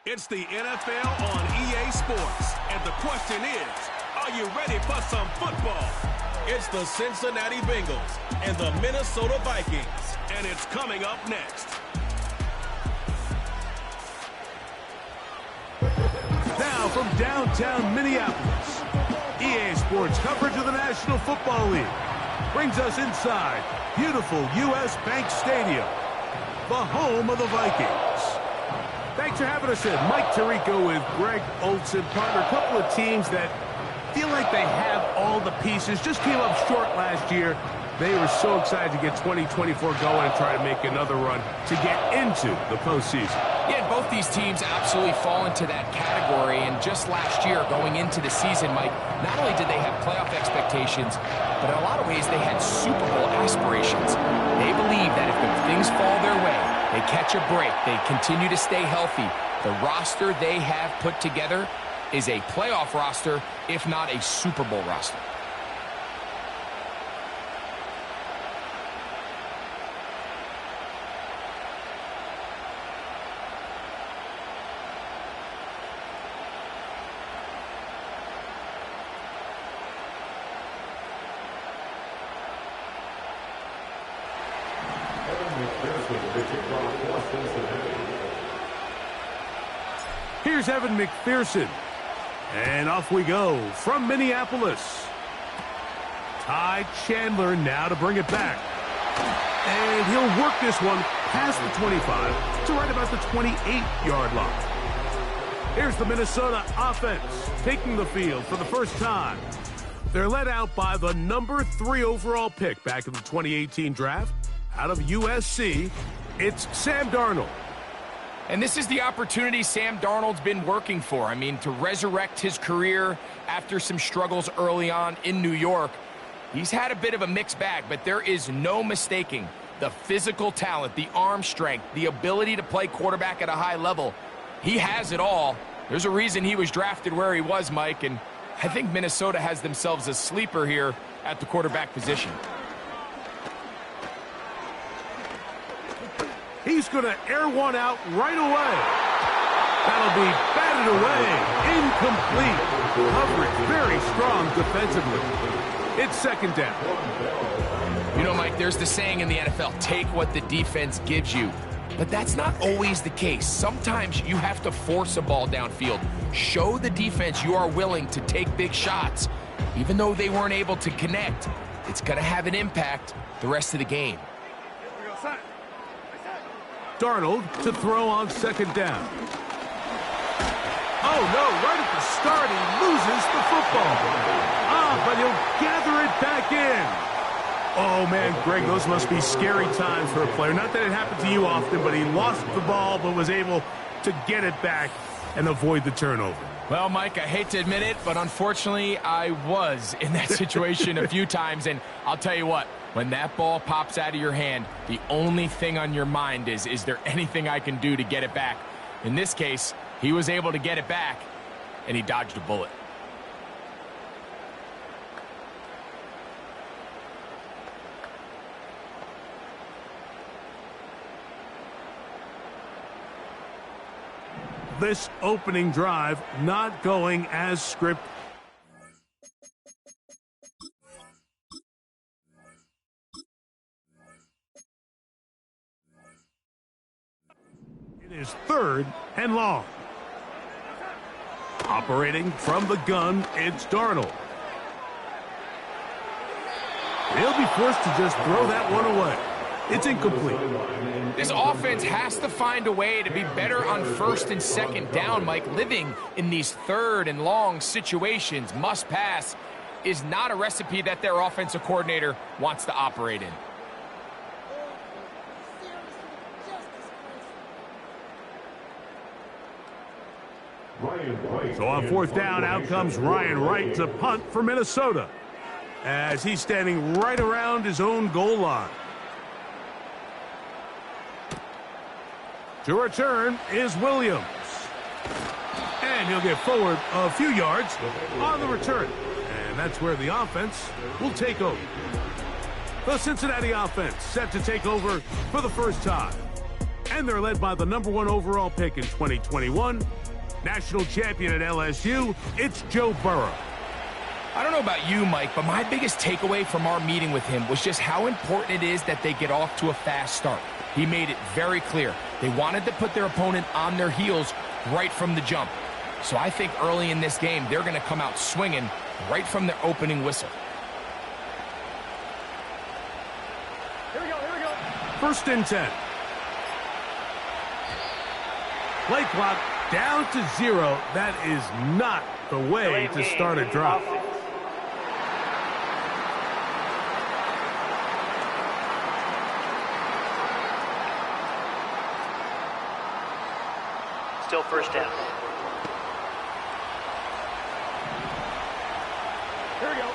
It's the NFL on EA Sports, and the question is, are you ready for some football? It's the Cincinnati Bengals and the Minnesota Vikings, and it's coming up next. Now from downtown Minneapolis, EA Sports coverage of the National Football League brings us inside beautiful U.S. Bank Stadium, the home of the Vikings. Thanks for having us in. Mike Tirico with Greg Olson, partner. A couple of teams that feel like they have all the pieces. Just came up short last year. They were so excited to get 2024 going and try to make another run to get into the postseason. Yeah, and both these teams absolutely fall into that category. And just last year, going into the season, Mike, not only did they have playoff expectations, but in a lot of ways they had Super Bowl aspirations. They believe that if things fall their way, they catch a break, they continue to stay healthy, the roster they have put together is a playoff roster, if not a Super Bowl roster. Here's Evan McPherson. And off we go from Minneapolis. Ty Chandler now to bring it back. And he'll work this one past the 25 to right about the 28-yard line. Here's the Minnesota offense taking the field for the first time. They're led out by the number 3 overall pick back in the 2018 draft out of USC. It's Sam Darnold. And this is the opportunity Sam Darnold's been working for. I mean, to resurrect his career after some struggles early on in New York. He's had a bit of a mixed bag, but there is no mistaking the physical talent, the arm strength, the ability to play quarterback at a high level. He has it all. There's a reason he was drafted where he was, Mike, and I think Minnesota has themselves a sleeper here at the quarterback position. He's going to air one out right away. That'll be batted away. Incomplete. Coverage very strong defensively. It's second down. You know, Mike, there's the saying in the NFL, take what the defense gives you. But that's not always the case. Sometimes you have to force a ball downfield. Show the defense you are willing to take big shots. Even though they weren't able to connect, it's going to have an impact the rest of the game. Darnold to throw on second down. Oh, no, right at the start, he loses the football. But he'll gather it back in. Oh, man, Greg, those must be scary times for a player. Not that it happened to you often, but he lost the ball but was able to get it back and avoid the turnover. Well, Mike, I hate to admit it, but unfortunately, I was in that situation a few times, and I'll tell you what, when that ball pops out of your hand, the only thing on your mind is there anything I can do to get it back? In this case, he was able to get it back, and he dodged a bullet. This opening drive not going as scripted. It is third and long. Operating from the gun, it's Darnold. He'll be forced to just throw that one away. It's incomplete. This offense has to find a way to be better on first and second down, Mike. Living in these third and long situations, must pass, is not a recipe that their offensive coordinator wants to operate in. So on fourth down, out comes Ryan Wright to punt for Minnesota as he's standing right around his own goal line. To return is Williams. And he'll get forward a few yards on the return. And that's where the offense will take over. The Cincinnati offense set to take over for the first time. And they're led by the #1 overall pick in 2021, national champion at LSU, it's Joe Burrow. I don't know about you, Mike, but my biggest takeaway from our meeting with him was just how important it is that they get off to a fast start. He made it very clear. They wanted to put their opponent on their heels right from the jump. So I think early in this game, they're going to come out swinging right from their opening whistle. Here we go. 1st and 10. Play clock down to 0. That is not the way to start a drive. Still 1st down. Here we go.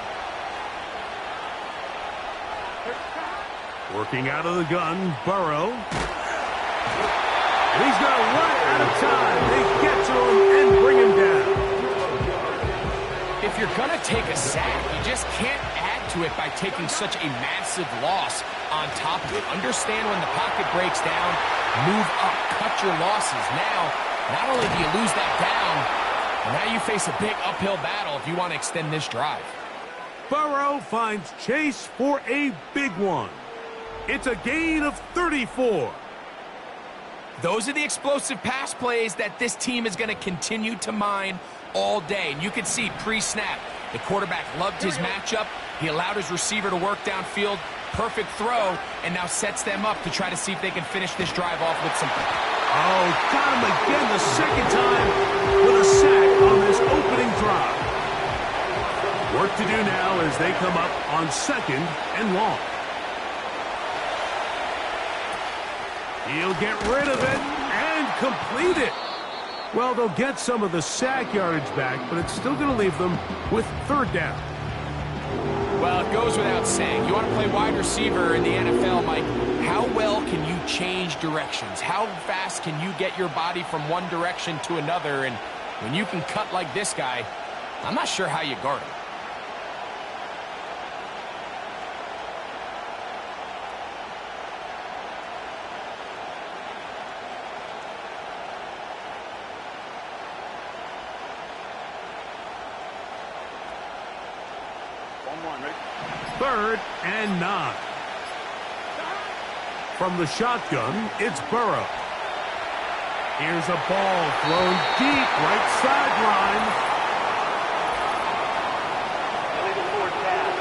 Working out of the gun, Burrow. And he's going to run out of time. They get to him and bring him down. If you're going to take a sack, you just can't add to it by taking such a massive loss on top of it. Understand when the pocket breaks down, move up, cut your losses. Now, not only do you lose that down, but now you face a big uphill battle if you want to extend this drive. Burrow finds Chase for a big one. It's a gain of 34. Those are the explosive pass plays that this team is going to continue to mine all day. And you can see pre-snap, the quarterback loved his matchup. He allowed his receiver to work downfield. Perfect throw, and now sets them up to try to see if they can finish this drive off with some... Oh, got him again the second time with a sack on this opening drive. Work to do now as they come up on 2nd and long. He'll get rid of it and complete it. Well, they'll get some of the sack yardage back, but it's still going to leave them with 3rd down. Well, it goes without saying. You want to play wide receiver in the NFL, Mike. How well can you change directions? How fast can you get your body from one direction to another? And when you can cut like this guy, I'm not sure how you guard him. Third and 9. From the shotgun, it's Burrow. Here's a ball thrown deep right sideline. Illegal forward pass.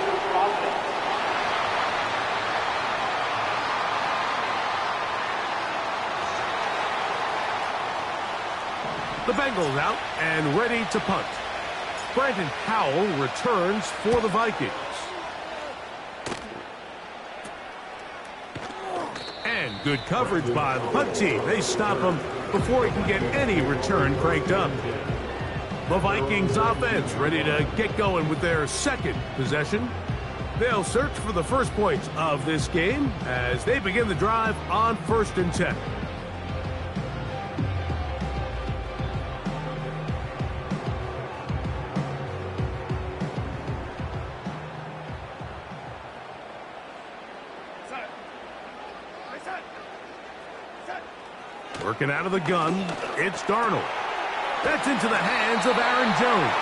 The Bengals out and ready to punt. Brandon Powell returns for the Vikings. And good coverage by the punt team. They stop him before he can get any return cranked up. The Vikings offense ready to get going with their 2nd possession. They'll search for the first points of this game as they begin the drive on 1st and 10. Working out of the gun, it's Darnold. That's into the hands of Aaron Jones.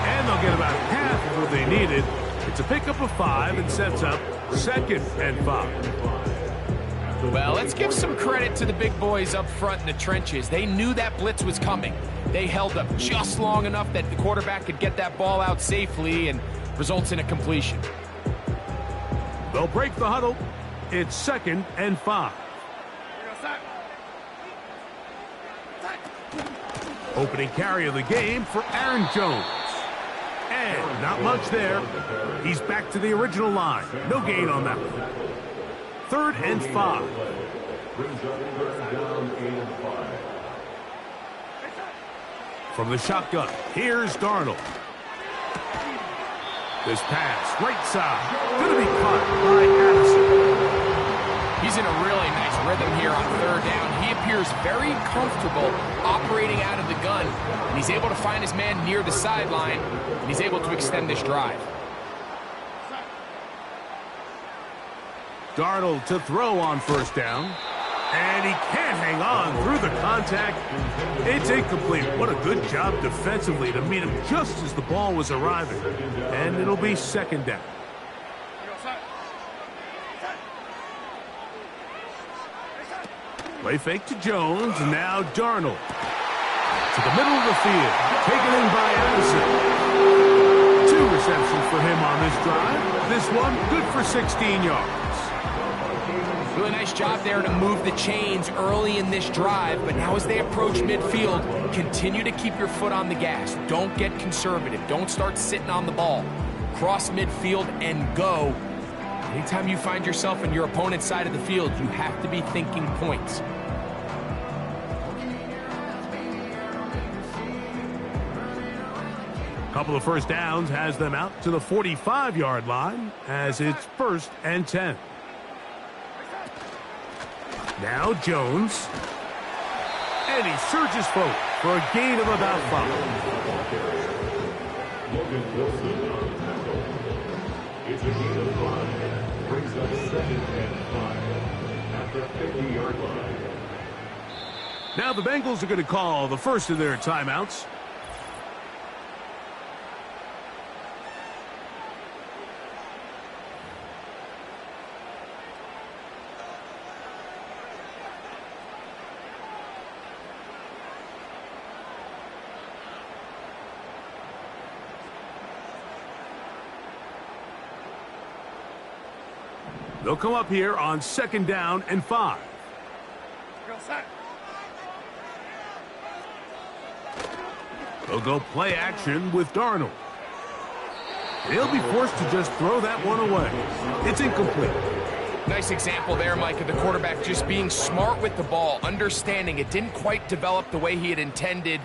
And they'll get about half of what they needed. It's a pickup of 5 and sets up 2nd and 5. Well, let's give some credit to the big boys up front in the trenches. They knew that blitz was coming. They held up just long enough that the quarterback could get that ball out safely and results in a completion. They'll break the huddle. It's 2nd and 5. Opening carry of the game for Aaron Jones. And not much there. He's back to the original line. No gain on that one. 3rd and 5. From the shotgun, here's Darnold. This pass, right side, going to be caught by Addison. He's in a really nice rhythm here on 3rd down. He appears very comfortable operating out of the gun, and he's able to find his man near the sideline, and he's able to extend this drive. Darnold to throw on 1st down. And he can't hang on through the contact. It's incomplete. What a good job defensively to meet him just as the ball was arriving. And it'll be second down. Play fake to Jones, and now Darnold. To the middle of the field, taken in by Addison. 2 receptions for him on this drive. This one good for 16 yards. Really nice job there to move the chains early in this drive, but now as they approach midfield, continue to keep your foot on the gas. Don't get conservative. Don't start sitting on the ball. Cross midfield and go. Anytime you find yourself on your opponent's side of the field, you have to be thinking points. Couple of first downs has them out to the 45-yard line as it's 1st and 10. Now Jones. And he surges forward for a gain of about 5. It's a gain of 5. Brings up 2nd and 5 at the 50-yard line. Now the Bengals are going to call the first of their timeouts. They'll come up here on 2nd down and 5. They'll go play action with Darnold. They'll be forced to just throw that one away. It's incomplete. Nice example there, Mike, of the quarterback just being smart with the ball, understanding it didn't quite develop the way he had intended.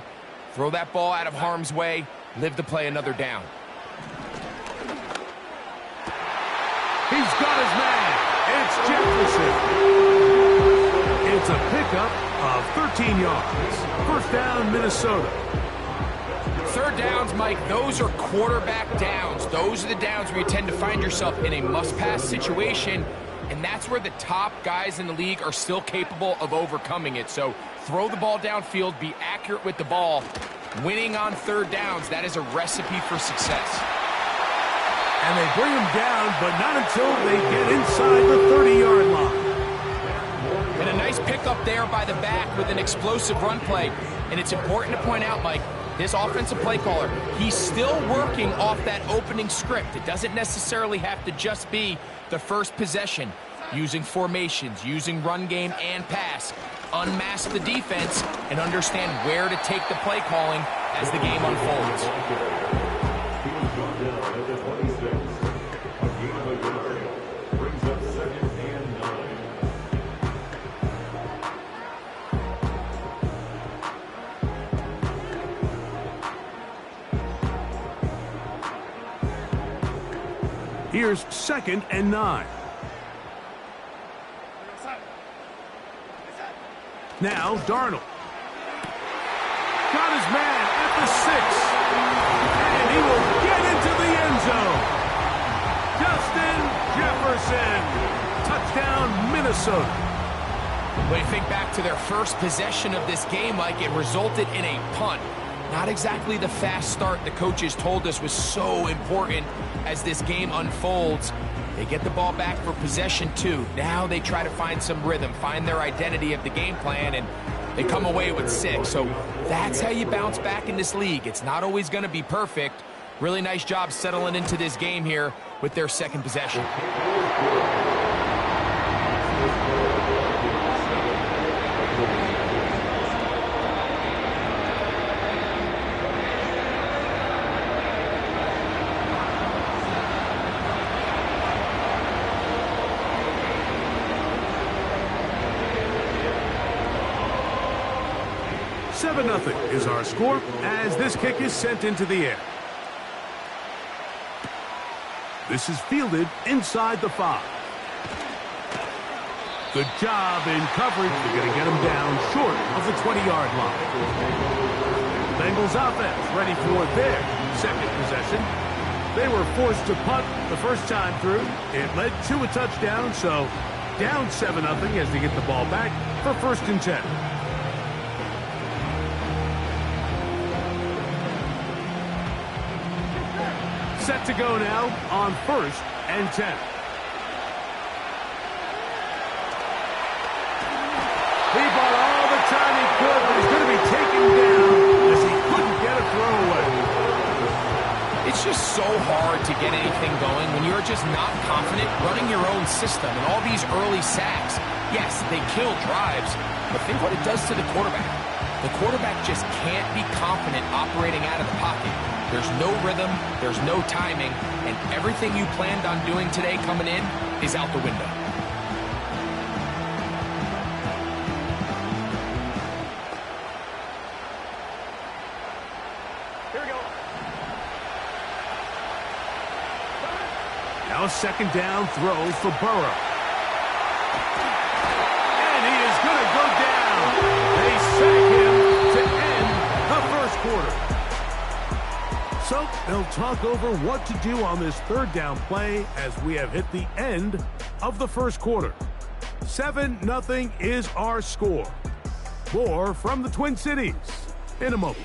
Throw that ball out of harm's way, live to play another down. He's got his man. It's Jefferson. It's a pickup of 13 yards. 1st down, Minnesota. 3rd downs, Mike, those are quarterback downs. Those are the downs where you tend to find yourself in a must-pass situation, and that's where the top guys in the league are still capable of overcoming it. So throw the ball downfield, be accurate with the ball. Winning on 3rd downs, that is a recipe for success. And they bring him down, but not until they get inside the 30-yard line. And a nice pickup there by the back with an explosive run play. And it's important to point out, Mike, this offensive play caller, he's still working off that opening script. It doesn't necessarily have to just be the first possession. Using formations, using run game and pass. Unmask the defense and understand where to take the play calling as the game unfolds. Here's 2nd and 9. Now Darnold. Got his man at the 6. And he will get into the end zone. Justin Jefferson. Touchdown, Minnesota. When you think back to their first possession of this game, Mike, it resulted in a punt. Not exactly the fast start the coaches told us was so important as this game unfolds. They get the ball back for possession 2. Now they try to find some rhythm, find their identity of the game plan, and they come away with 6. So that's how you bounce back in this league. It's not always going to be perfect. Really nice job settling into this game here with their 2nd possession. 7-0 is our score as this kick is sent into the air. This is fielded inside the 5. Good job in coverage. They're going to get him down short of the 20-yard line. Bengals offense ready for their 2nd possession. They were forced to punt the first time through. It led to a touchdown, so down 7-0 as they get the ball back for 1st and 10. Set to go now on 1st and 10. He bought all the time he could, but he's going to be taken down as he couldn't get a throw away. It's just so hard to get anything going when you're just not confident running your own system. And all these early sacks, yes, they kill drives, but think what it does to the quarterback. The quarterback just can't be confident operating out of the pocket. There's no rhythm, there's no timing, and everything you planned on doing today coming in is out the window. Now a 2nd down throw for Burrow. And he is going to go down. They sack him to end the 1st quarter. So they'll talk over what to do on this 3rd down play as we have hit the end of the 1st quarter. 7-0 is our score. More from the Twin Cities in a moment.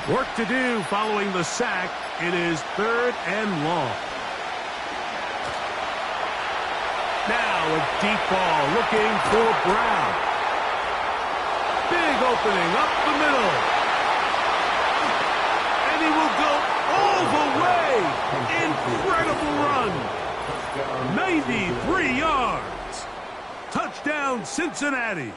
Work to do following the sack. It is 3rd and long. Now a deep ball looking for Brown. Big opening up the middle. And he will go all the way. Incredible run. 93 yards. Touchdown, Cincinnati.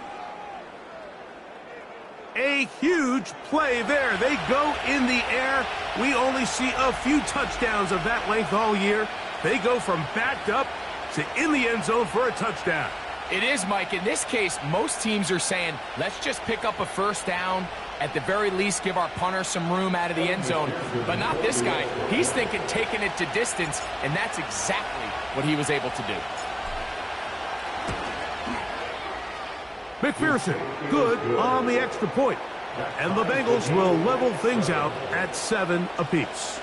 A huge play there. They go in the air. We only see a few touchdowns of that length all year. They go from backed up to in the end zone for a touchdown. It is, Mike. In this case, most teams are saying, let's just pick up a 1st down. At the very least, give our punter some room out of the end zone. But not this guy. He's thinking taking it to distance, and that's exactly what he was able to do. McPherson, good on the extra point. And the Bengals will level things out at 7 apiece.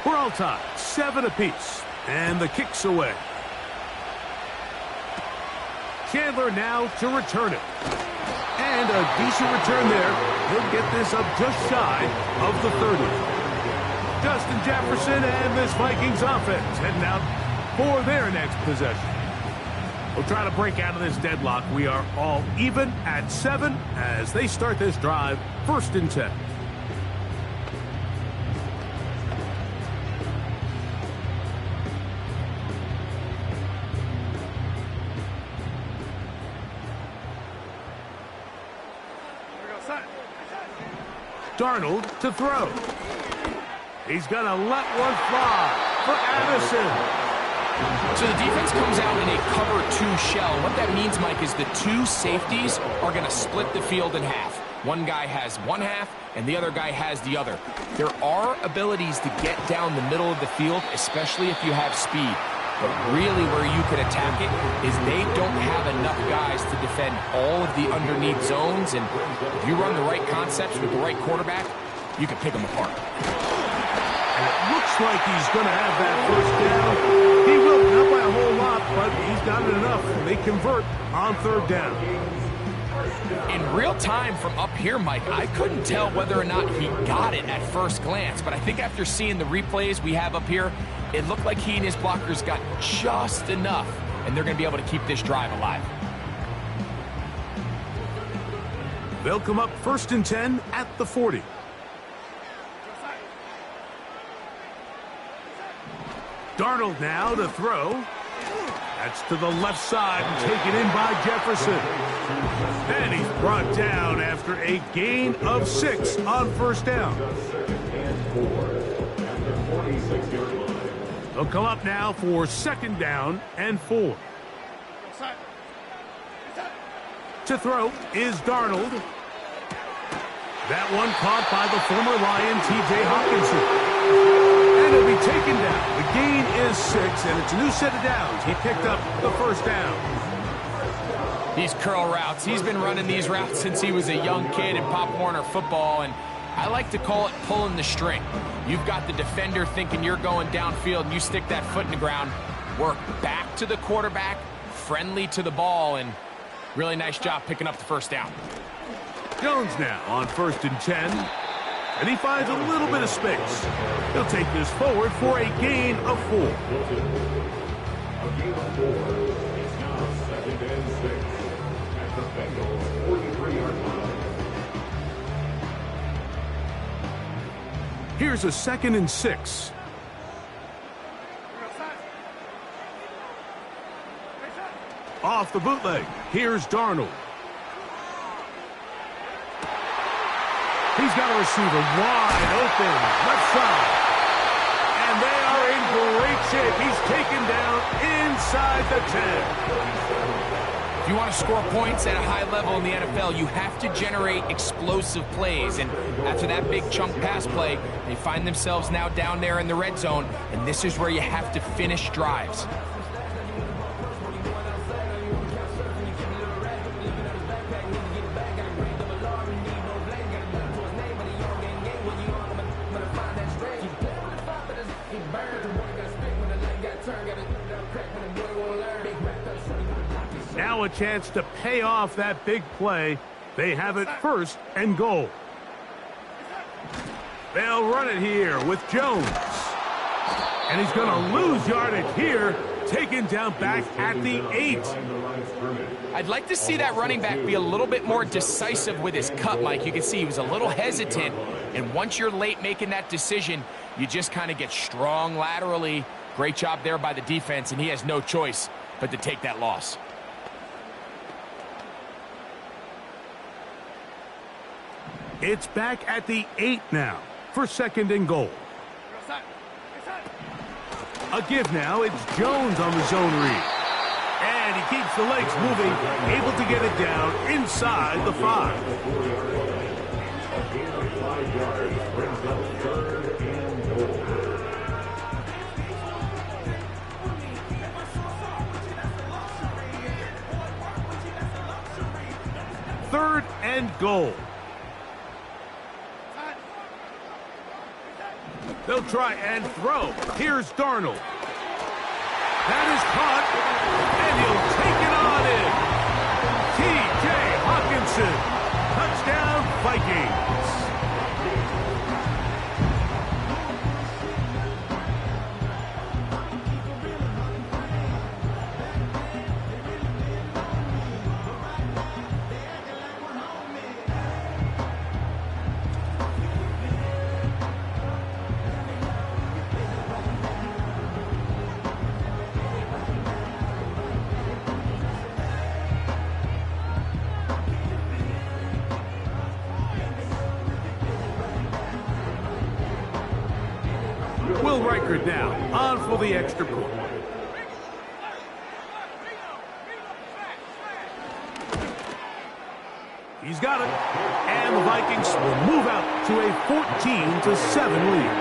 We're all tied, 7 apiece, and the kick's away. Chandler now to return it. And a decent return there. He'll get this up just shy of the 30. Justin Jefferson and this Vikings offense heading out for their next possession. We'll try to break out of this deadlock. We are all even at 7 as they start this drive, 1st and 10. Darnold to throw. He's going to let one fly for Addison. So the defense comes out in a cover 2 shell. What that means, Mike, is the 2 safeties are going to split the field in half. One guy has one half, and the other guy has the other. There are abilities to get down the middle of the field, especially if you have speed. But really where you can attack it is they don't have enough guys to defend all of the underneath zones. And if you run the right concepts with the right quarterback, you can pick them apart. And it looks like he's going to have that 1st down. He will, not by a whole lot, but he's got it enough. They convert on 3rd down. In real time from up here, Mike, I couldn't tell whether or not he got it at first glance. But I think after seeing the replays we have up here, it looked like he and his blockers got just enough, and they're going to be able to keep this drive alive. They'll come up 1st and 10 at the 40. Darnold now to throw. That's to the left side and taken in by Jefferson. And he's brought down after a gain of 6 on first down. They'll come up now for second down and 4. To throw is Darnold. That one caught by the former Lion, T.J. Hawkinson. And he'll be taken down. The gain is 6, and it's a new set of downs. He picked up the first down. These curl routes, he's been running these routes since he was a young kid in Pop Warner football, and I like to call it pulling the string. You've got the defender thinking you're going downfield, and you stick that foot in the ground, work back to the quarterback, friendly to the ball, and really nice job picking up the first down. Jones now on 1st and 10. And he finds a little bit of space. He'll take this forward for a gain of 4. A gain of 4. It's now 2nd and 6 at the Bengals 43-yard line. Here's a 2nd and 6. Off the bootleg. Here's Darnold. He's got a receiver wide open, left side. And they are in great shape. He's taken down inside the 10. If you want to score points at a high level in the NFL, you have to generate explosive plays. And after that big chunk pass play, they find themselves now down there in the red zone. And this is where you have to finish drives. Now a chance to pay off that big play. They have it 1st and goal. They'll run it here with Jones. And he's going to lose yardage here, taken down back at the 8. I'd like to see that running back be a little bit more decisive with his cut, Mike. You can see he was a little hesitant. And once you're late making that decision, you just kind of get strong laterally. Great job there by the defense, and he has no choice but to take that loss. It's back at the 8 now for 2nd and goal. A give now. It's Jones on the zone read. And he keeps the legs moving, able to get it down inside the 5. A gain of 5 yards brings up 3rd and goal. 3rd and goal. They'll try and throw. Here's Darnold. That is caught, and he'll take it on in. T.J. Hawkinson. Touchdown, Vikings. Will Reichert now on for the extra point. He's got it. And the Vikings will move out to a 14-7 lead.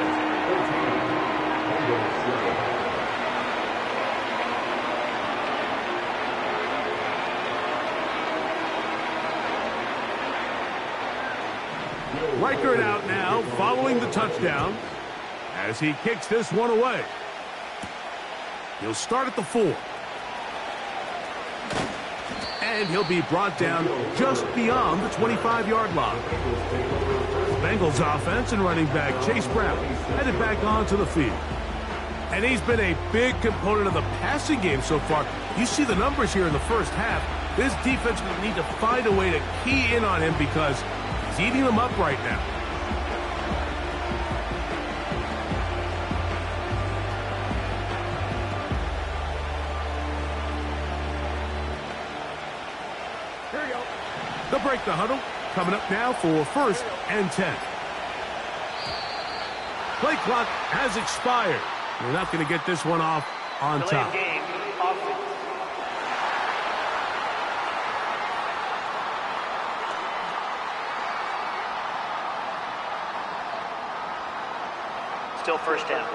Reichert out now following the touchdown as he kicks this one away. He'll start at the 4. And he'll be brought down just beyond the 25-yard line. Bengals offense and running back Chase Brown headed back onto the field. And he's been a big component of the passing game so far. You see the numbers here in the first half. This defense will need to find a way to key in on him because he's eating them up right now. break the huddle. Coming up now for 1st and 10. Play clock has expired. We're not going to get this one off on Delay top. of game, offense. Still first down.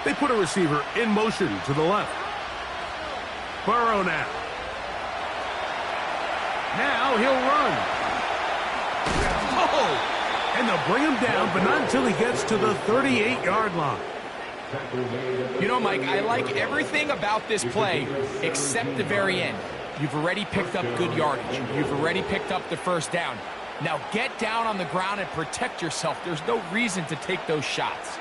They put a receiver in motion to the left. Burrow now. Now he'll run. Oh! And they'll bring him down, but not until he gets to the 38-yard line. You know, Mike, I like everything about this play except the very end. You've already picked up good yardage. You've already picked up the first down. Now get down on the ground and protect yourself. There's no reason to take those shots.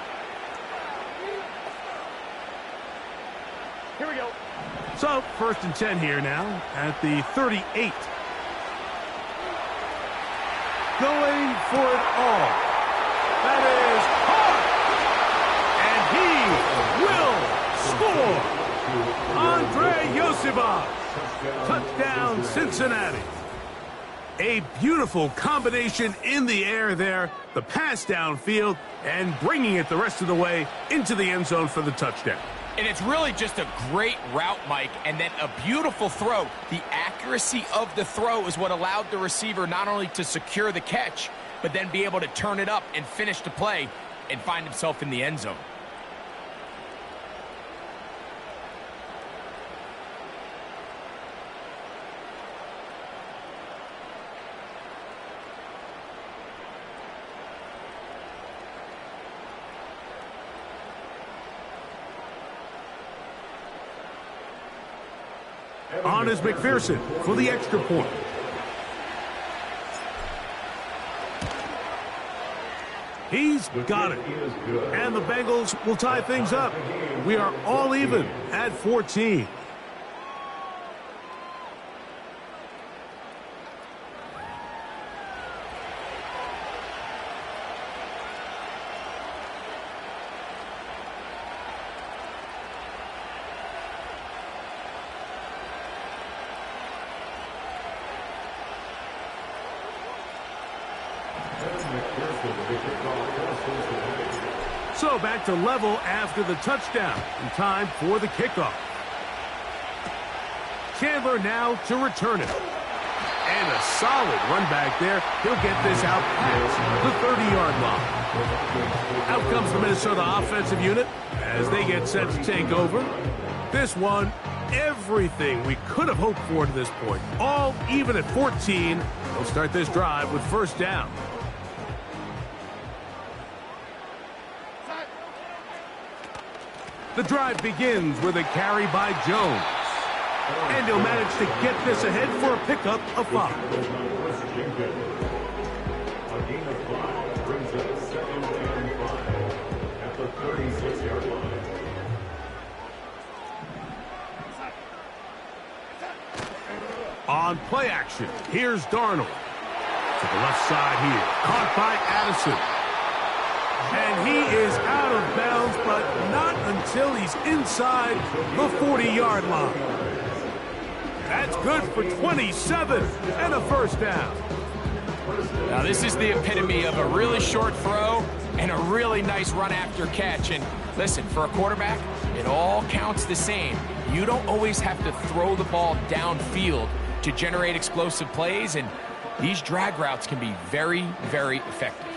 Here we go. So, 1st and 10 here now at the 38. Going for it all. That is hard. And he will score. Andre Yosibov. Touchdown, Cincinnati. A beautiful combination in the air there. The pass downfield and bringing it the rest of the way into the end zone for the touchdown. And it's really just a great route, Mike, and then a beautiful throw. The accuracy of the throw is what allowed the receiver not only to secure the catch, but then be able to turn it up and finish the play and find himself in the end zone. On is McPherson for the extra point. He's got it. And the Bengals will tie things up. We are all even at 14. So back to level after the touchdown. And time for the kickoff. Chandler now to return it. And a solid run back there. He'll get this out past the 30-yard line. Out comes the Minnesota offensive unit as they get set to take over. This one, everything we could have hoped for to this point. All even at 14. They'll start this drive with 1st down. The drive begins with a carry by Jones. And he'll manage to get this ahead for a pickup of 5. A gain of 5 brings up 2nd and 5 at the 36-yard line. On play action, here's Darnold. To the left side here, caught by Addison. And he is out of bounds, but not until he's inside the 40-yard line. That's good for 27 and a 1st down. Now, this is the epitome of a really short throw and a really nice run after catch. And listen, for a quarterback, it all counts the same. You don't always have to throw the ball downfield to generate explosive plays, and these drag routes can be very, very effective.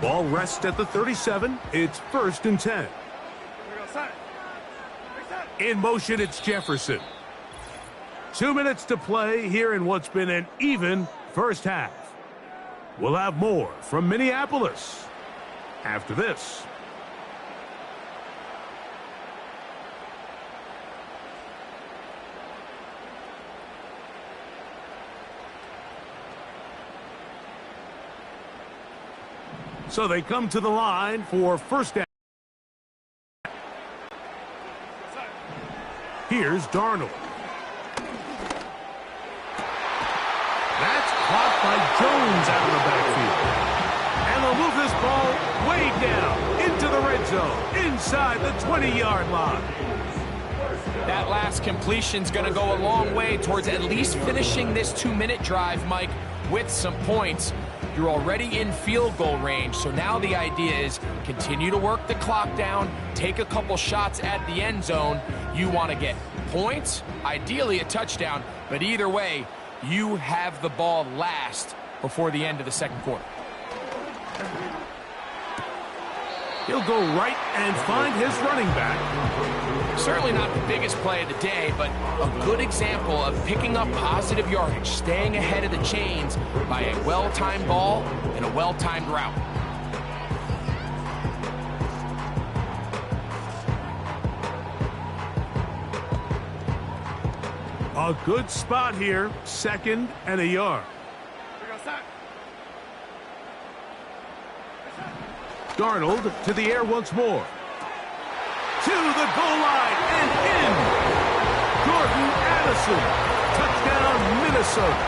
Ball rests at the 37. It's 1st and 10. In motion, it's Jefferson. 2 minutes to play here in what's been an even first half. We'll have more from Minneapolis after this. So they come to the line for 1st down. Here's Darnold. That's caught by Jones out of the backfield. And they'll move this ball way down into the red zone, inside the 20-yard line. That last completion's going to go a long way towards at least finishing this 2-minute drive, Mike, with some points. You're already in field goal range, so now the idea is continue to work the clock down, take a couple shots at the end zone. You want to get points, ideally a touchdown, but either way, you have the ball last before the end of the second quarter. He'll go right and find his running back. Certainly not the biggest play of the day, but a good example of picking up positive yardage, staying ahead of the chains by a well-timed ball and a well-timed route. A good spot here, 2nd and a yard. Darnold to the air once more. To the goal line and in. Jordan Addison. Touchdown, Minnesota.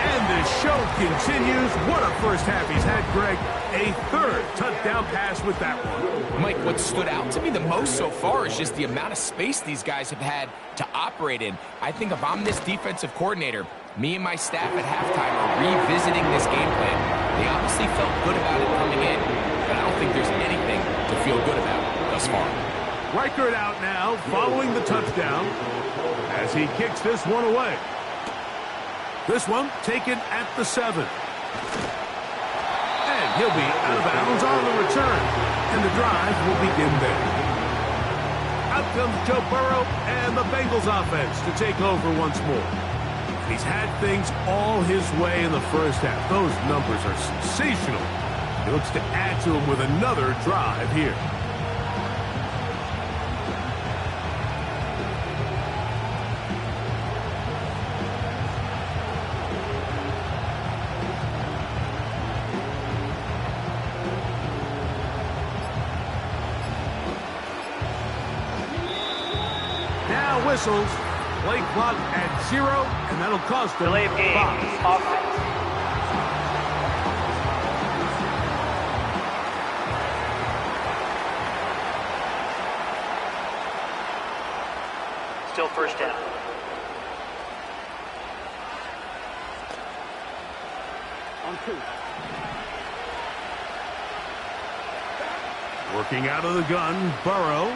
And the show continues. What a first half he's had, Greg. A 3rd touchdown pass with that one. Mike, what stood out to me the most so far is just the amount of space these guys have had to operate in. I think if I'm this defensive coordinator, me and my staff at halftime are revisiting this game plan. They obviously felt good about it coming in, but I don't think there's anything to feel good about thus far. Reichert out now, following the touchdown, as he kicks this one away. This one taken at the 7. And he'll be out of bounds on the return, and the drive will begin there. Out comes Joe Burrow and the Bengals offense to take over once more. He's had things all his way in the first half. Those numbers are sensational. He looks to add to them with another drive here. Now whistles. Play clock at 0, and that'll cost them Delay of game. 5. Offense. Still first down. On 2. Working out of the gun, Burrow.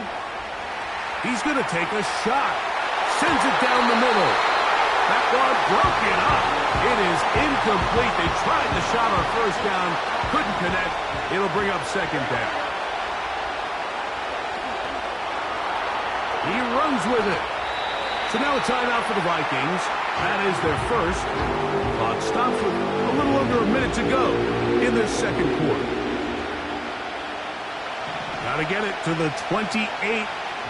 He's going to take a shot. Sends it down the middle. That one broken up. It is incomplete. They tried the shot on first down. Couldn't connect. It'll bring up 2nd down. He runs with it. So now a timeout for the Vikings. That is their first. Clock stops with a little under a minute to go in the second quarter. Got to get it to the 28,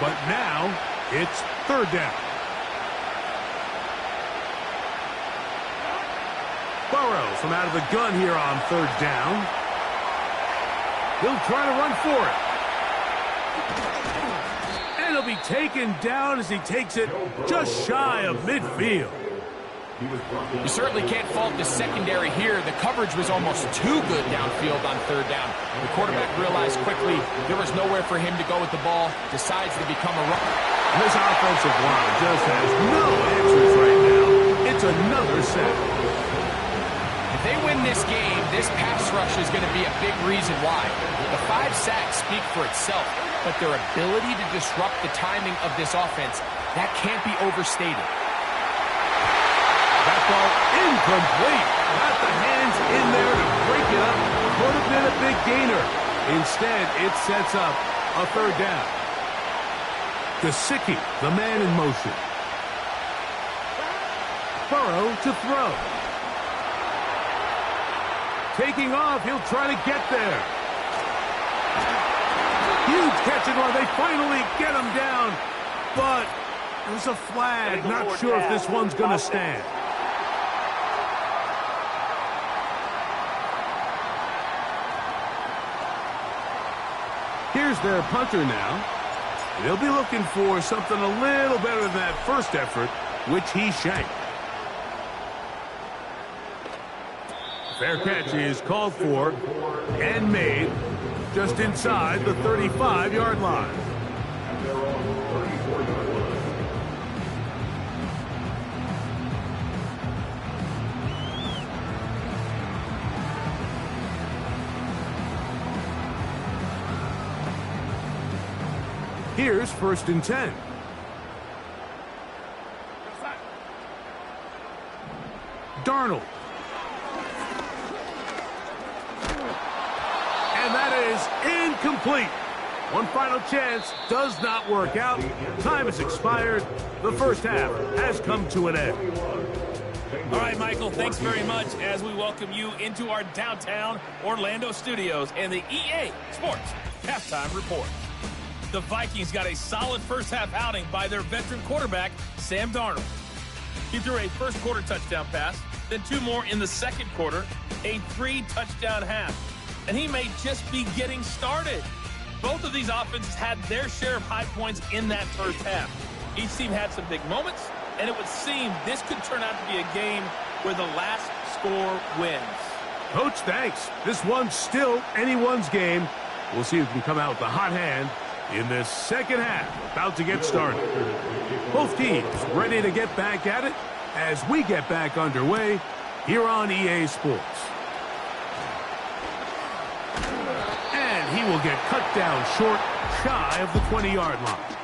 but now it's 3rd down. Burrow from out of the gun here on 3rd down. He'll try to run for it. And he'll be taken down as he takes it just shy of midfield. You certainly can't fault the secondary here. The coverage was almost too good downfield on 3rd down. The quarterback realized quickly there was nowhere for him to go with the ball, decides to become a runner. This offensive line just has no answers right now. It's another sack. If they win this game, this pass rush is going to be a big reason why. The 5 sacks speak for itself, but their ability to disrupt the timing of this offense, that can't be overstated. That ball incomplete. Got the hands in there to break it up. Could have been a big gainer. Instead, it sets up a 3rd down. Gesicki, the man in motion. Burrow to throw. Taking off, he'll try to get there. Huge catch and run. They finally get him down. But there's a flag. Not sure if this one's going to stand. Here's their punter now. They'll be looking for something a little better than that first effort, which he shanked. Fair catch is called for and made just inside the 35-yard line. And they're on the 34-yard line. Here's 1st and 10. Darnold. And that is incomplete. One final chance does not work out. Time has expired. The first half has come to an end. All right, Michael, thanks very much as we welcome you into our downtown Orlando studios and the EA Sports Halftime Report. The Vikings got a solid first-half outing by their veteran quarterback, Sam Darnold. He threw a first-quarter touchdown pass, then 2 more in the second quarter, a 3-touchdown half. And he may just be getting started. Both of these offenses had their share of high points in that first half. Each team had some big moments, and it would seem this could turn out to be a game where the last score wins. Coach, thanks. This one's still anyone's game. We'll see who can come out with the hot hand in this second half, about to get started. Both teams ready to get back at it as we get back underway here on EA Sports. And he will get cut down short, shy of the 20-yard line.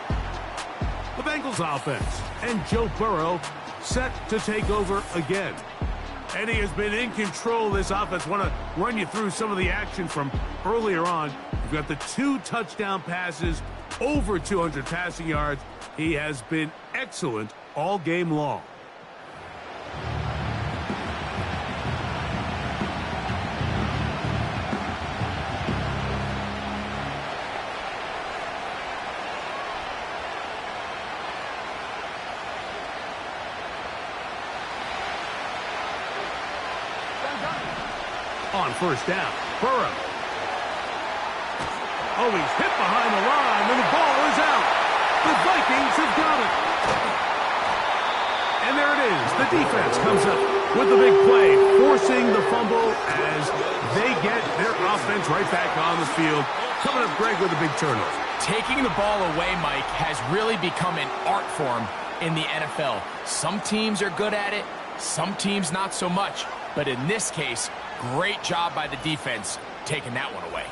The Bengals offense and Joe Burrow set to take over again. And he has been in control of this offense. Want to run you through some of the action from earlier on. You've got the 2 touchdown passes, over 200 passing yards. He has been excellent all game long. On first down, Burrow. Oh, he's hit behind the line, and the ball is out. The Vikings have got it. And there it is. The defense comes up with the big play, forcing the fumble as they get their offense right back on the field. Coming up, Greg, with a big turnover. Taking the ball away, Mike, has really become an art form in the NFL. Some teams are good at it, some teams not so much. But in this case, great job by the defense taking that one away.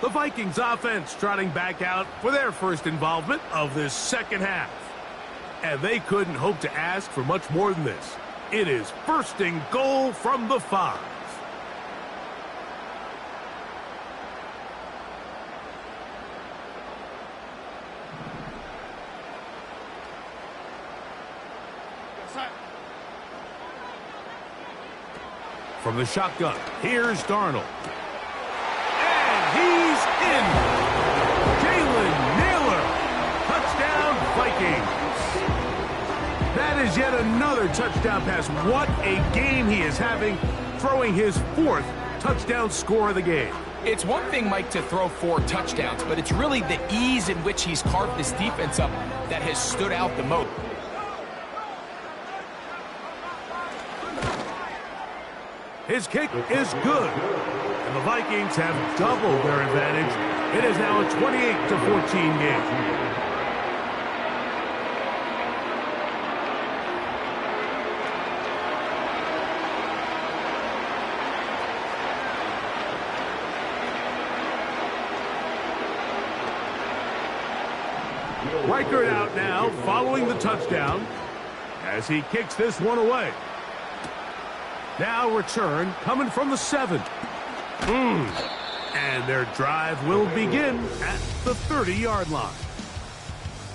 The Vikings offense trotting back out for their first involvement of this second half. And they couldn't hope to ask for much more than this. It is 1st and goal from the 5. From the shotgun, here's Darnold. And he's in. Jalen Naylor. Touchdown, Vikings. That is yet another touchdown pass. What a game he is having, throwing his 4th touchdown score of the game. It's one thing, Mike, to throw 4 touchdowns, but it's really the ease in which he's carved this defense up that has stood out the most. His kick is good, and the Vikings have doubled their advantage. It is now a 28-14 game. Reichert out now following the touchdown as he kicks this one away. Now return coming from the 7. And their drive will begin at the 30-yard line.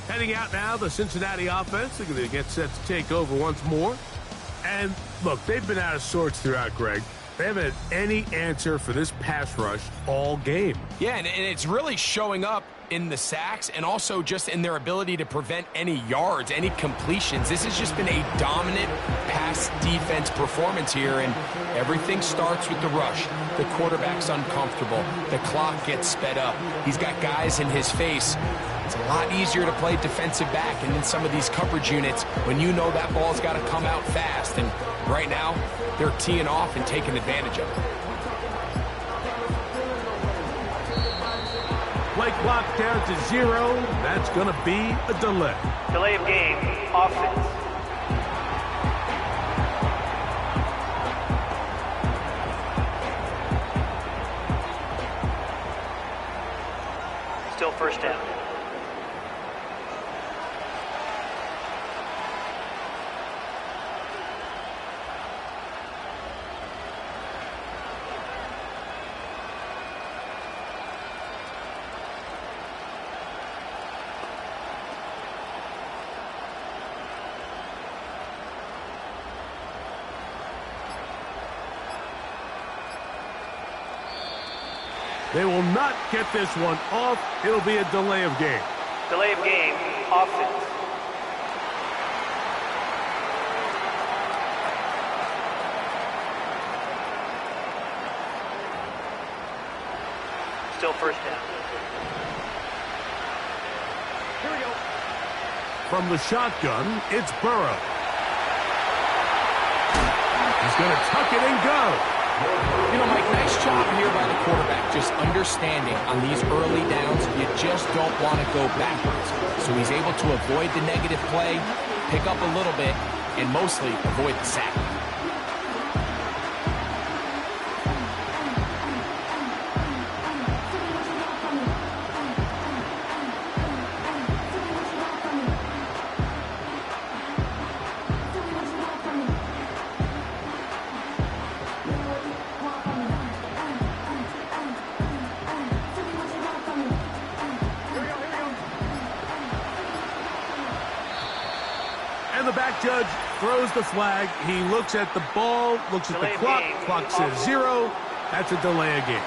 Heading out now, the Cincinnati offense. They're going to get set to take over once more. And look, they've been out of sorts throughout, Greg. They haven't had any answer for this pass rush all game. Yeah, and it's really showing up in the sacks and also just in their ability to prevent any yards, any completions. This has just been a dominant pass defense performance here, and everything starts with the rush. The quarterback's uncomfortable. The clock gets sped up. He's got guys in his face. It's a lot easier to play defensive back, and in some of these coverage units, when you know that ball's got to come out fast, and Right now, they're teeing off and taking advantage of it. Play clock down to 0. That's going to be a delay. Delay of game, offense. Still first down. They will not get this one off. It'll be a delay of game. Delay of game, offense. Still first down. Here we go. From the shotgun, it's Burrow. He's going to tuck it and go. You know, Mike, nice job here by the quarterback, just understanding on these early downs, you just don't want to go backwards. So he's able to avoid the negative play, pick up a little bit, and mostly avoid the sack. And the back judge throws the flag. He looks at the ball, looks at the clock. Clock says 0. That's a delay of game.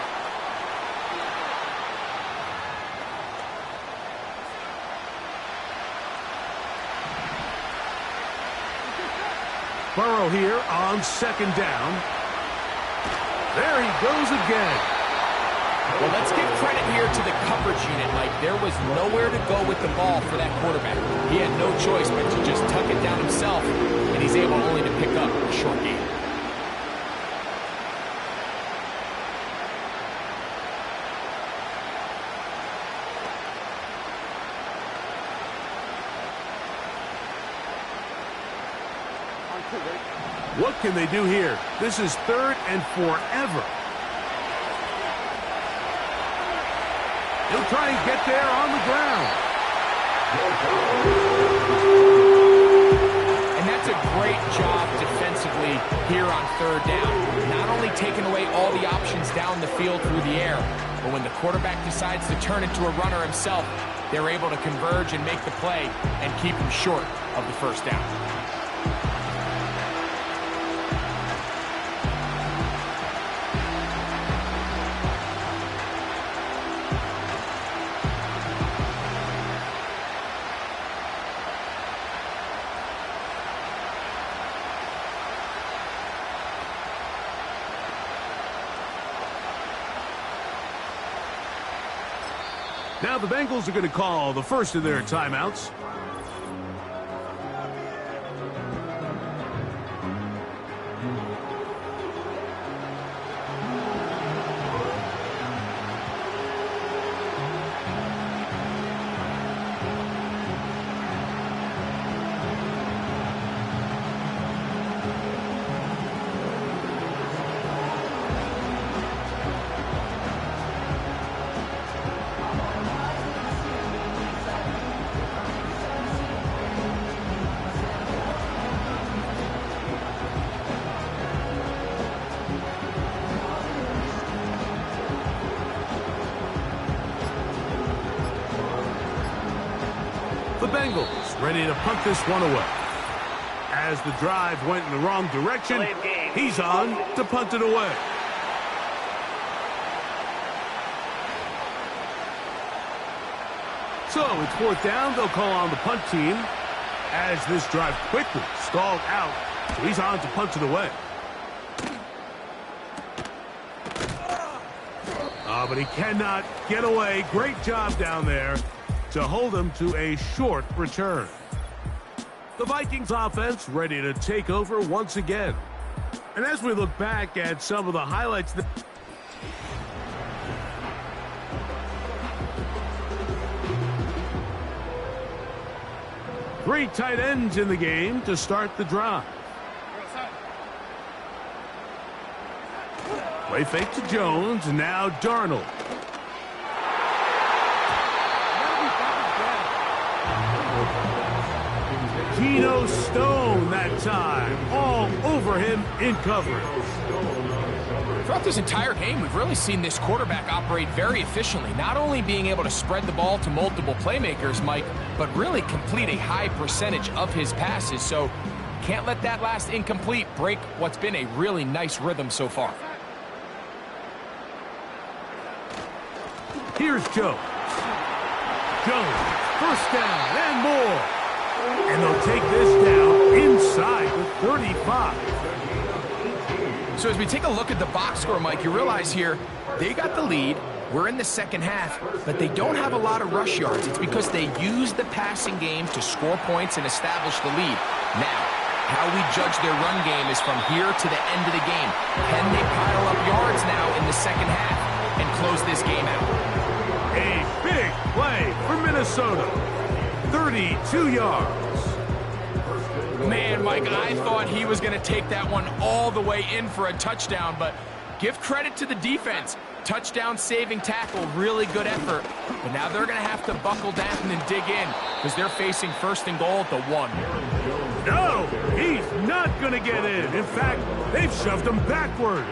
Burrow here on second down. There he goes again. Well, let's give credit here to the coverage unit, Mike. There was nowhere to go with the ball for that quarterback. He had no choice but to just tuck it down himself, and he's able only to pick up a short gain. What can they do here? This is 3rd and forever. He'll try and get there on the ground. And that's a great job defensively here on 3rd down. Not only taking away all the options down the field through the air, but when the quarterback decides to turn into a runner himself, they're able to converge and make the play and keep him short of the first down. Now the Bengals are going to call the first of their timeouts. The Bengals ready to punt this one away. As the drive went in the wrong direction, he's on to punt it away. So it's 4th down. They'll call on the punt team as this drive quickly stalled out. So he's on to punt it away. But he cannot get away. Great job down there to hold him to a short return. The Vikings offense ready to take over once again. And as we look back at some of the highlights... Three tight ends in the game to start the drive. Play fake to Jones, and now Darnold. Geno Stone that time, all over him in coverage. Throughout this entire game, we've really seen this quarterback operate very efficiently, not only being able to spread the ball to multiple playmakers, Mike, but really complete a high percentage of his passes. So can't let that last incomplete break what's been a really nice rhythm so far. Here's Jones. Jones, first down and more. And they'll take this down inside the 35. So as we take a look at the box score, Mike, you realize here they got the lead. We're in the second half, but they don't have a lot of rush yards. It's because they use the passing game to score points and establish the lead. Now, how we judge their run game is from here to the end of the game. Can they pile up yards now in the second half and close this game out? A big play for Minnesota. 32 yards. Man, Mike, I thought he was going to take that one all the way in for a touchdown, but give credit to the defense. Touchdown saving tackle, really good effort. But now they're going to have to buckle down and dig in because they're facing first and goal at the 1. No, he's not going to get in. In fact, they've shoved him backwards.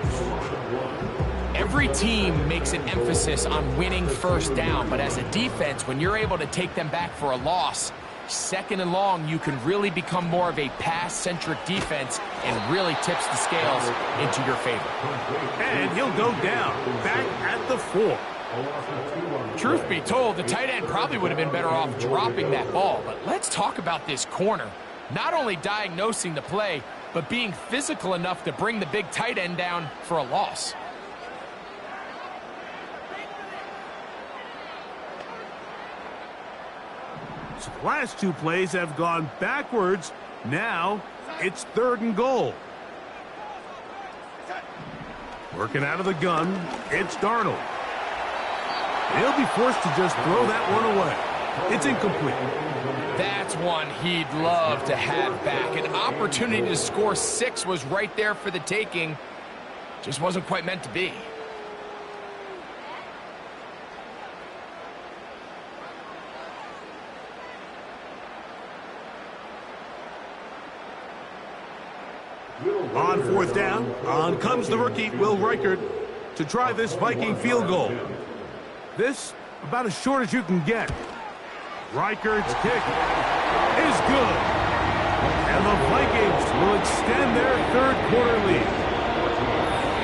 Every team makes an emphasis on winning first down, but as a defense, when you're able to take them back for a loss, second and long, you can really become more of a pass-centric defense and really tips the scales into your favor. And he'll go down, back at the 4. Truth be told, the tight end probably would have been better off dropping that ball, but let's talk about this corner. Not only diagnosing the play, but being physical enough to bring the big tight end down for a loss. So the last two plays have gone backwards. Now it's 3rd and goal. Working out of the gun, it's Darnold. He'll be forced to just throw that one away. It's incomplete. That's one he'd love to have back. An opportunity to score 6 was right there for the taking. Just wasn't quite meant to be. On 4th down, on comes the rookie, Will Reichert, to try this Viking field goal. This, about as short as you can get. Reichert's kick is good. And the Vikings will extend their 3rd quarter lead.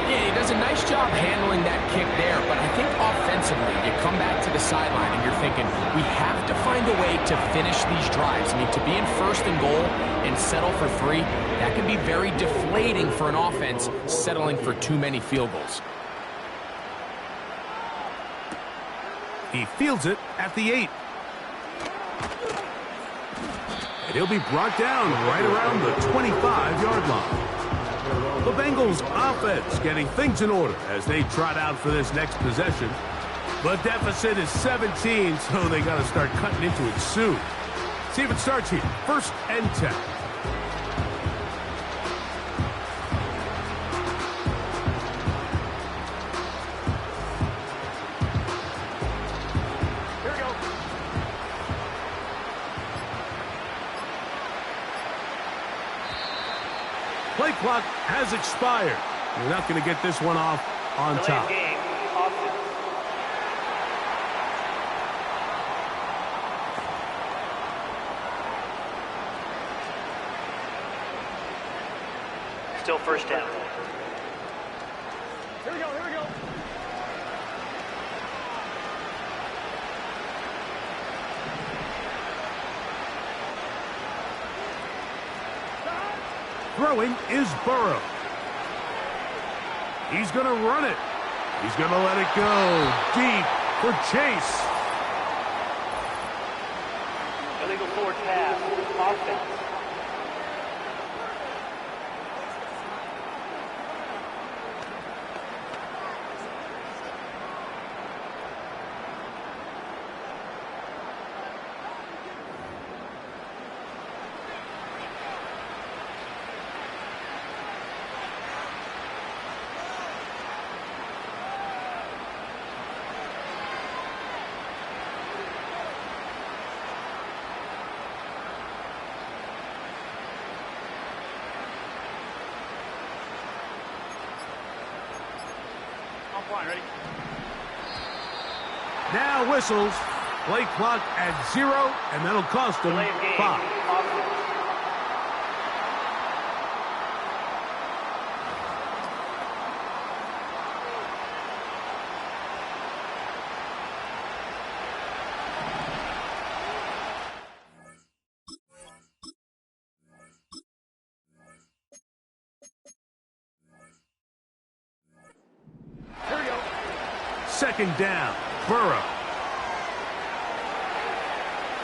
Yeah, he does a nice job handling that kick there, but I think offensively, you come back to the sideline and you're thinking, we have to find a way to finish these drives. I mean, to be in 1st and goal and settle for 3, that can be very deflating for an offense settling for too many field goals. He fields it at the 8. And he'll be brought down right around the 25-yard line. The Bengals offense getting things in order as they trot out for this next possession. The deficit is 17, so they got to start cutting into it soon. See if it starts here. 1st and 10. Play clock has expired. You're not going to get this one off on top. Game, offense. Still first down. Here we go, here we go. Throwing is Burrow. He's going to run it. He's going to let it go deep for Chase. Illegal forward pass, offense. Now whistles. Play clock at 0, and that'll cost them Delay of game. 5. Offense. Second down, Burrow.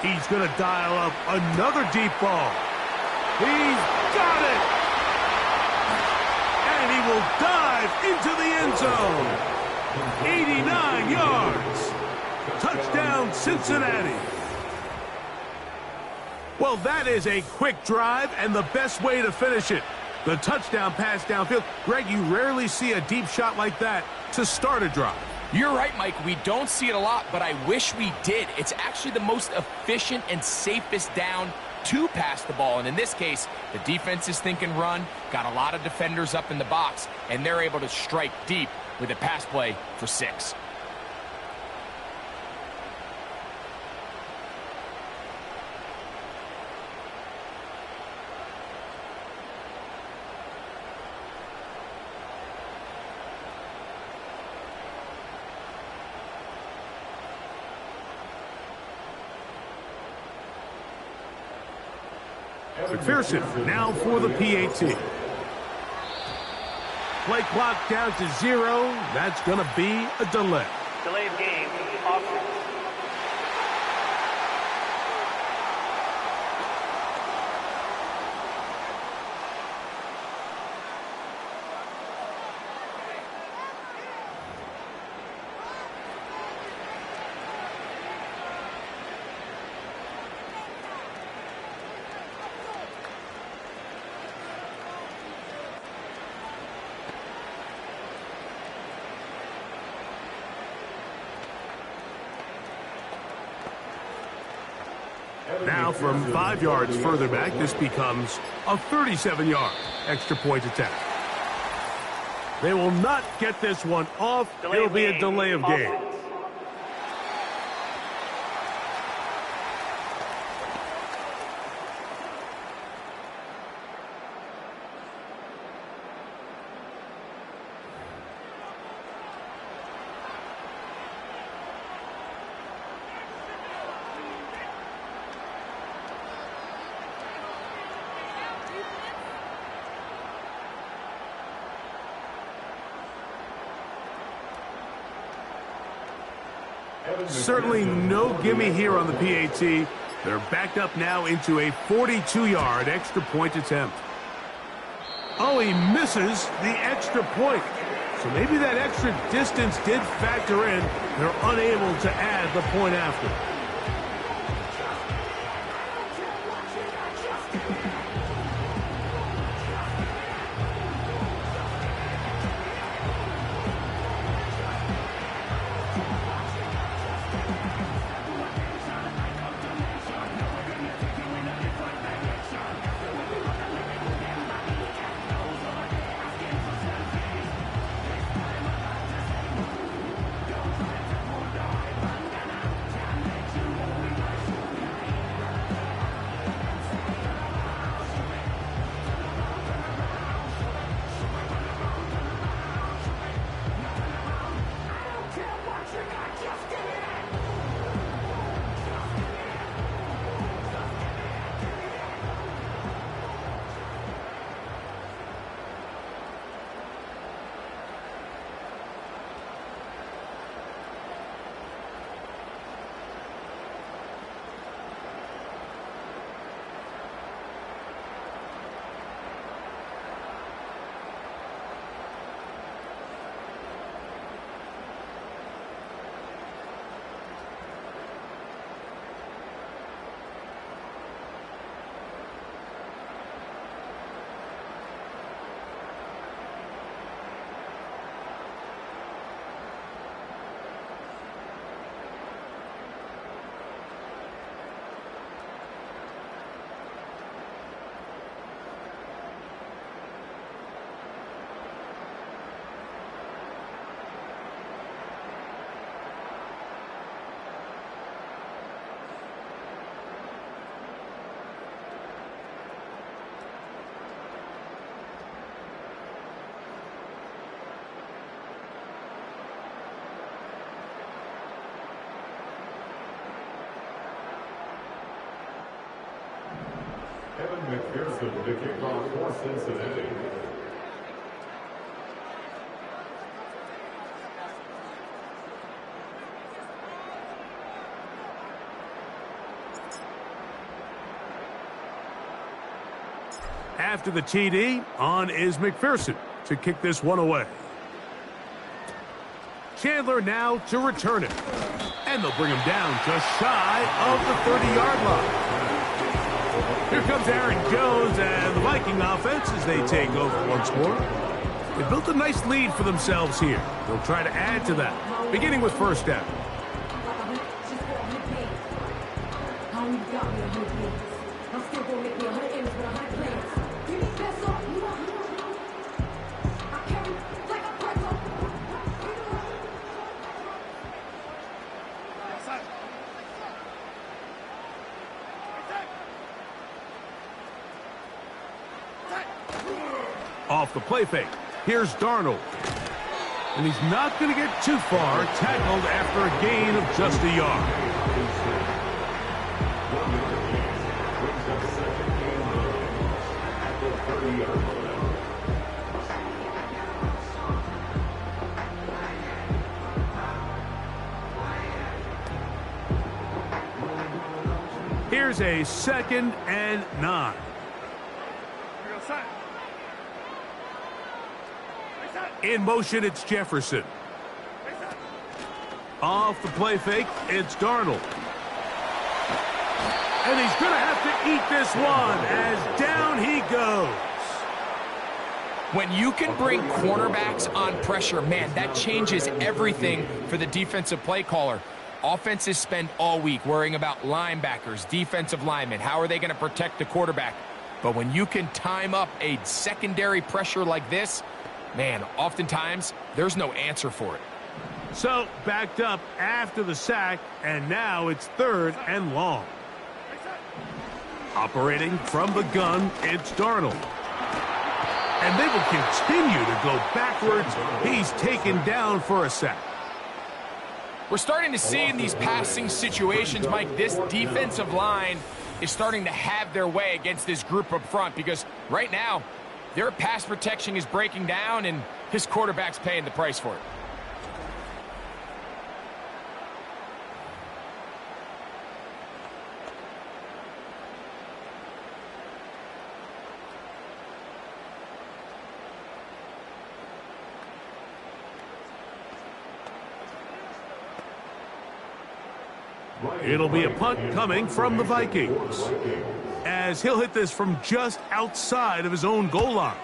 He's going to dial up another deep ball. He's got it! And he will dive into the end zone. 89 yards. Touchdown, Cincinnati. Well, that is a quick drive and the best way to finish it. The touchdown pass downfield. Greg, you rarely see a deep shot like that to start a drive. You're right, Mike. We don't see it a lot, but I wish we did. It's actually the most efficient and safest down to pass the ball. And in this case, the defense is thinking run, got a lot of defenders up in the box, and they're able to strike deep with a pass play for 6. McPherson now for the PAT. Play clock down to 0. That's going to be a delay. Delay of game. Offense. Now from 5 yards further back, this becomes a 37-yard extra point attempt. They will not get this one off. It'll be a delay of game. Certainly no gimme here on the PAT. They're backed up now into a 42-yard extra point attempt. Oh, he misses the extra point. So maybe that extra distance did factor in. They're unable to add the point after. Evan McPherson to kick off for Cincinnati. After the TD, on is McPherson to kick this one away. Chandler now to return it. And they'll bring him down just shy of the 30-yard line. Here comes Aaron Jones and the Viking offense as they take over once more. They built a nice lead for themselves here. They'll try to add to that, beginning with first down. Off the play fake, here's Darnold. And he's not going to get too far, tackled after a gain of just a yard. Here's a 2nd and 9. In motion, it's Jefferson. Off the play fake, it's Darnold. And he's going to have to eat this one as down he goes. When you can bring cornerbacks on pressure, man, that changes everything for the defensive play caller. Offenses spend all week worrying about linebackers, defensive linemen. How are they going to protect the quarterback? But when you can time up a secondary pressure like this, man, oftentimes, there's no answer for it. So, backed up after the sack, and now it's 3rd and long. Operating from the gun, it's Darnold. And they will continue to go backwards. He's taken down for a sack. We're starting to see in these passing situations, Mike, this defensive line is starting to have their way against this group up front because right now, their pass protection is breaking down, and his quarterback's paying the price for it. It'll be a punt coming from the Vikings, as he'll hit this from just outside of his own goal line.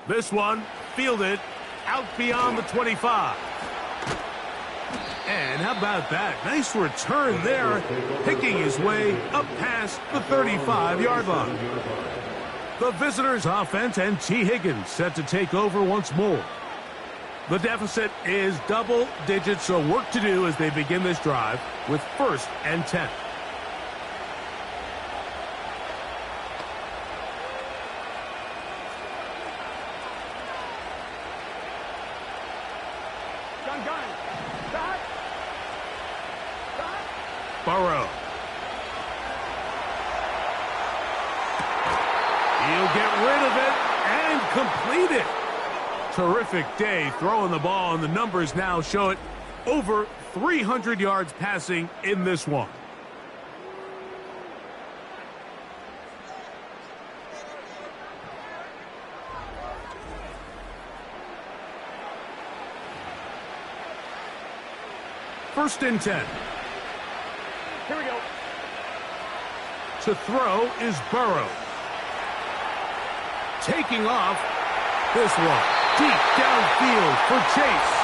This one fielded out beyond the 25. And how about that? Nice return there, picking his way up past the 35-yard line. The visitors' offense and T. Higgins set to take over once more. The deficit is double digits, so work to do as they begin this drive with 1st and 10. Burrow. He'll get rid of it and complete it. Terrific day throwing the ball, and the numbers now show it over 300 yards passing in this one. First and 10. Here we go. To throw is Burrow. Taking off this one. Deep downfield for Chase.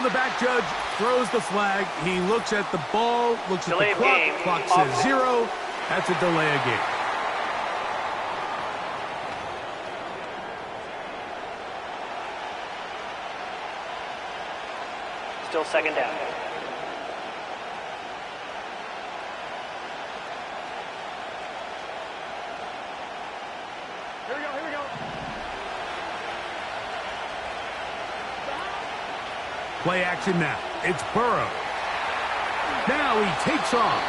the back judge throws the flag. He looks at the ball, looks at Delay the of clock. game. Clock says 0. That's a delay of game. Still second down. Here we go. Play action now. It's Burrow. Now he takes off.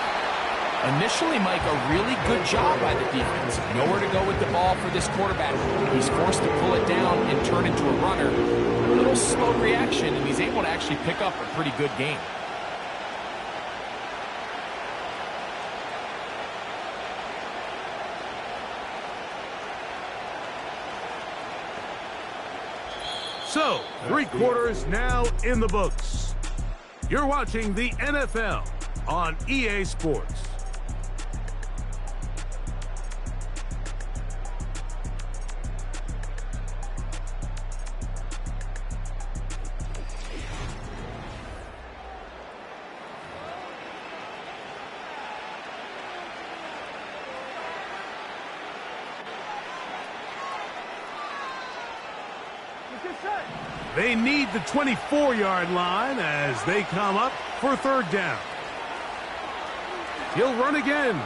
Initially, Mike, a really good job by the defense. Nowhere to go with the ball for this quarterback. He's forced to pull it down and turn into a runner. A little slow reaction, and he's able to actually pick up a pretty good game. So, 3 quarters now in the books. You're watching the NFL on EA Sports. They need the 24-yard line as they come up for 3rd down. He'll run again.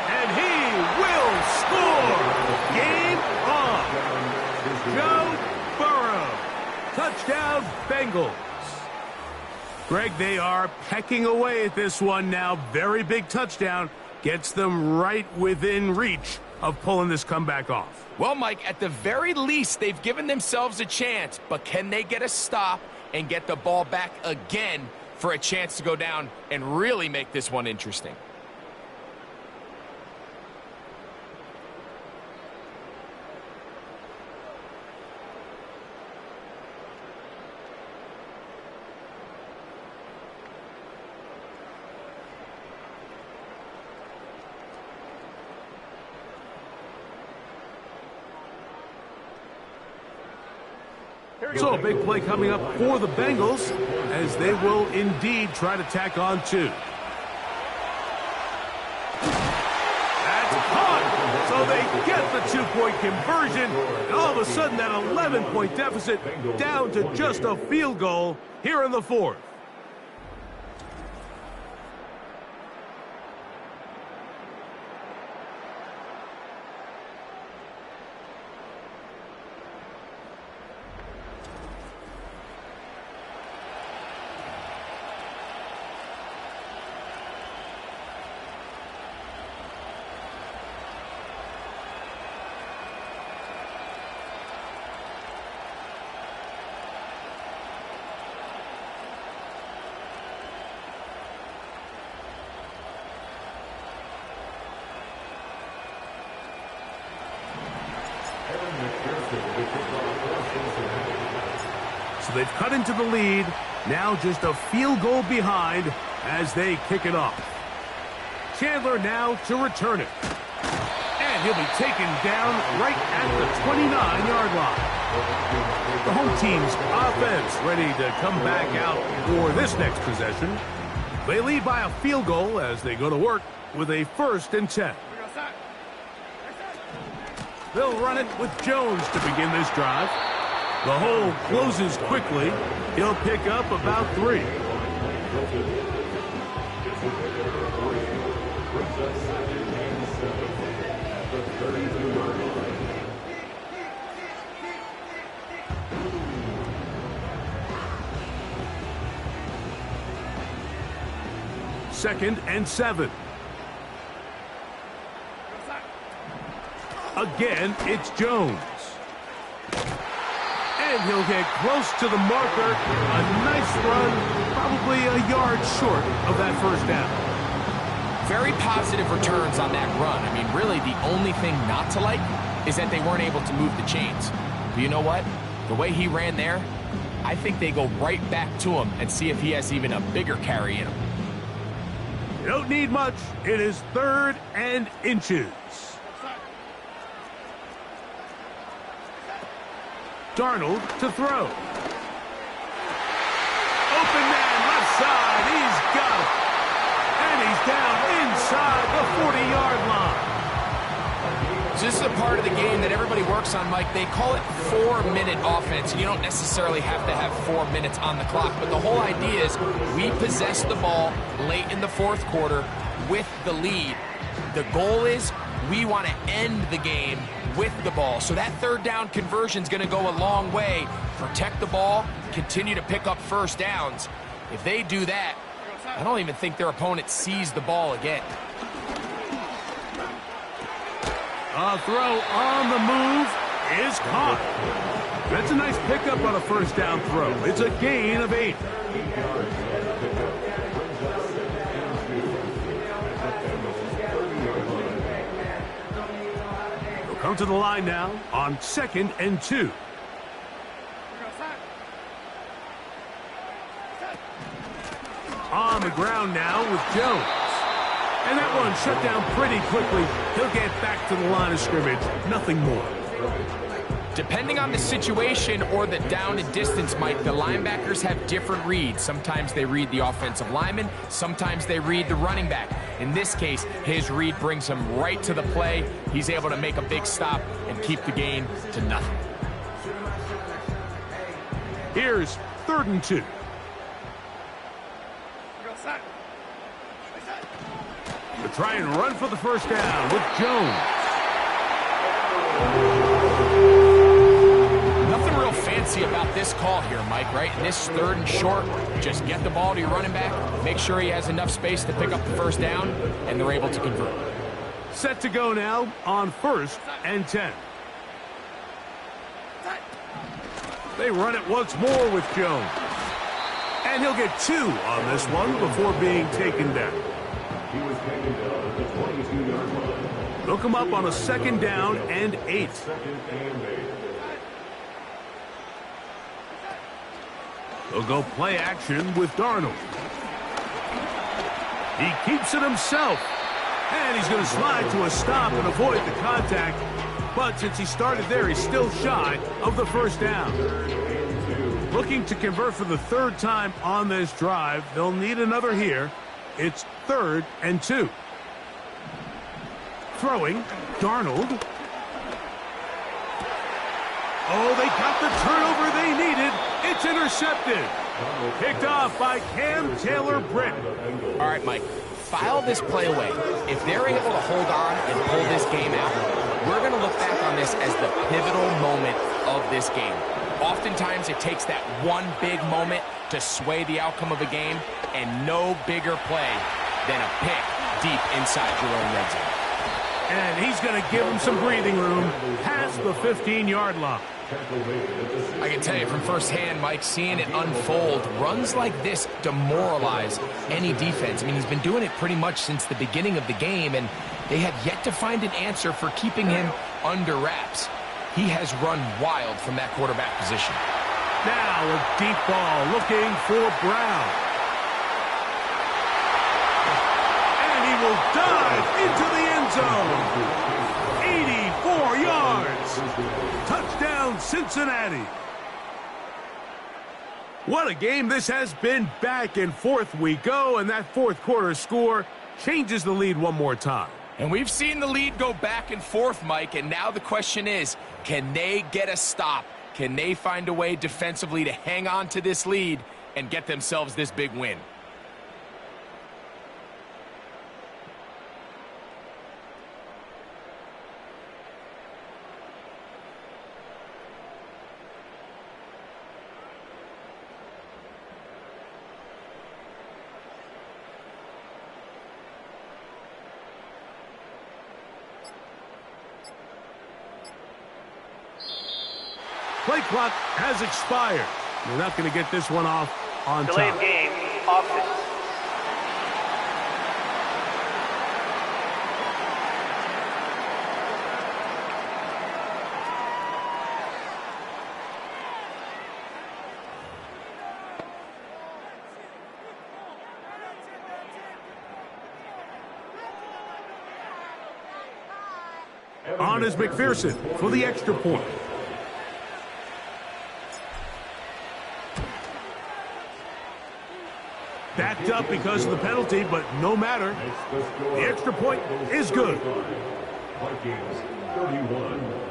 And he will score. Game on. Joe Burrow. Touchdown, Bengals. Greg, they are pecking away at this one now. Very big touchdown. Gets them right within reach of pulling this comeback off. Well, Mike, at the very least, they've given themselves a chance, but can they get a stop and get the ball back again for a chance to go down and really make this one interesting? So a big play coming up for the Bengals as they will indeed try to tack on 2. That's caught. So they get the 2-point conversion. And all of a sudden that 11-point deficit down to just a field goal here in the 4th. So they've cut into the lead. Now just a field goal behind as they kick it off. Chandler now to return it. And he'll be taken down right at the 29-yard line. The home team's offense ready to come back out for this next possession. They lead by a field goal as they go to work with a 1st and 10. They'll run it with Jones to begin this drive. The hole closes quickly. He'll pick up about 3. Second and 7. Again, it's Jones. And he'll get close to the marker. A nice run, probably a yard short of that 1st down. Very positive returns on that run. I mean, really, the only thing not to like is that they weren't able to move the chains. But you know what? The way he ran there, I think they go right back to him and see if he has even a bigger carry in him. You don't need much. It is 3rd and inches. Darnold to throw. Open man, left side. He's got it. And he's down inside the 40-yard line. So this is a part of the game that everybody works on, Mike. They call it 4-minute offense. You don't necessarily have to have 4 minutes on the clock, but the whole idea is we possess the ball late in the fourth quarter with the lead. The goal is we want to end the game with the ball. So that third down conversion is going to go a long way. Protect the ball, continue to pick up first downs. If they do that, I don't even think their opponent sees the ball again. A throw on the move is caught. That's a nice pickup on a first down throw. It's a gain of 8. They'll come to the line now on 2nd and 2. On the ground now with Jones. And that one shut down pretty quickly. He'll get back to the line of scrimmage. Nothing more. Depending on the situation or the down and distance, Mike, the linebackers have different reads. Sometimes they read the offensive lineman. Sometimes they read the running back. In this case, his read brings him right to the play. He's able to make a big stop and keep the gain to nothing. Here's 3rd and 2. To try and run for the first down with Jones. Nothing real fancy about this call here, Mike, right? In this 3rd and short, just get the ball to your running back, make sure he has enough space to pick up the first down, and they're able to convert. Set to go now on 1st and 10. They run it once more with Jones. And he'll get 2 on this one before being taken down. He was taken down at the 22-yard line. They'll come up on a 2nd down and 8. 2nd and 8. They'll go play action with Darnold. He keeps it himself. And he's going to slide to a stop and avoid the contact. But since he started there, he's still shy of the first down. Looking to convert for the 3rd time on this drive. They'll need another here. It's 3rd and 2. Throwing, Darnold. Oh, they got the turnover they needed. It's intercepted. Picked off by Cam Taylor-Britt. All right, Mike, file this play away. If they're able to hold on and pull this game out, we're going to look back on this as the pivotal moment of this game. Oftentimes, it takes that one big moment to sway the outcome of a game, and no bigger play than a pick deep inside your own red zone. And he's going to give him some breathing room past the 15-yard line. I can tell you from firsthand, Mike, seeing it unfold, runs like this demoralize any defense. I mean, he's been doing it pretty much since the beginning of the game, and they have yet to find an answer for keeping him under wraps. He has run wild from that quarterback position. Now a deep ball looking for Brown. And he will dive into the end zone. 84 yards. Touchdown, Cincinnati. What a game this has been. Back and forth we go, and that 4th quarter score changes the lead one more time. And we've seen the lead go back and forth, Mike, and now the question is, can they get a stop? Can they find a way defensively to hang on to this lead and get themselves this big win? Play clock has expired. They're not going to get this one off on Delayed top. game, offense. On is McPherson for the extra point. up because of the penalty, but no matter. The extra point is good. Vikings 31.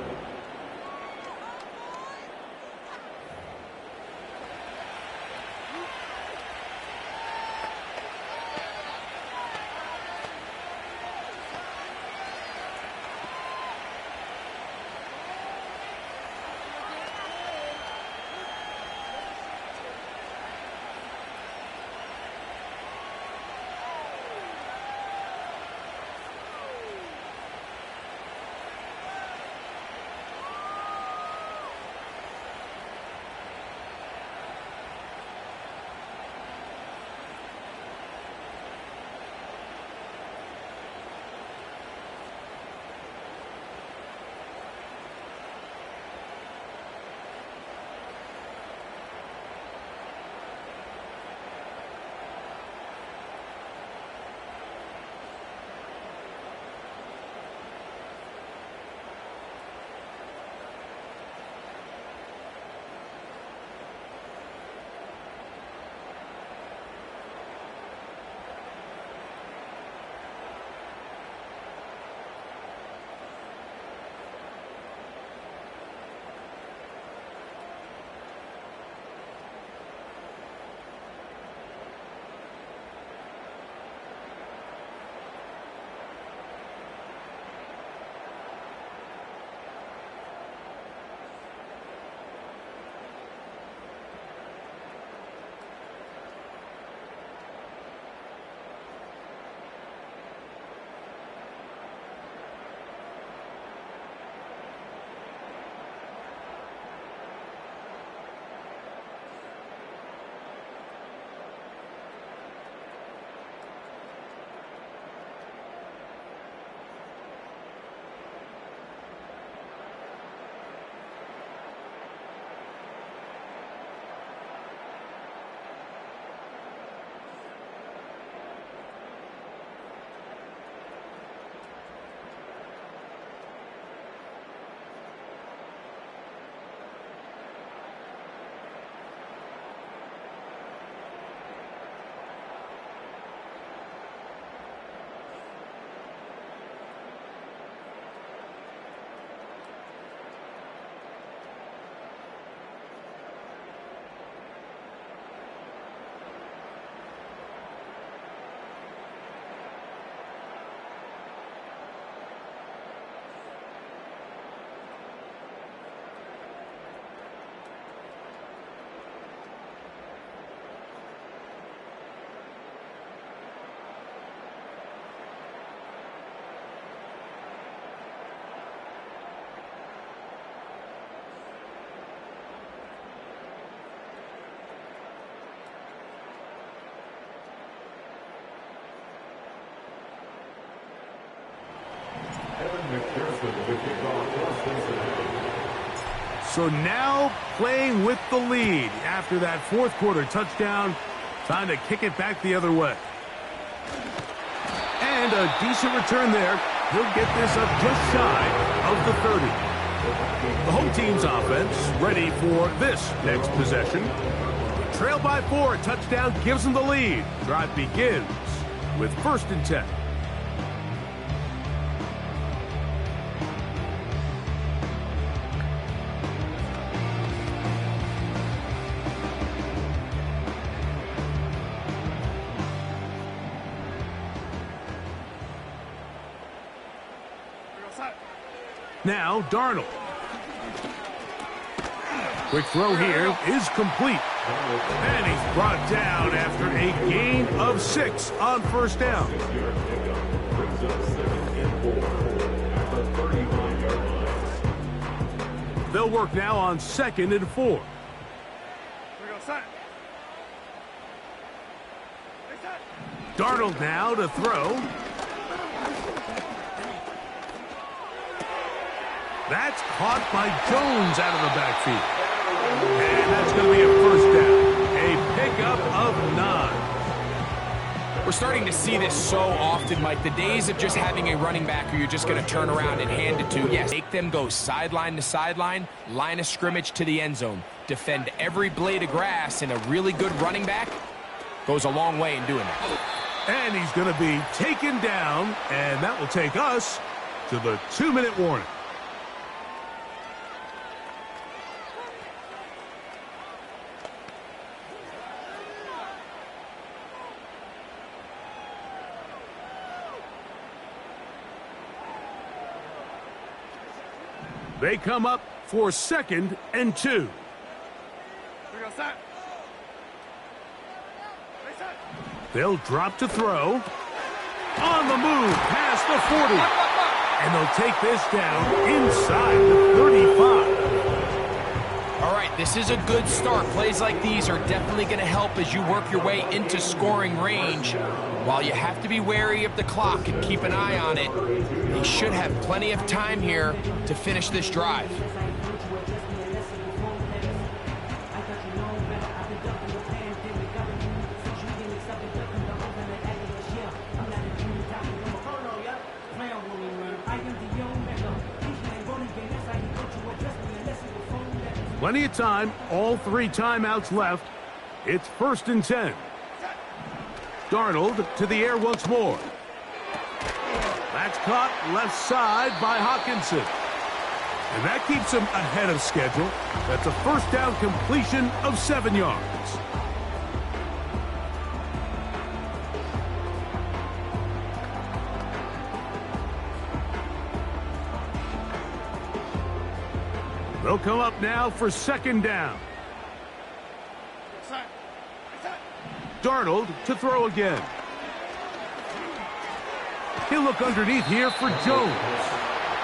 So now playing with the lead after that fourth quarter touchdown. Time to kick it back the other way. And a decent return there. He'll get this up just shy of the 30. The home team's offense ready for this next possession. Trail by 4, touchdown gives them the lead. Drive begins with 1st and 10. Now, Darnold. Quick throw here is complete. And he's brought down after a gain of 6 on 1st down. They'll work now on 2nd and 4. Darnold now to throw. That's caught by Jones out of the backfield. And that's going to be a 1st down. A pickup of 9. We're starting to see this so often, Mike. The days of just having a running back who you're just going to turn around and hand it to. Yes, make them go sideline to sideline, line of scrimmage to the end zone. Defend every blade of grass, and a really good running back goes a long way in doing that. And he's going to be taken down, and that will take us to the 2-minute warning. They come up for 2nd and 2. They'll drop to throw. On the move past the 40. And they'll take this down inside the 35. All right, this is a good start. Plays like these are definitely going to help as you work your way into scoring range. While you have to be wary of the clock and keep an eye on it, they should have plenty of time here to finish this drive. Plenty of time, all 3 timeouts left. It's 1st and 10. Darnold to the air once more. That's caught left side by Hawkinson. And that keeps him ahead of schedule. That's a 1st down completion of 7 yards. They'll come up now for 2nd down. Darnold to throw again. He'll look underneath here for Jones.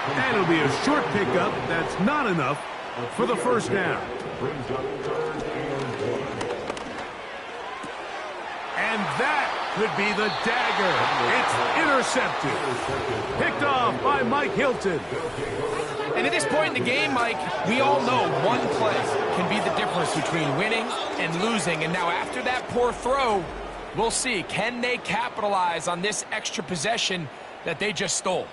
And it'll be a short pickup. That's not enough for the 1st down. And that could be the dagger. It's intercepted. Picked off by Mike Hilton. And at this point in the game, Mike, we all know one play can be the difference between winning and losing. And now after that poor throw, we'll see. Can they capitalize on this extra possession that they just stole?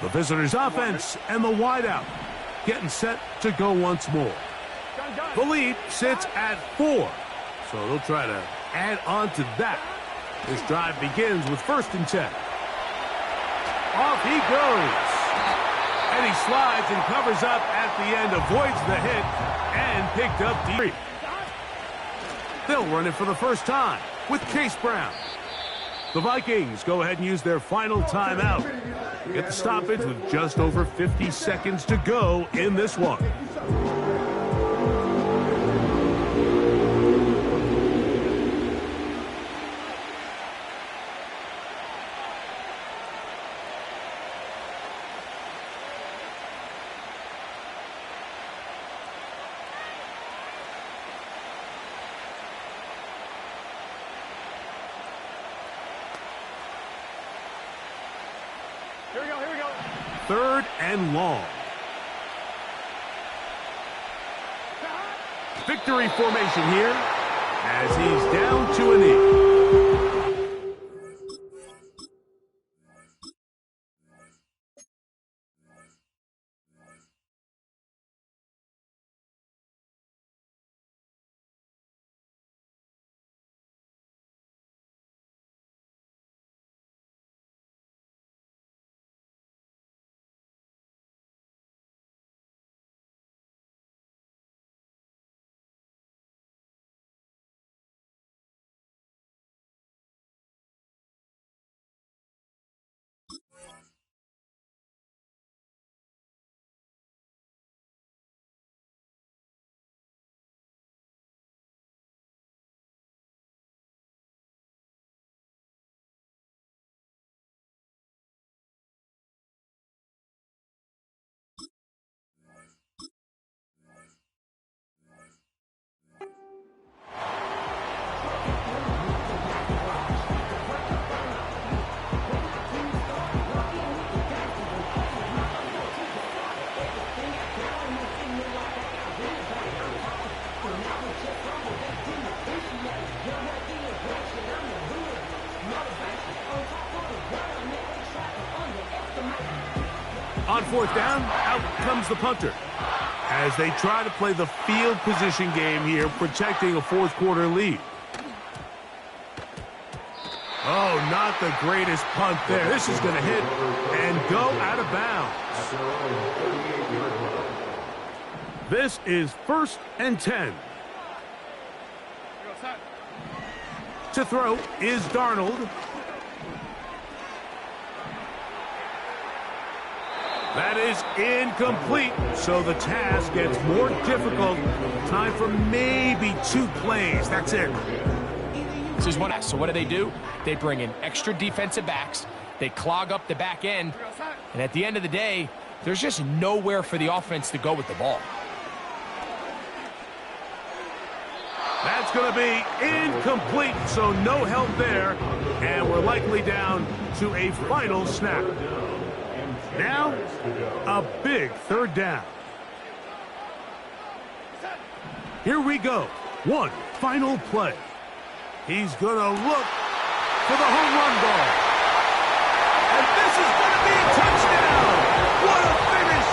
The visitors' offense and the wideout getting set to go once more. The lead sits at 4, so they'll try to add on to that. This drive begins with 1st and 10. Off he goes. And he slides and covers up at the end, avoids the hit, and picked up deep. They'll run it for the 1st time with Chase Brown. The Vikings go ahead and use their final timeout. Get the stoppage with just over 50 seconds to go in this one. Here we go. 3rd and long. Victory formation here as he's down to a knee. On 4th down, out comes the punter. as they try to play the field position game here, protecting a fourth-quarter lead. Oh, not the greatest punt there. This is going to hit and go out of bounds. This is 1st and 10. To throw is Darnold. That is incomplete, so the task gets more difficult. Time for maybe 2 plays. That's it. This is one. So what do? They bring in extra defensive backs. They clog up the back end. And at the end of the day, there's just nowhere for the offense to go with the ball. That's going to be incomplete, so no help there. And we're likely down to a final snap. Now, a big 3rd down. Here we go. One final play. He's going to look for the home run ball. And this is going to be a touchdown. What a finish.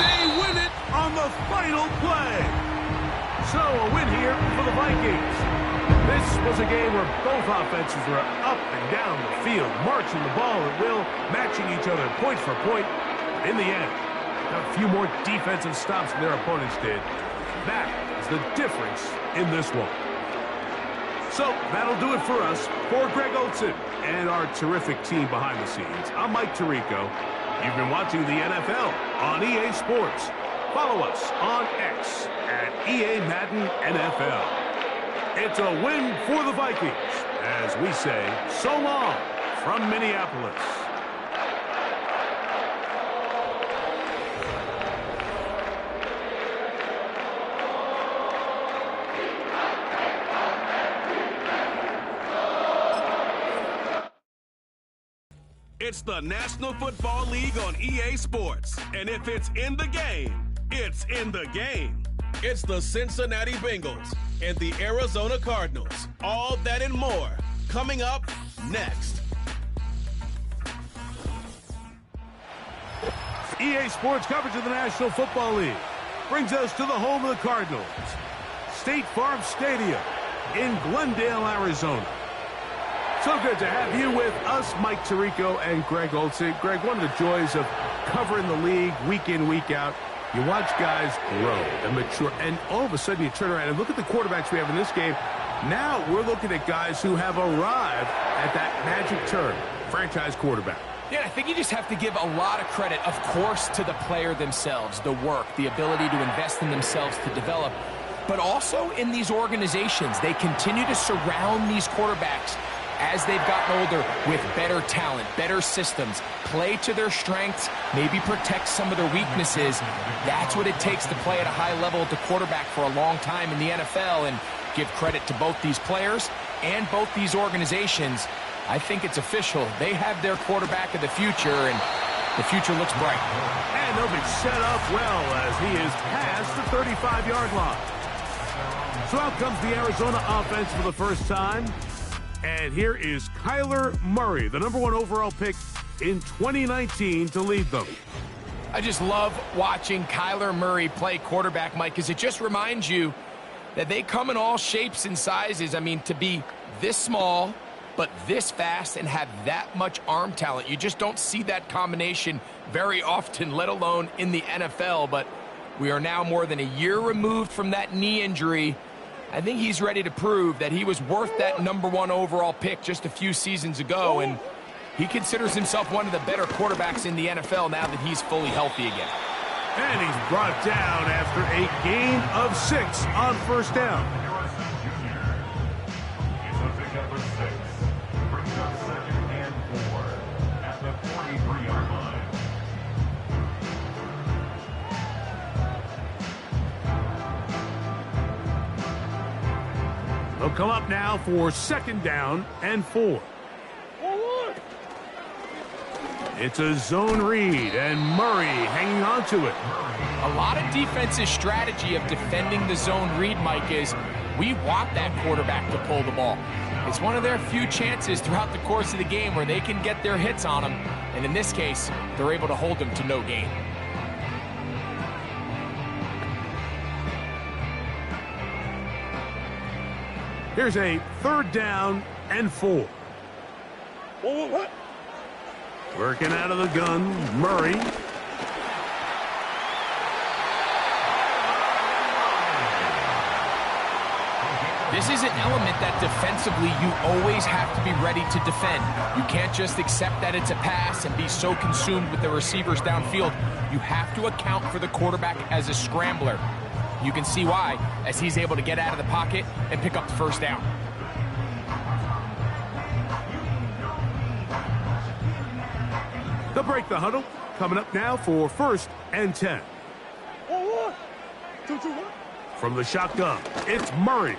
They win it on the final play. So a win here for the Vikings. This was a game where both offenses were up and down the field, marching the ball at will, matching each other point for point. In the end, a few more defensive stops than their opponents did. That is the difference in this one. So that'll do it for us. For Greg Olson and our terrific team behind the scenes, I'm Mike Tirico. You've been watching the NFL on EA Sports. Follow us on X at EA Madden NFL. It's a win for the Vikings as we say so long from Minneapolis. It's the National Football League on EA Sports. And if it's in the game, it's in the game. It's the Cincinnati Bengals and the Arizona Cardinals. All that and more coming up next. EA Sports coverage of the National Football League brings us to the home of the Cardinals, State Farm Stadium in Glendale, Arizona. So good to have you with us, Mike Tirico and Greg Olson. Greg, one of the joys of covering the league week in, week out, you watch guys grow and mature, and all of a sudden you turn around and look at the quarterbacks we have in this game. Now we're looking at guys who have arrived at that magic term, franchise quarterback. Yeah, I think you just have to give a lot of credit, of course, to the player themselves, the work, the ability to invest in themselves to develop, but also in these organizations. They continue to surround these quarterbacks as they've gotten older with better talent, better systems, play to their strengths, maybe protect some of their weaknesses. That's what it takes to play at a high level at the quarterback for a long time in the NFL, and give credit to both these players and both these organizations. I think it's official. They have their quarterback of the future, and the future looks bright. And they'll be set up well as he is past the 35-yard line. So out comes the Arizona offense for the first time. And here is Kyler Murray, the #1 overall pick in 2019 to lead them. I just love watching Kyler Murray play quarterback, Mike, because it just reminds you that they come in all shapes and sizes. I mean, to be this small but this fast and have that much arm talent, you just don't see that combination very often, let alone in the NFL. But we are now more than a year removed from that knee injury. I think he's ready to prove that he was worth that #1 overall pick just a few seasons ago, and he considers himself one of the better quarterbacks in the NFL now that he's fully healthy again. And he's brought down after a gain of 6 on first down. They'll come up now for 2nd down and 4. It's a zone read, and Murray hanging on to it. A lot of defensive strategy of defending the zone read, Mike, is we want that quarterback to pull the ball. It's one of their few chances throughout the course of the game where they can get their hits on him, and in this case, they're able to hold him to no gain. Here's a 3rd down and 4. Working out of the gun, Murray. This is an element that defensively you always have to be ready to defend. You can't just accept that it's a pass and be so consumed with the receivers downfield. You have to account for the quarterback as a scrambler. You can see why, as he's able to get out of the pocket and pick up the 1st down. They'll break the huddle. Coming up now for 1st and 10. From the shotgun, it's Murray.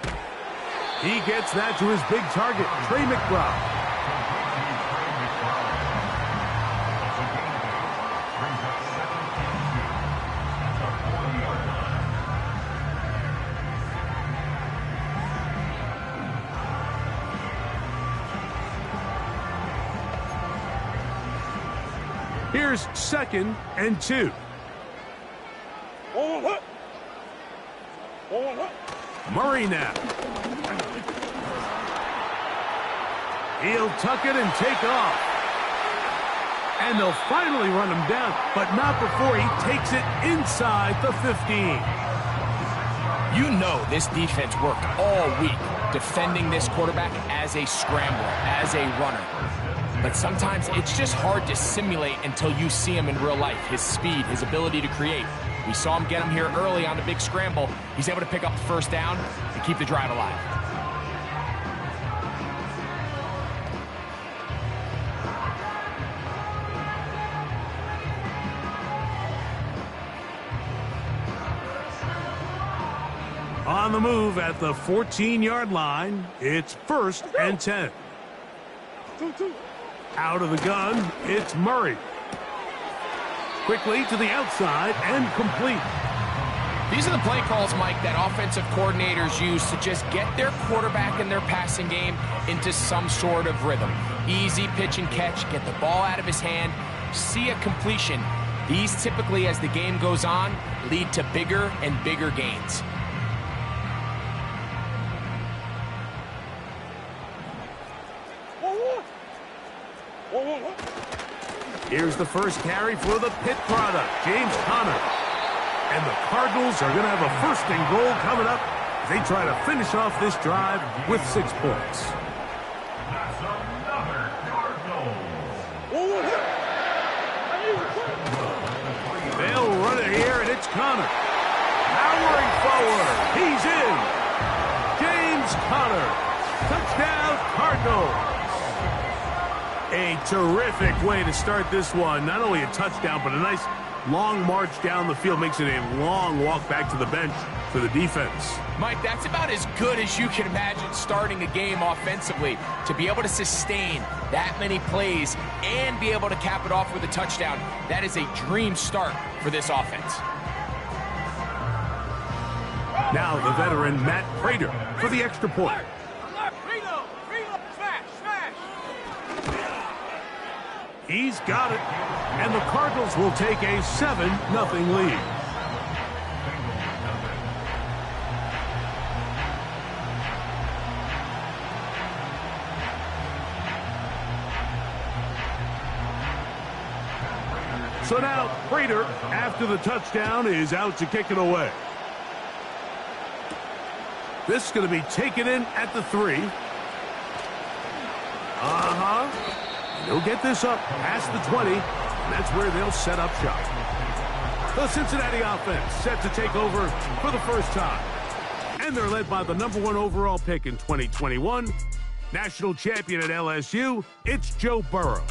He gets that to his big target, Trey McBride. Here's 2nd and 2. Murray now. He'll tuck it and take off. And they'll finally run him down, but not before he takes it inside the 15. You know this defense worked all week defending this quarterback as a scrambler, as a runner. But sometimes it's just hard to simulate until you see him in real life. His speed, his ability to create. We saw him get him here early on the big scramble. He's able to pick up the 1st down and keep the drive alive. On the move at the 14-yard line, it's 1st and 10. Out of the gun, it's Murray. Quickly to the outside and complete. These are the play calls, Mike, that offensive coordinators use to just get their quarterback and their passing game into some sort of rhythm. Easy pitch and catch, get the ball out of his hand, see a completion. These typically, as the game goes on, lead to bigger and bigger gains. Here's the 1st carry for the Pitt product, James Conner. And the Cardinals are going to have a 1st and goal coming up as they try to finish off this drive with 6 points. That's another Cardinals. They'll run it here, and it's Conner. Powering forward. He's in. James Conner. Touchdown, Cardinals. A terrific way to start this one. Not only a touchdown, but a nice long march down the field. Makes it a long walk back to the bench for the defense. Mike, that's about as good as you can imagine starting a game offensively. To be able to sustain that many plays and be able to cap it off with a touchdown, that is a dream start for this offense. Now the veteran Matt Prater for the extra point. He's got it, and the Cardinals will take a 7-0 lead. So now Prater, after the touchdown, is out to kick it away. This is going to be taken in at the 3. He'll get this up past the 20, and that's where they'll set up shop. The Cincinnati offense set to take over for the 1st time. And they're led by the #1 overall pick in 2021, national champion at LSU, it's Joe Burrow.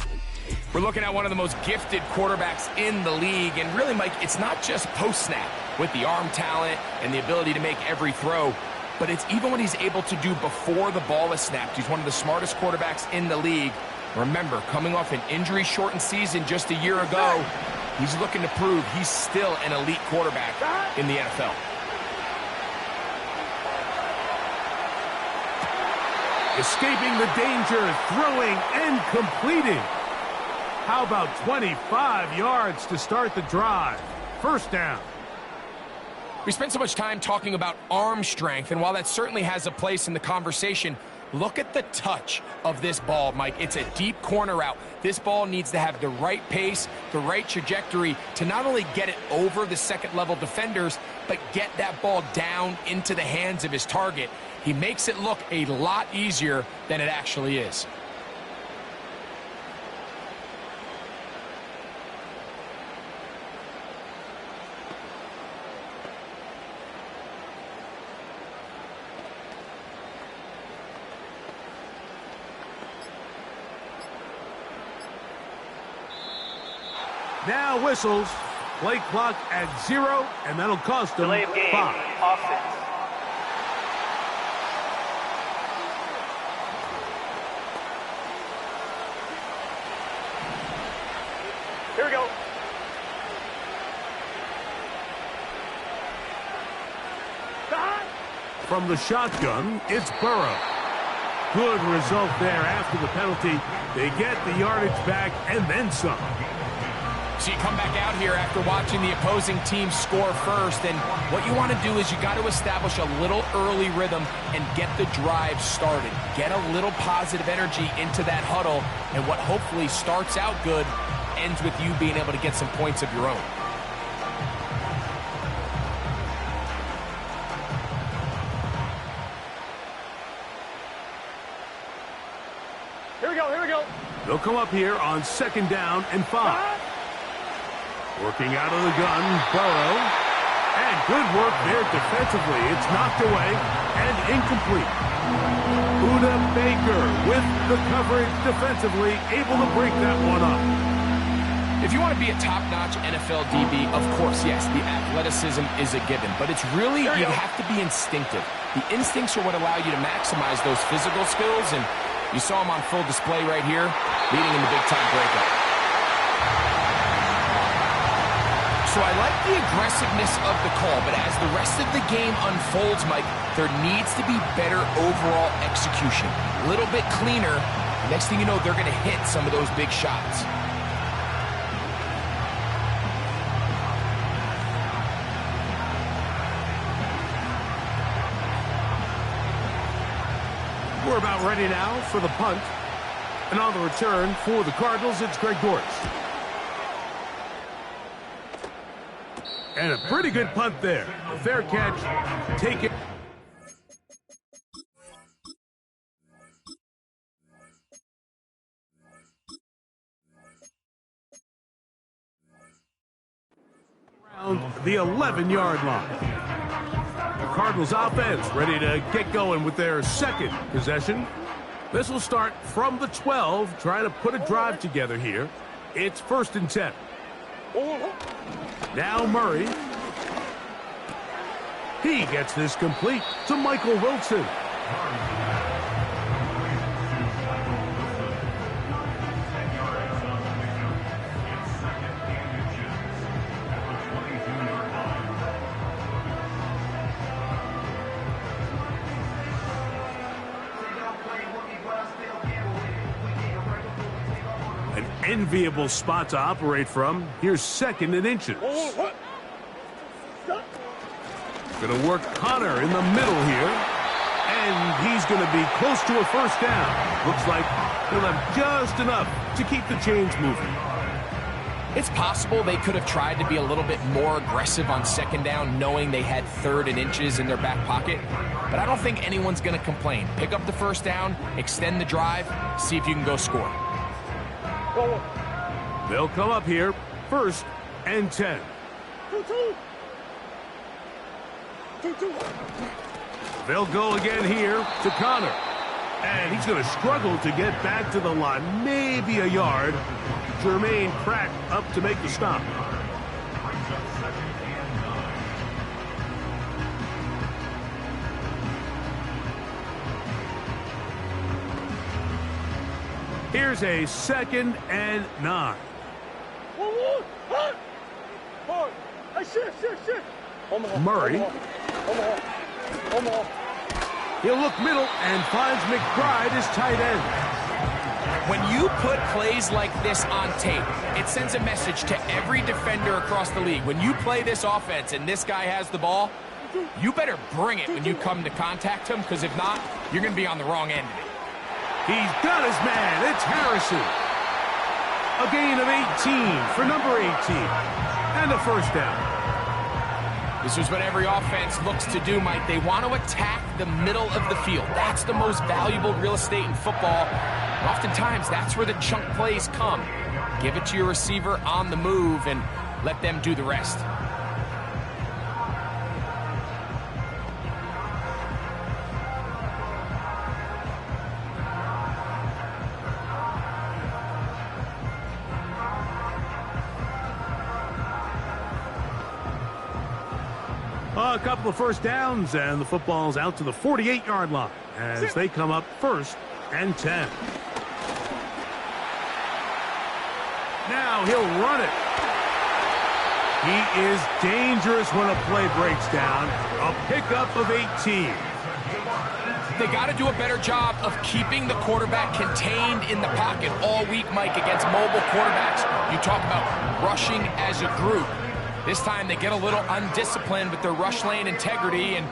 We're looking at one of the most gifted quarterbacks in the league, and really, Mike, it's not just post-snap with the arm talent and the ability to make every throw, but it's even what he's able to do before the ball is snapped. He's one of the smartest quarterbacks in the league. Remember, coming off an injury-shortened season just a year ago, he's looking to prove he's still an elite quarterback in the NFL. Escaping the danger, throwing and completing. How about 25 yards to start the drive? 1st down. We spent so much time talking about arm strength, and while that certainly has a place in the conversation, look at the touch of this ball, Mike. It's a deep corner route. This ball needs to have the right pace, the right trajectory to not only get it over the second-level defenders, but get that ball down into the hands of his target. He makes it look a lot easier than it actually is. Now whistles. Play clock at 0, and that'll cost them Delay of game, 5. offense. Here we go. From the shotgun, it's Burrow. Good result there after the penalty. They get the yardage back and then some. So you come back out here after watching the opposing team score first, and what you want to do is you got to establish a little early rhythm and get the drive started. Get a little positive energy into that huddle, and what hopefully starts out good ends with you being able to get some points of your own. Here we go, here we go. They'll come up here on 2nd down and 5. Working out of the gun, Burrow. And good work there defensively. It's knocked away and incomplete. Buda Baker with the coverage defensively, able to break that one up. If you want to be a top-notch NFL DB, of course, yes, the athleticism is a given, but it's really, you have to be instinctive. The instincts are what allow you to maximize those physical skills, and you saw him on full display right here, leading in the big-time breakup. So I like the aggressiveness of the call, but as the rest of the game unfolds, Mike, there needs to be better overall execution. A little bit cleaner. Next thing you know, they're going to hit some of those big shots. We're about ready now for the punt. And on the return for the Cardinals, it's Greg Dortch. And a pretty good punt there. A fair catch. Take it. Around the 11-yard line. The Cardinals offense ready to get going with their second possession. This will start from the 12, trying to put a drive together here. It's 1st and 10. Now Murray. He gets this complete to Michael Wilson. An enviable spot to operate from. Here's 2nd and inches. Going to work Connor in the middle here. And he's going to be close to a 1st down. Looks like he'll have just enough to keep the chains moving. It's possible they could have tried to be a little bit more aggressive on 2nd down, knowing they had 3rd and inches in their back pocket. But I don't think anyone's going to complain. Pick up the 1st down, extend the drive, see if you can go score. They'll come up here, 1st and 10. 2-2. They'll go again here to Connor. And he's going to struggle to get back to the line, maybe a yard. Jermaine Pratt up to make the stop. Here's a 2nd and 9. Murray. He'll look middle and finds McBride as tight end. When you put plays like this on tape, it sends a message to every defender across the league. When you play this offense and this guy has the ball, you better bring it when you come to contact him, because if not, you're going to be on the wrong end of it. He's got his man. It's Harrison. A gain of 18 for number 18. And a first down. This is what every offense looks to do, Mike. They want to attack the middle of the field. That's the most valuable real estate in football. And oftentimes, that's where the chunk plays come. Give it to your receiver on the move and let them do the rest. A couple of first downs, and the football's out to the 48-yard line as they come up 1st and 10. Now he'll run it. He is dangerous when a play breaks down. A pickup of 18. They got to do a better job of keeping the quarterback contained in the pocket all week, Mike, against mobile quarterbacks. You talk about rushing as a group. This time they get a little undisciplined with their rush lane integrity, and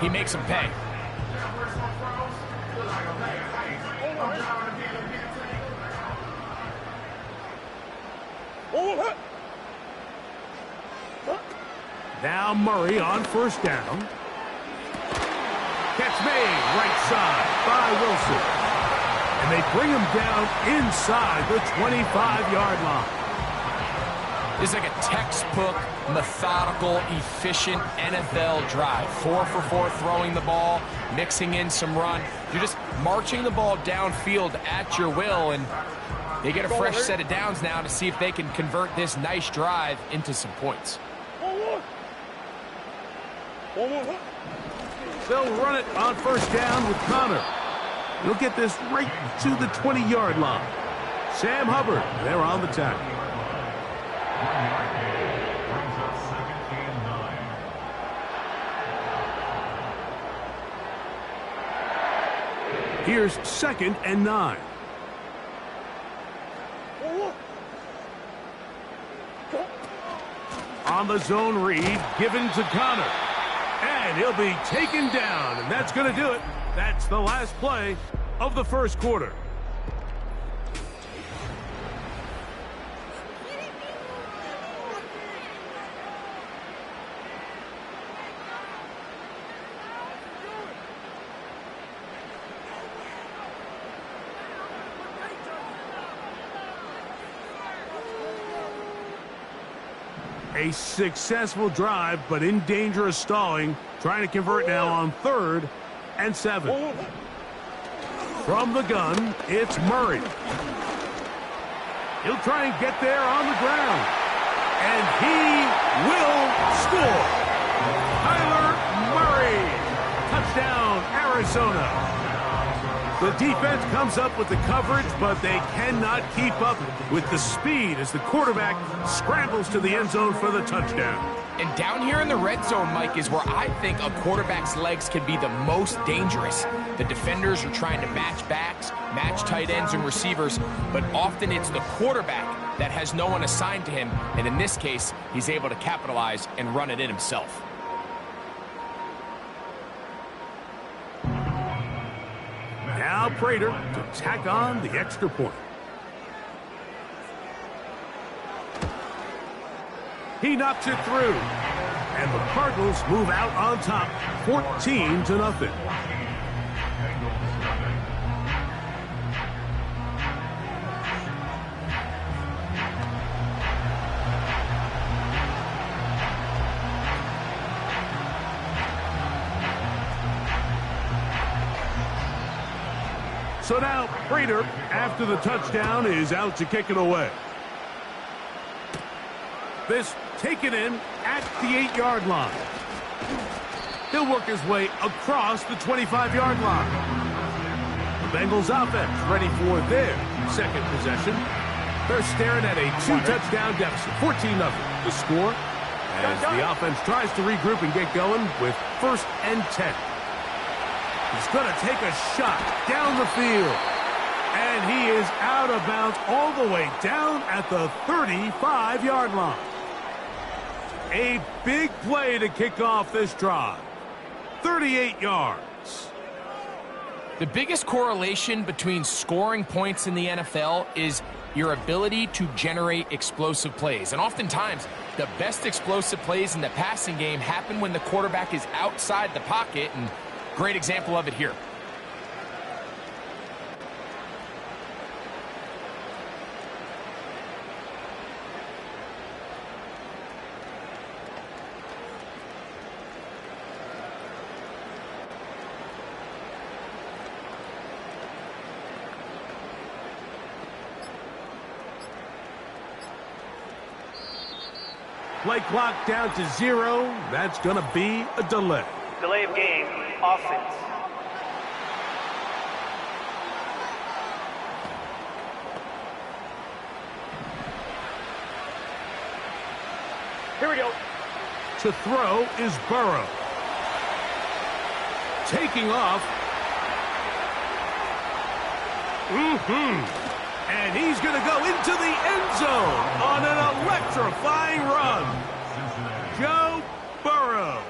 he makes them pay. Now Murray on first down. Catch made right side by Wilson. And they bring him down inside the 25-yard line. This is like a textbook, methodical, efficient NFL drive. 4 for 4 throwing the ball, mixing in some run. You're just marching the ball downfield at your will, and they get a fresh set of downs now to see if they can convert this nice drive into some points. They'll run it on first down with Connor. He'll get this right to the 20-yard line. Sam Hubbard, they're on the tackle. Here's 2nd and 9. On the zone read, given to Connor. And he'll be taken down, and that's going to do it. That's the last play of the first quarter. A successful drive, but in danger of stalling. Trying to convert now on 3rd and 7. From the gun, it's Murray. He'll try and get there on the ground. And he will score. Kyler Murray. Touchdown, Arizona. The defense comes up with the coverage, but they cannot keep up with the speed as the quarterback scrambles to the end zone for the touchdown. And down here in the red zone, Mike, is where I think a quarterback's legs can be the most dangerous. The defenders are trying to match backs, match tight ends and receivers, but often it's the quarterback that has no one assigned to him, and in this case, he's able to capitalize and run it in himself. Now Prater to tack on the extra point. He knocks it through. And the Cardinals move out on top, 14-0. So now Prater, after the touchdown, is out to kick it away. This taken in at the 8-yard line. He'll work his way across the 25-yard line. The Bengals offense ready for their second possession. They're staring at a 2-touchdown deficit, 14-0. The score as the offense tries to regroup and get going with 1st and 10. He's going to take a shot down the field. And he is out of bounds all the way down at the 35-yard line. A big play to kick off this drive. 38 yards. The biggest correlation between scoring points in the NFL is your ability to generate explosive plays. And oftentimes, the best explosive plays in the passing game happen when the quarterback is outside the pocket, and great example of it here. Play clock down to 0. That's going to be a delay. Delay of game, offense. Here we go. To throw is Burrow. Taking off. And he's going to go into the end zone on an electrifying run. Joe Burrow.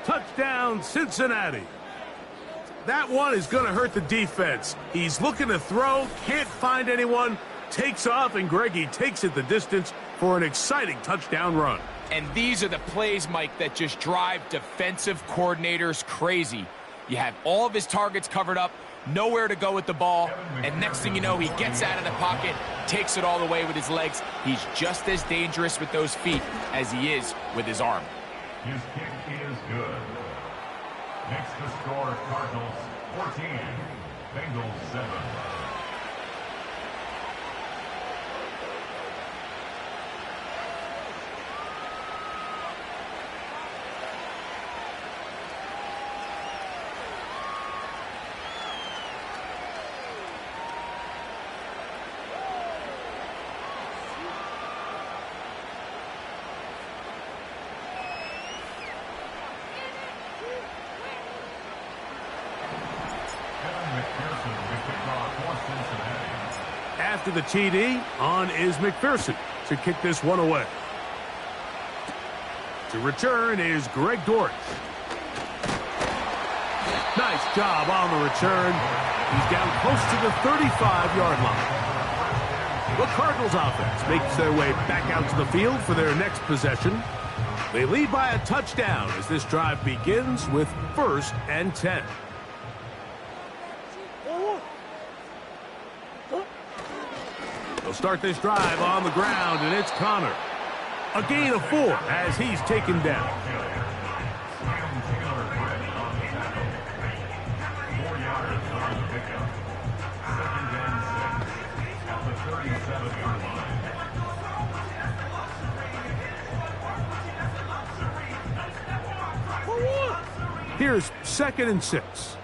Touchdown, Cincinnati. That one is going to hurt the defense. He's looking to throw, can't find anyone, takes off, and Greggy takes it the distance for an exciting touchdown run. And these are the plays, Mike, that just drive defensive coordinators crazy. You have all of his targets covered up, nowhere to go with the ball, and next thing you know, he gets out of the pocket, takes it all the way with his legs. He's just as dangerous with those feet as he is with his arm. His kick is good. Next to score, Cardinals 14, Bengals 7. After the TD, on is McPherson to kick this one away. To return is Greg Dortch. Nice job on the return. He's down close to the 35-yard line. The Cardinals offense makes their way back out to the field for their next possession. They lead by a touchdown as this drive begins with 1st and 10. They'll start this drive on the ground, and it's Connor. A gain of 4 as he's taken down. Here's 2nd and 6.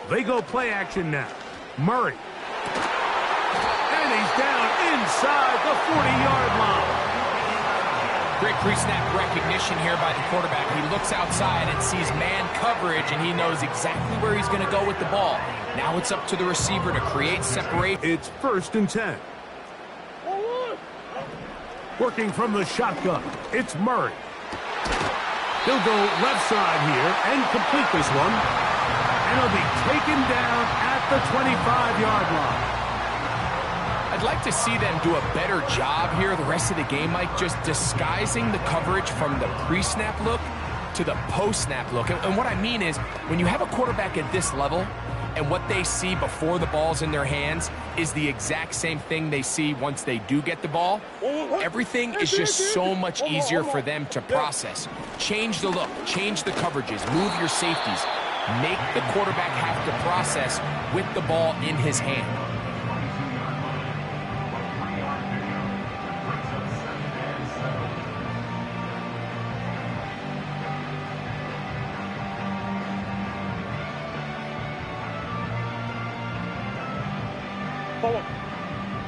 They go play action now. Murray. And he's down inside the 40-yard line. Great pre-snap recognition here by the quarterback. He looks outside and sees man coverage, and he knows exactly where he's going to go with the ball. Now it's up to the receiver to create separation. It's 1st and 10. Working from the shotgun, it's Murray. He'll go left side here and complete this one. And he'll be taken down at the 25-yard line. I'd like to see them do a better job here the rest of the game, Mike, just disguising the coverage from the pre-snap look to the post-snap look. And what I mean is, when you have a quarterback at this level, and what they see before the ball's in their hands is the exact same thing they see once they do get the ball, everything is just so much easier for them to process. Change the look, change the coverages, move your safeties. Make the quarterback have to process with the ball in his hand.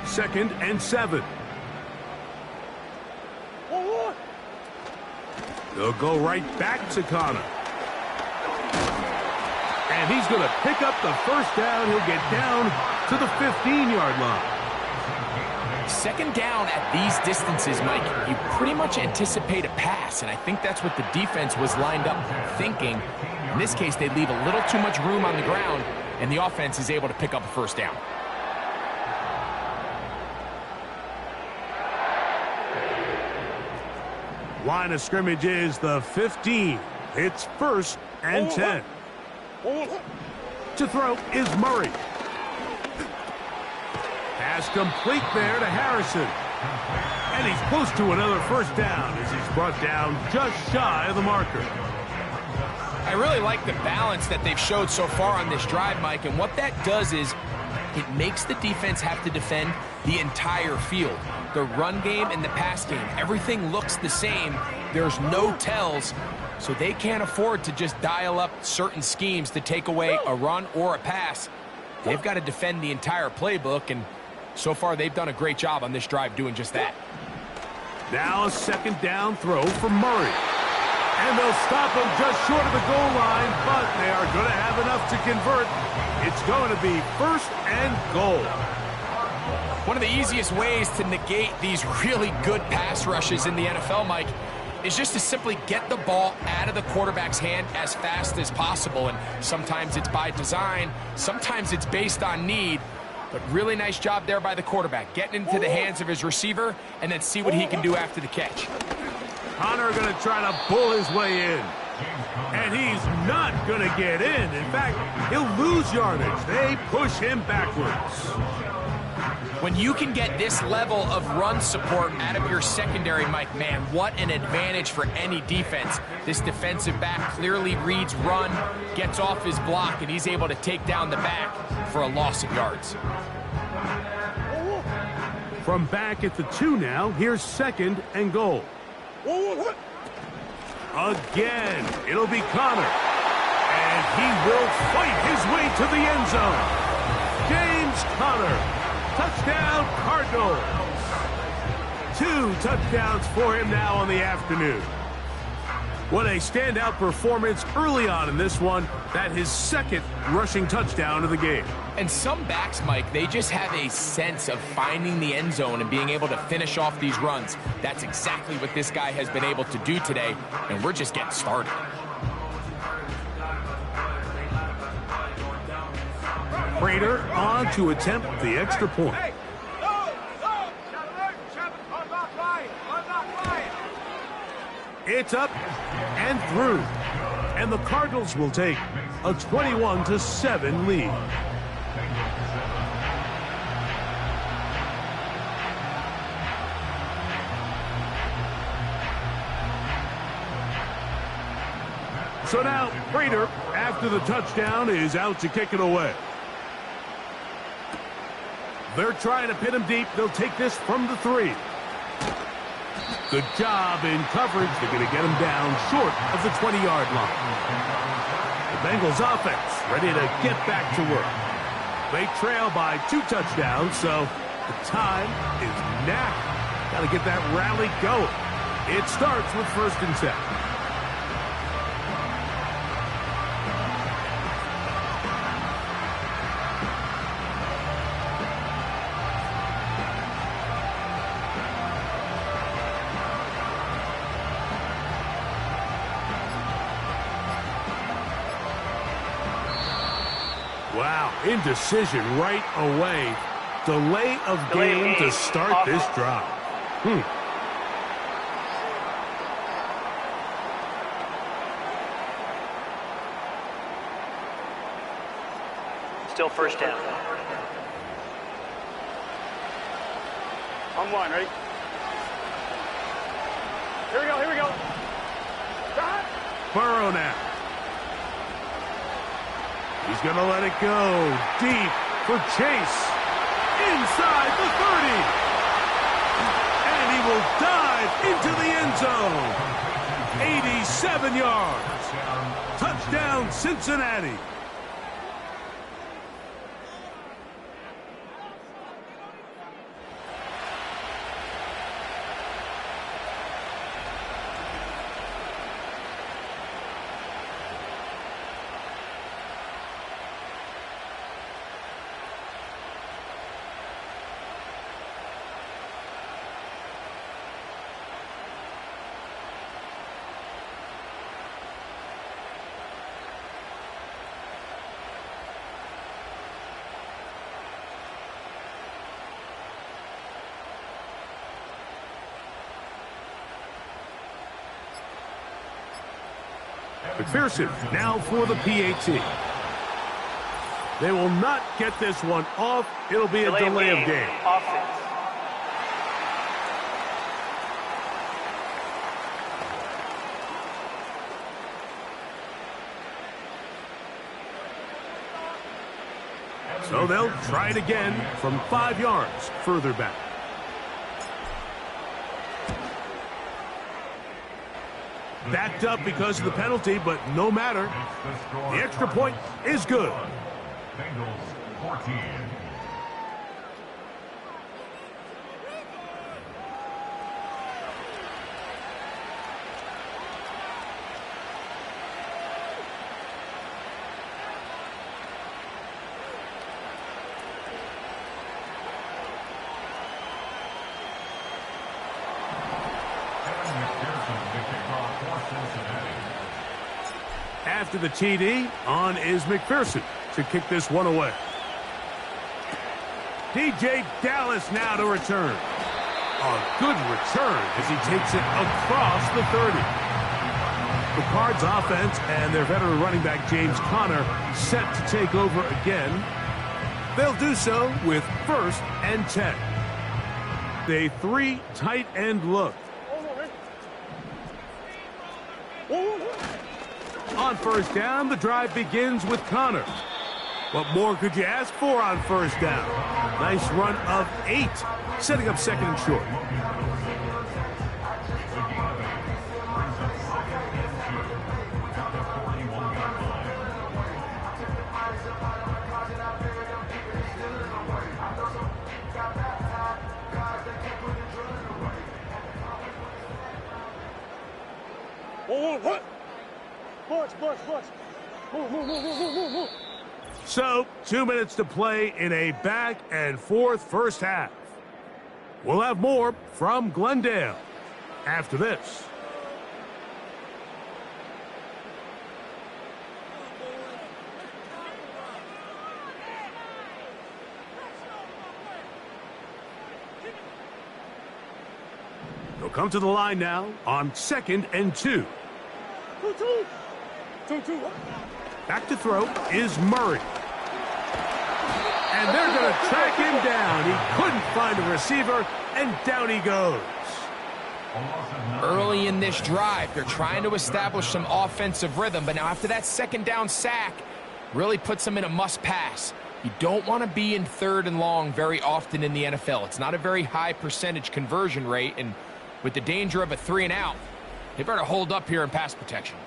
Second and 7. They'll go right back to Connor. And he's going to pick up the first down. He'll get down to the 15-yard line. Second down at these distances, Mike, you pretty much anticipate a pass, and I think that's what the defense was lined up thinking. In this case, they leave a little too much room on the ground, and the offense is able to pick up a first down. Line of scrimmage is the 15. It's 1st and 10. To throw is Murray. Pass complete there to Harrison. And he's close to another first down as he's brought down just shy of the marker. I really like the balance that they've showed so far on this drive, Mike, and what that does is it makes the defense have to defend the entire field. The run game and the pass game, everything looks the same. There's no tells, so they can't afford to just dial up certain schemes to take away a run or a pass. They've got to defend the entire playbook, and so far they've done a great job on this drive doing just that. Now a second down throw for Murray. And they'll stop him just short of the goal line, but they are going to have enough to convert. It's going to be 1st and goal. One of the easiest ways to negate these really good pass rushes in the NFL, Mike, is just to simply get the ball out of the quarterback's hand as fast as possible. And sometimes it's by design, sometimes it's based on need. But really nice job there by the quarterback, getting into the hands of his receiver and then see what he can do after the catch. Connor going to try to pull his way in. And he's not going to get in. In fact, he'll lose yardage. They push him backwards. When you can get this level of run support out of your secondary, Mike, man, what an advantage for any defense. This defensive back clearly reads run, gets off his block, and he's able to take down the back for a loss of yards. From back at the 2 now, here's 2nd and goal. Again, it'll be Connor. And he will fight his way to the end zone. James Conner. Touchdown, Cardinals. 2 touchdowns for him now on the afternoon. What a standout performance early on in this one. That his 2nd rushing touchdown of the game. And some backs, Mike, they just have a sense of finding the end zone and being able to finish off these runs. That's exactly what this guy has been able to do today, and we're just getting started. Prater on to attempt the extra point. It's up and through. And the Cardinals will take a 21-7 lead. So now Prater, after the touchdown, is out to kick it away. They're trying to pin him deep. They'll take this from the 3. Good job in coverage. They're going to get him down short of the 20-yard line. The Bengals offense ready to get back to work. They trail by 2 touchdowns, so the time is now. Got to get that rally going. It starts with 1st and 10. Wow, indecision right away. Delay of game to start this drive. Still 1st down. On 1, ready? Here we go, here we go. Burrow now. He's going to let it go deep for Chase. Inside the 30. And he will dive into the end zone. 87 yards. Touchdown, Cincinnati. McPherson now for the PAT. They will not get this one off. It'll be a delay of game. Offense. So they'll try it again from 5 yards further back. Backed up because of the penalty, but no matter. The extra point is good. Bengals 14. After the TD, on is McPherson to kick this one away. DJ Dallas now to return. A good return as he takes it across the 30. The Cards offense and their veteran running back James Conner set to take over again. They'll do so with 1st and 10. A 3 tight end look. On 1st down, the drive begins with Conner. What more could you ask for on 1st down? Nice run of 8, setting up 2nd and short. So, 2 minutes to play in a back and forth first half. We'll have more from Glendale after this. They'll come to the line now on 2nd and 2. Back to throw is Murray. And they're going to track him down. He couldn't find a receiver, and down he goes. Early in this drive, they're trying to establish some offensive rhythm, but now after that 2nd down sack, really puts them in a must-pass. You don't want to be in 3rd and long very often in the NFL. It's not a very high percentage conversion rate, and with the danger of a 3 and out, they better hold up here in pass protection.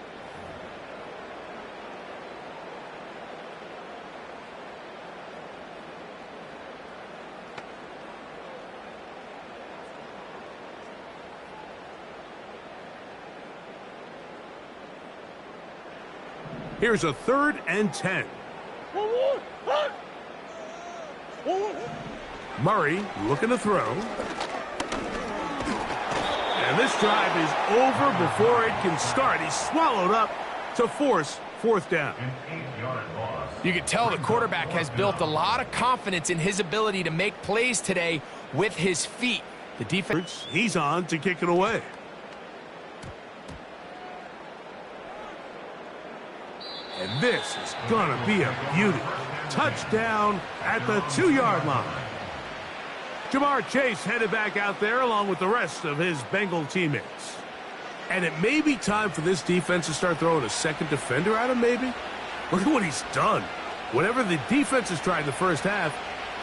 Here's a 3rd and 10. Murray looking to throw. And this drive is over before it can start. He's swallowed up to force 4th down. You can tell the quarterback has built a lot of confidence in his ability to make plays today with his feet. The defense, he's on to kick it away. And this is going to be a beauty. Touchdown at the 2-yard line. Jamar Chase headed back out there along with the rest of his Bengal teammates. And it may be time for this defense to start throwing a 2nd defender at him, maybe. Look at what he's done. Whatever the defense has tried in the first half,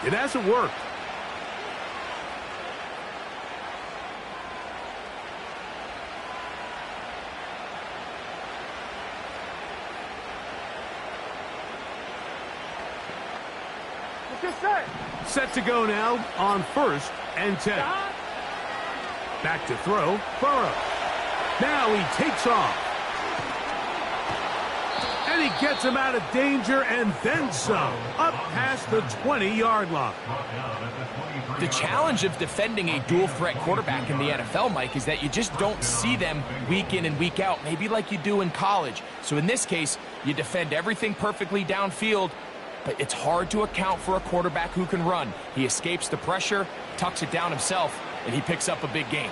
it hasn't worked. Set to go now on 1st and 10. Back to throw, Burrow. Now he takes off. And he gets him out of danger and then some. Up past the 20-yard line. The challenge of defending a dual-threat quarterback in the NFL, Mike, is that you just don't see them week in and week out, maybe like you do in college. So in this case, you defend everything perfectly downfield, but it's hard to account for a quarterback who can run. He escapes the pressure, tucks it down himself, and he picks up a big gain.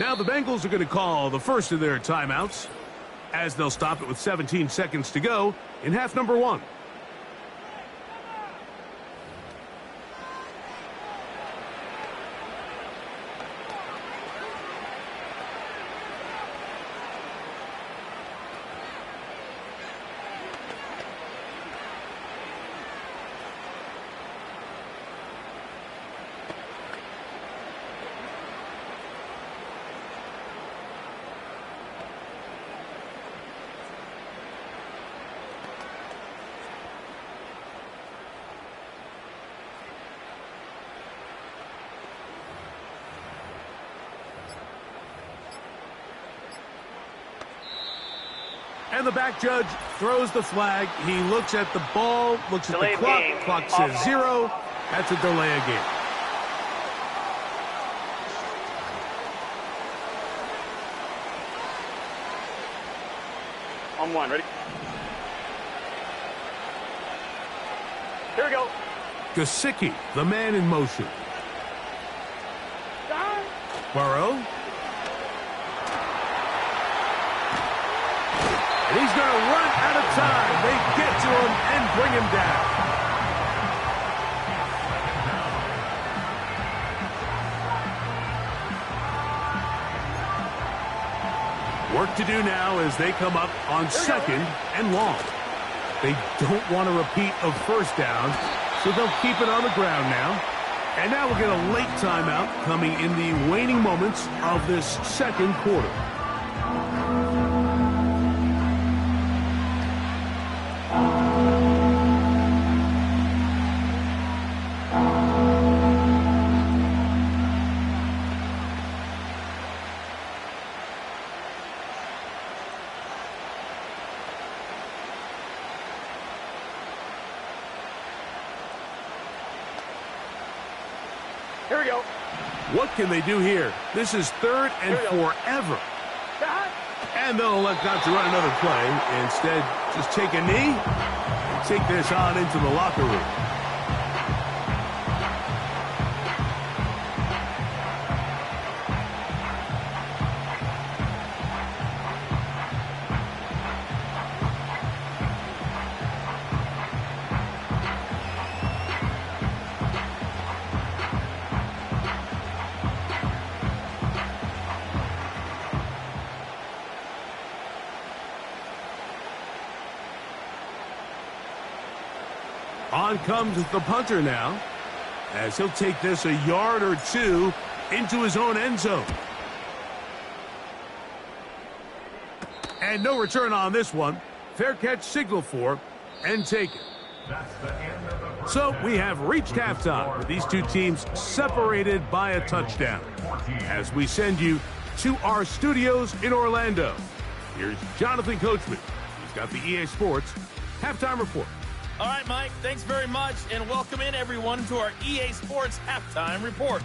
Now the Bengals are going to call the first of their timeouts, as they'll stop it with 17 seconds to go in half number 1. And the back judge throws the flag. He looks at the ball, looks at the clock. Clock says 0. That's a delay of game. On 1, ready? Here we go. Gesicki, the man in motion. Burrow. And he's going to run out of time. They get to him and bring him down. Work to do now as they come up on 2nd and long. They don't want to repeat a first down, so they'll keep it on the ground now. And now we'll get a late timeout coming in the waning moments of this 2nd quarter. Here we go. What can they do here? This is 3rd and forever. And they'll elect not to run another play. Instead, just take a knee and take this on into the locker room. On comes the punter now, as he'll take this a yard or 2 into his own end zone. And no return on this one. Fair catch signal for and taken. So we have reached halftime with these two teams separated by a touchdown. As we send you to our studios in Orlando, here's Jonathan Coachman. He's got the EA Sports Halftime Report. All right, Mike, thanks very much, and welcome in, everyone, to our EA Sports Halftime Report.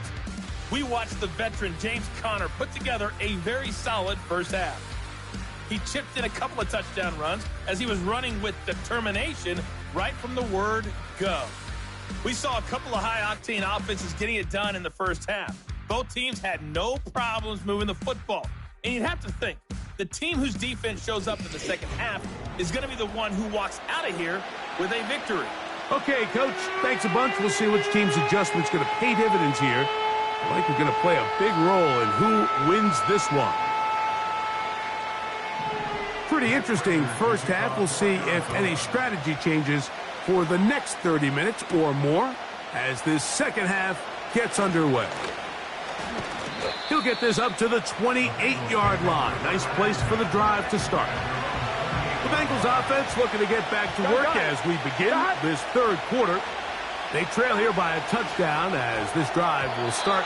We watched the veteran James Conner put together a very solid first half. He chipped in a couple of touchdown runs as he was running with determination right from the word go. We saw a couple of high-octane offenses getting it done in the first half. Both teams had no problems moving the football. And you'd have to think, the team whose defense shows up in the second half is going to be the one who walks out of here with a victory. Okay, Coach, thanks a bunch. We'll see which team's adjustment's going to pay dividends here. I like we're going to play a big role in who wins this one. Pretty interesting first half. We'll see if any strategy changes for the next 30 minutes or more as this second half gets underway. He'll get this up to the 28-yard line. Nice place for the drive to start. The Bengals offense looking to get back to work as we begin this third quarter. They trail here by a touchdown as this drive will start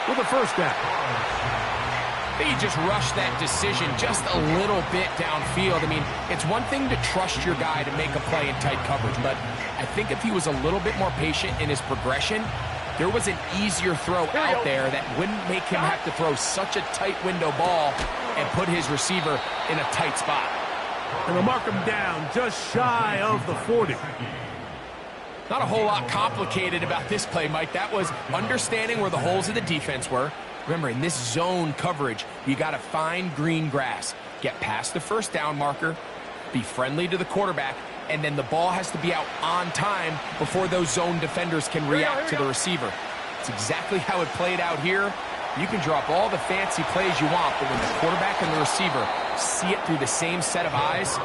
with a first down. I think he just rushed that decision just a little bit downfield. I mean, it's one thing to trust your guy to make a play in tight coverage, but I think if he was a little bit more patient in his progression, there was an easier throw out there that wouldn't make him have to throw such a tight window ball and put his receiver in a tight spot. And they'll mark him down just shy of the 40. Not a whole lot complicated about this play, Mike. That was understanding where the holes of the defense were, Remember, in this zone coverage, you got to find green grass. Get past the first down marker, be friendly to the quarterback, and then the ball has to be out on time before those zone defenders can react to the receiver. It's exactly how it played out here. You can drop all the fancy plays you want, but when the quarterback and the receiver see it through the same set of eyes,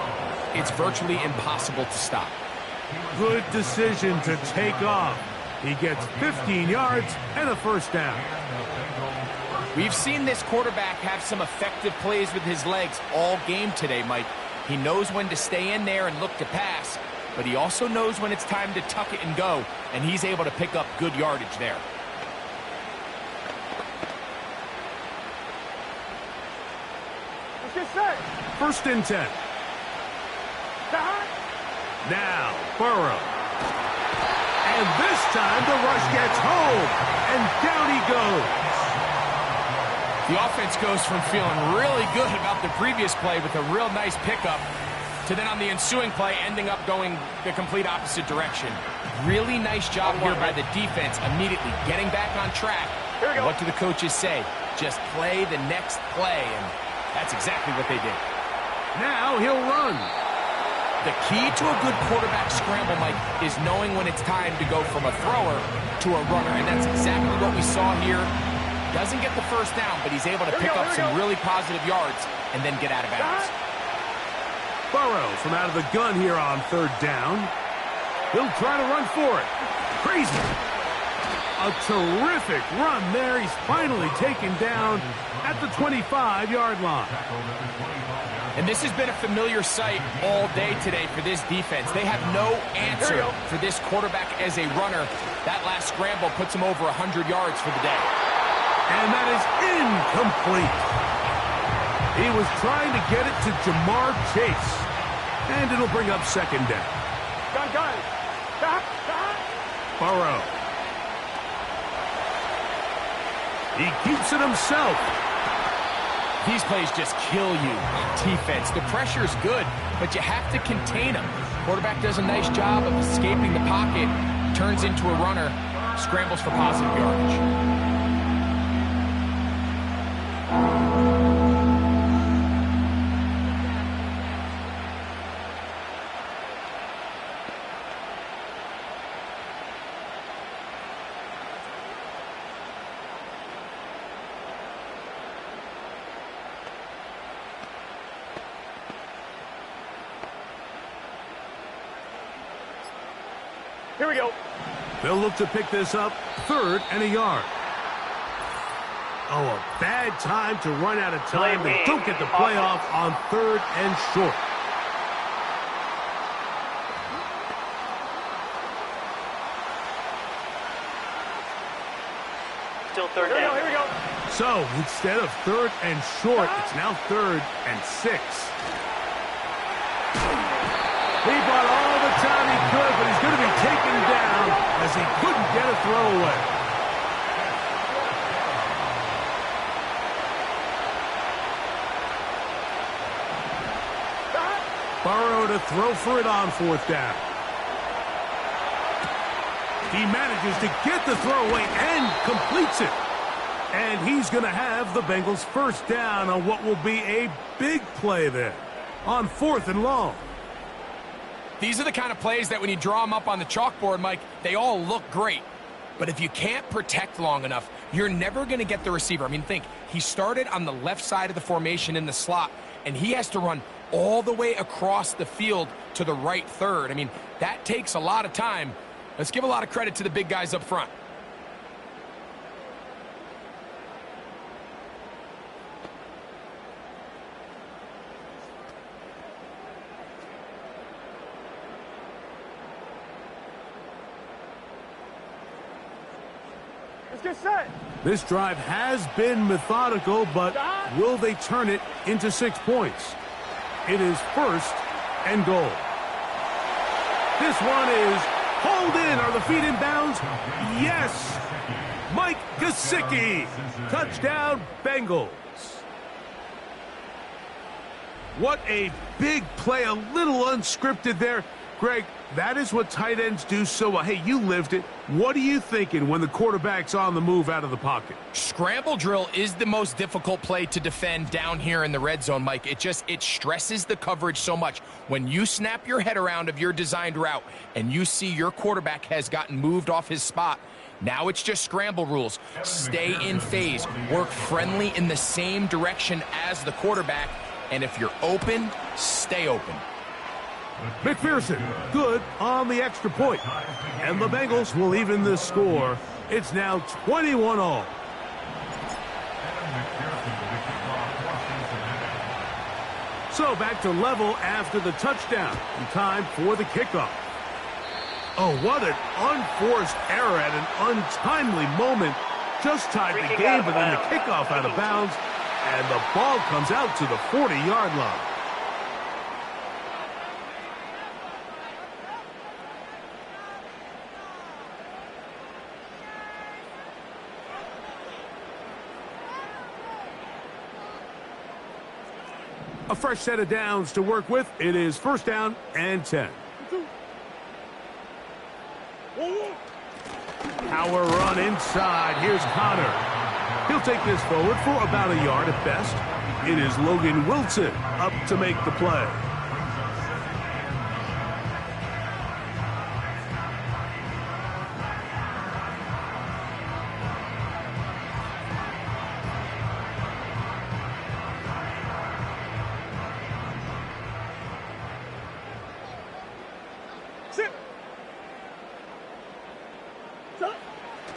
it's virtually impossible to stop. Good decision to take off. He gets 15 yards and a first down. We've seen this quarterback have some effective plays with his legs all game today, Mike. He knows when to stay in there and look to pass, but he also knows when it's time to tuck it and go, and he's able to pick up good yardage there. First and 10. Now, Burrow. And this time the rush gets home, and down he goes. The offense goes from feeling really good about the previous play with a real nice pickup to then on the ensuing play ending up going the complete opposite direction. Really nice job here by the defense immediately getting back on track. What do the coaches say? Just play the next play, and that's exactly what they did. Now he'll run. The key to a good quarterback scramble, Mike, is knowing when it's time to go from a thrower to a runner, and that's exactly what we saw here. Doesn't get the first down, but he's able to pick up some really positive yards and then get out of bounds. Burrow from out of the gun here on third down. He'll try to run for it. Crazy. A terrific run there. He's finally taken down at the 25-yard line. And this has been a familiar sight all day today for this defense. They have no answer for this quarterback as a runner. That last scramble puts him over 100 yards for the day. And that is incomplete. He was trying to get it to Jamar Chase. And it'll bring up second down. Gun. Burrow. He keeps it himself. These plays just kill you on defense. The pressure's good, but you have to contain them. Quarterback does a nice job of escaping the pocket, turns into a runner, scrambles for positive yardage. Here we go. They'll look to pick this up, third and a yard. Oh, a bad time to run out of time. They don't get the playoff on third and short. Still third down. Here we go. So, instead of third and short, it's now third and 6. He bought all the time he could, but he's going to be taken down as he couldn't get a throwaway. Burrow to throw for it on fourth down. He manages to get the throwaway and completes it. And he's going to have the Bengals first down on what will be a big play there on fourth and long. These are the kind of plays that when you draw them up on the chalkboard, Mike, they all look great. But if you can't protect long enough, you're never going to get the receiver. I mean, think, he started on the left side of the formation in the slot, and he has to run all the way across the field to the right third. I mean, that takes a lot of time. Let's give a lot of credit to the big guys up front. Get set. This drive has been methodical, but will they turn it into 6 points? It is first and goal. This one is hauled in. Are the feet in bounds? Yes. Mike Gesicki. Touchdown, Bengals. What a big play. A little unscripted there. Greg, that is what tight ends do so well. Hey, you lived it. What are you thinking when the quarterback's on the move out of the pocket? Scramble drill is the most difficult play to defend down here in the red zone, Mike. It stresses the coverage so much. When you snap your head around of your designed route and you see your quarterback has gotten moved off his spot, now it's just scramble rules. Stay in phase. Work friendly in the same direction as the quarterback. And if you're open, stay open. McPherson, good on the extra point. And the Bengals will even the score. It's now 21-all. So back to level after the touchdown. And time for the kickoff. Oh, what an unforced error at an untimely moment. Just tied the game, but then the kickoff out of bounds. And the ball comes out to the 40-yard line. A fresh set of downs to work with. It is first down and 10. Power run inside. Here's Connor. He'll take this forward for about a yard at best. It is Logan Wilson up to make the play.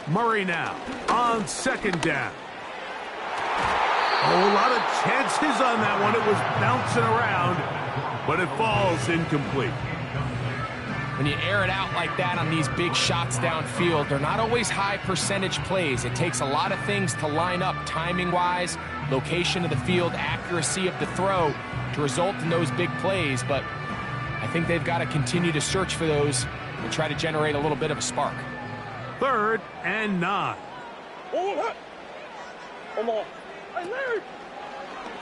Murray now on second down. Oh, a lot of chances on that one. It was bouncing around, but it falls incomplete. When you air it out like that on these big shots downfield, they're not always high percentage plays. It takes a lot of things to line up timing-wise, location of the field, accuracy of the throw to result in those big plays, but I think they've got to continue to search for those and try to generate a little bit of a spark. Third and 9.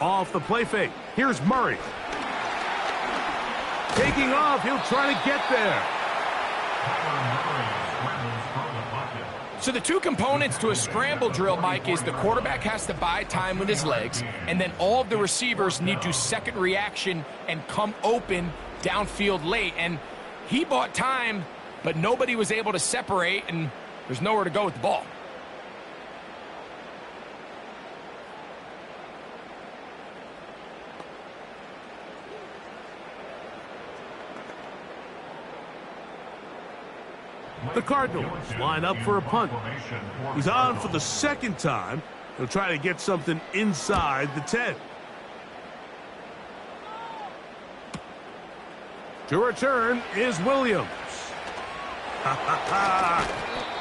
Off the play fake. Here's Murray. Taking off. He'll try to get there. So the two components to a scramble drill, Mike, is the quarterback has to buy time with his legs, and then all of the receivers need to second reaction and come open downfield late. And he bought time, but nobody was able to separate, and there's nowhere to go with the ball. The Cardinals line up for a punt. He's on for the second time. He'll try to get something inside the 10. To return is Williams.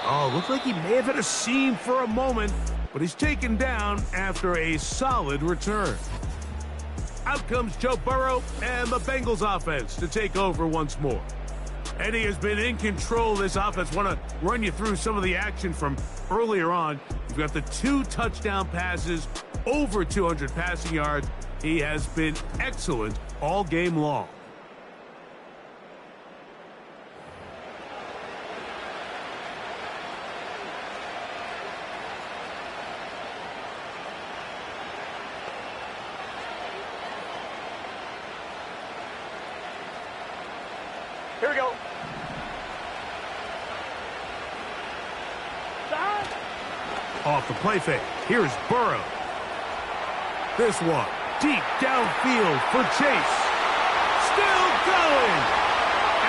Oh, looked like he may have hit a seam for a moment, but he's taken down after a solid return. Out comes Joe Burrow and the Bengals offense to take over once more. Eddie has been in control of this offense. Want to run you through some of the action from earlier on. You've got the 2 touchdown passes, over 200 passing yards. He has been excellent all game long. Here we go. Off the play fake. Here's Burrow. This one deep downfield for Chase. Still going.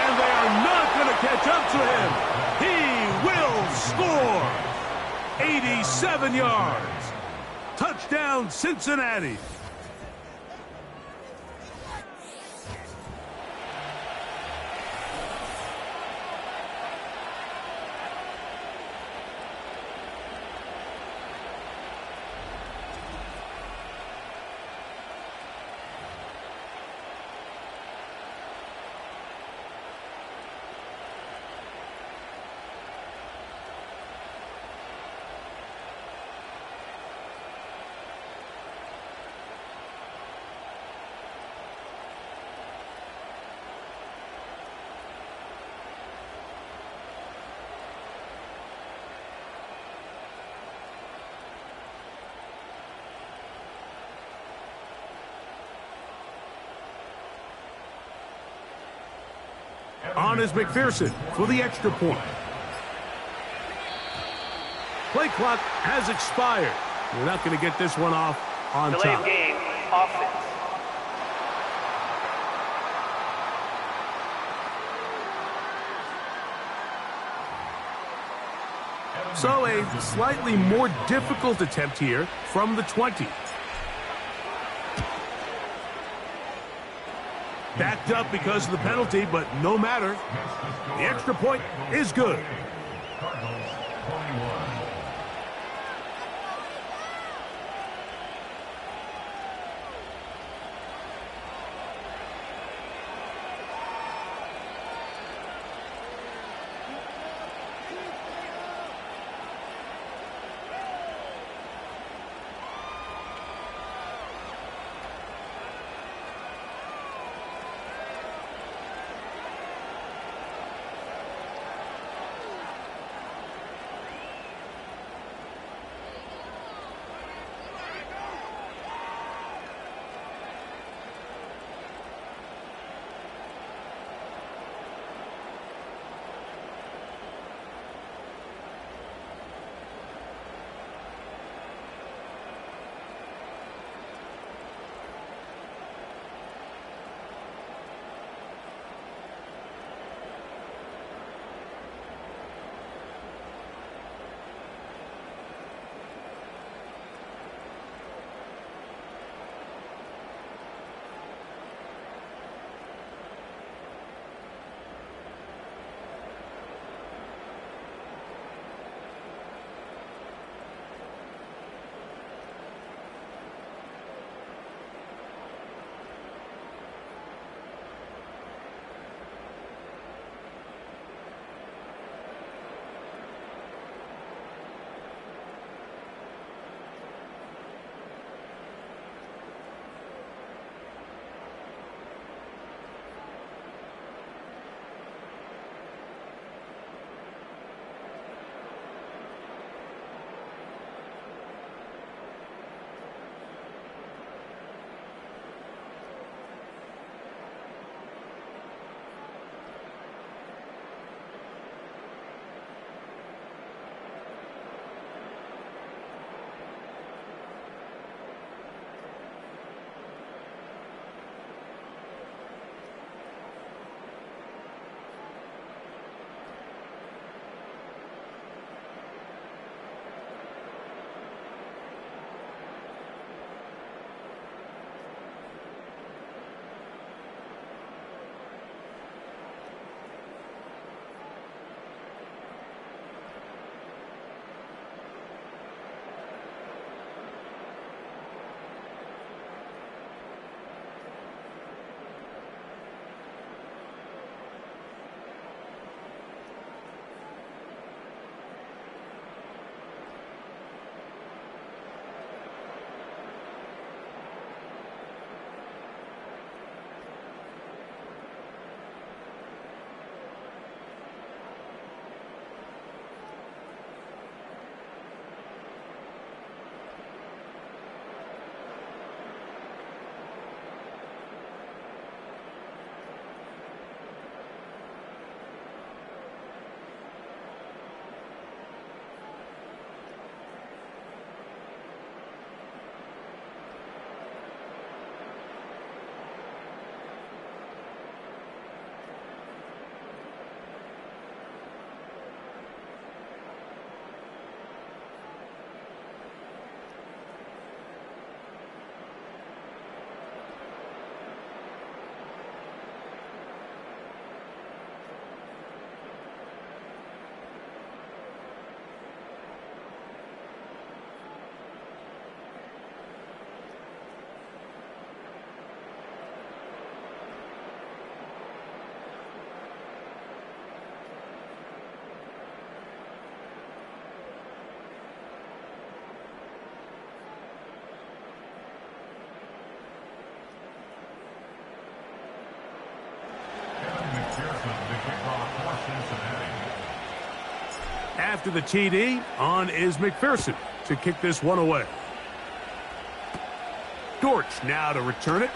And they are not going to catch up to him. He will score. 87 yards. Touchdown, Cincinnati. On is McPherson for the extra point. Play clock has expired. We're not going to get this one off on Delay top. of game, offense. So a slightly more difficult attempt here from the 20. Backed up because of the penalty, but no matter. The extra point is good. Cardinals 21. After the TD, on is McPherson to kick this one away. Dortch now to return it.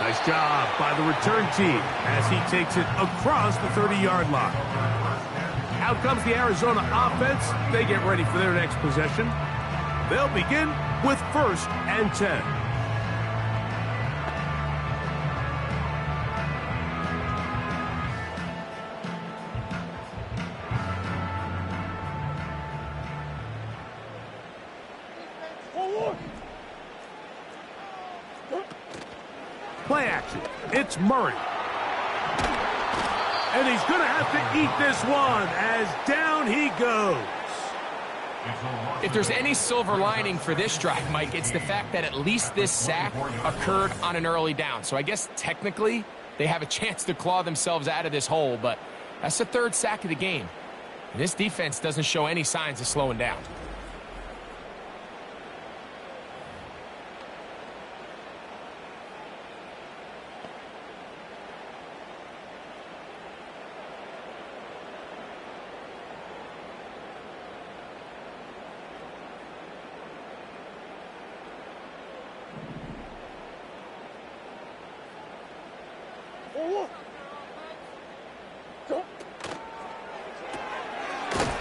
Nice job by the return team as he takes it across the 30-yard line. Out comes the Arizona offense. They get ready for their next possession. They'll begin with 1st and 10. Play action. It's Murray. And he's going to have to eat this one as down he goes. If there's any silver lining for this drive, Mike, it's the fact that at least this sack occurred on an early down. So I guess technically they have a chance to claw themselves out of this hole, but that's the 3rd sack of the game. And this defense doesn't show any signs of slowing down.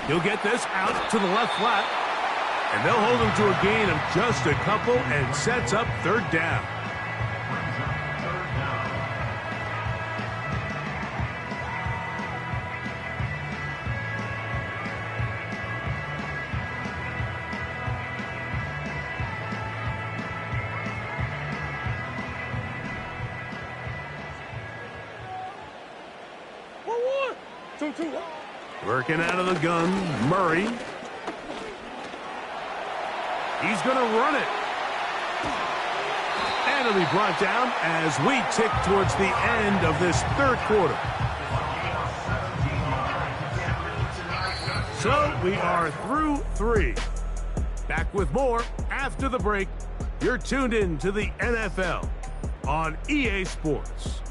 He'll get this out to the left flat, and they'll hold him to a gain of just a couple and sets up 3rd down. Working out of the gun, Murray. He's going to run it. And it'll be brought down as we tick towards the end of this 3rd quarter. So we are through 3. Back with more after the break. You're tuned in to the NFL on EA Sports.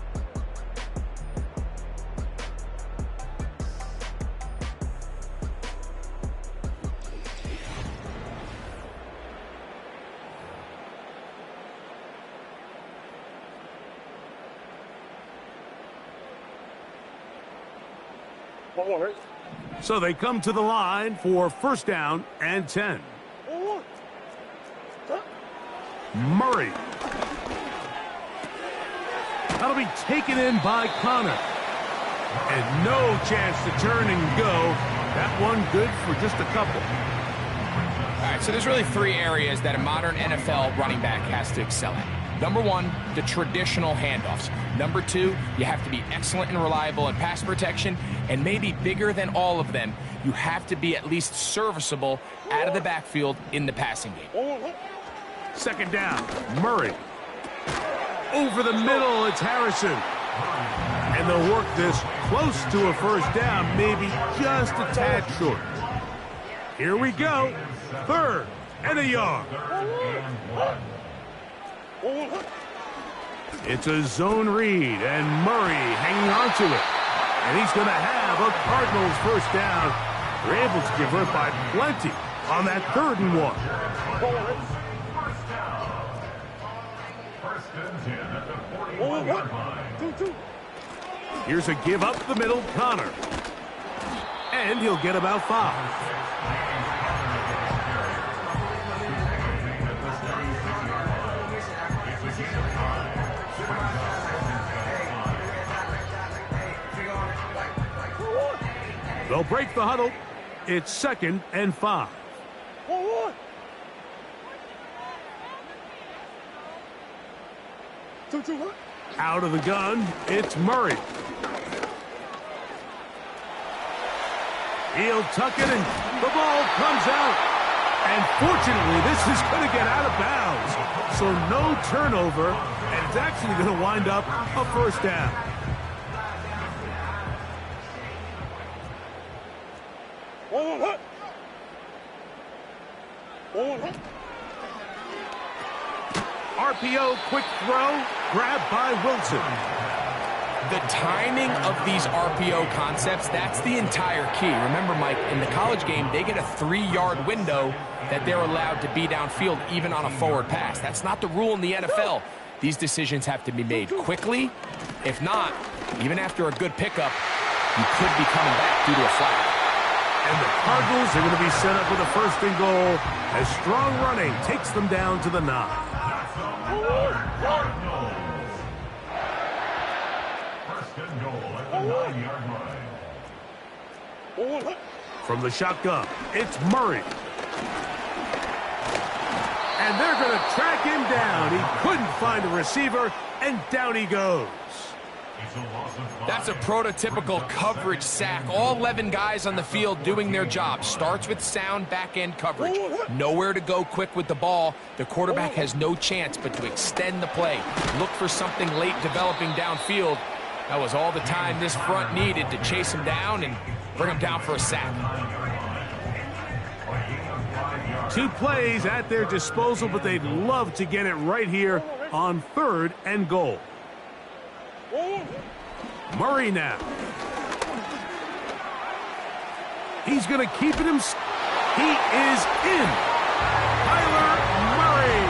So they come to the line for 1st down and 10. Murray. That'll be taken in by Connor. And no chance to turn and go. That one good for just a couple. All right, so there's really 3 areas that a modern NFL running back has to excel at. Number 1, the traditional handoffs. Number 2, you have to be excellent and reliable in pass protection. And maybe bigger than all of them, you have to be at least serviceable out of the backfield in the passing game. 2nd down, Murray. Over the middle, it's Harrison. And they'll work this close to a 1st down, maybe just a tad short. Here we go. 3rd and a yard. It's a zone read, and Murray hanging on to it. And he's going to have a Cardinals 1st down. They're able to convert by plenty on that 3rd and 1. 1st and 10 at the 41-yard line. Here's a give up the middle, Connor. And he'll get about 5. They'll break the huddle. It's 2nd and 5. Out of the gun, it's Murray. He'll tuck it, and the ball comes out. And fortunately, this is going to get out of bounds. So no turnover, and it's actually going to wind up a 1st down. RPO, quick throw, grabbed by Wilson. The timing of these RPO concepts, that's the entire key. Remember, Mike, in the college game, they get a 3-yard window that they're allowed to be downfield even on a forward pass. That's not the rule in the NFL. these decisions have to be made quickly. If not, even after a good pickup, you could be coming back due to a flag. And the Cardinals are going to be set up with a 1st and goal as strong running takes them down to the 9. First and goal at the 9-yard line. From the shotgun, it's Murray. And they're going to track him down. He couldn't find a receiver, and down he goes. That's a prototypical coverage sack. All 11 guys on the field doing their job. Starts with sound back-end coverage. Nowhere to go quick with the ball. The quarterback has no chance but to extend the play. Look for something late developing downfield. That was all the time this front needed to chase him down and bring him down for a sack. 2 plays at their disposal, but they'd love to get it right here on 3rd and goal. Murray now. He's going to keep it himself. He is in. Kyler Murray.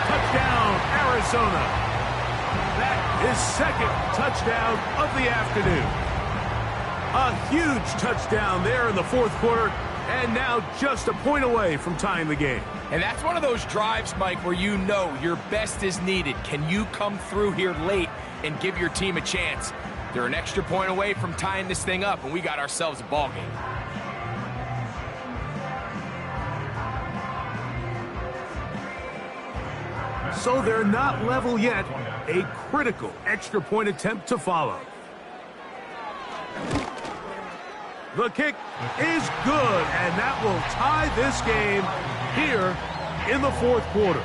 Touchdown, Arizona. That is 2nd touchdown of the afternoon. A huge touchdown there in the 4th quarter, and now just a point away from tying the game. And that's one of those drives, Mike, where you know your best is needed. Can you come through here late and give your team a chance? They're an extra point away from tying this thing up, and we got ourselves a ball game. So they're not level yet. A critical extra point attempt to follow. The kick is good, and that will tie this game here in the 4th quarter.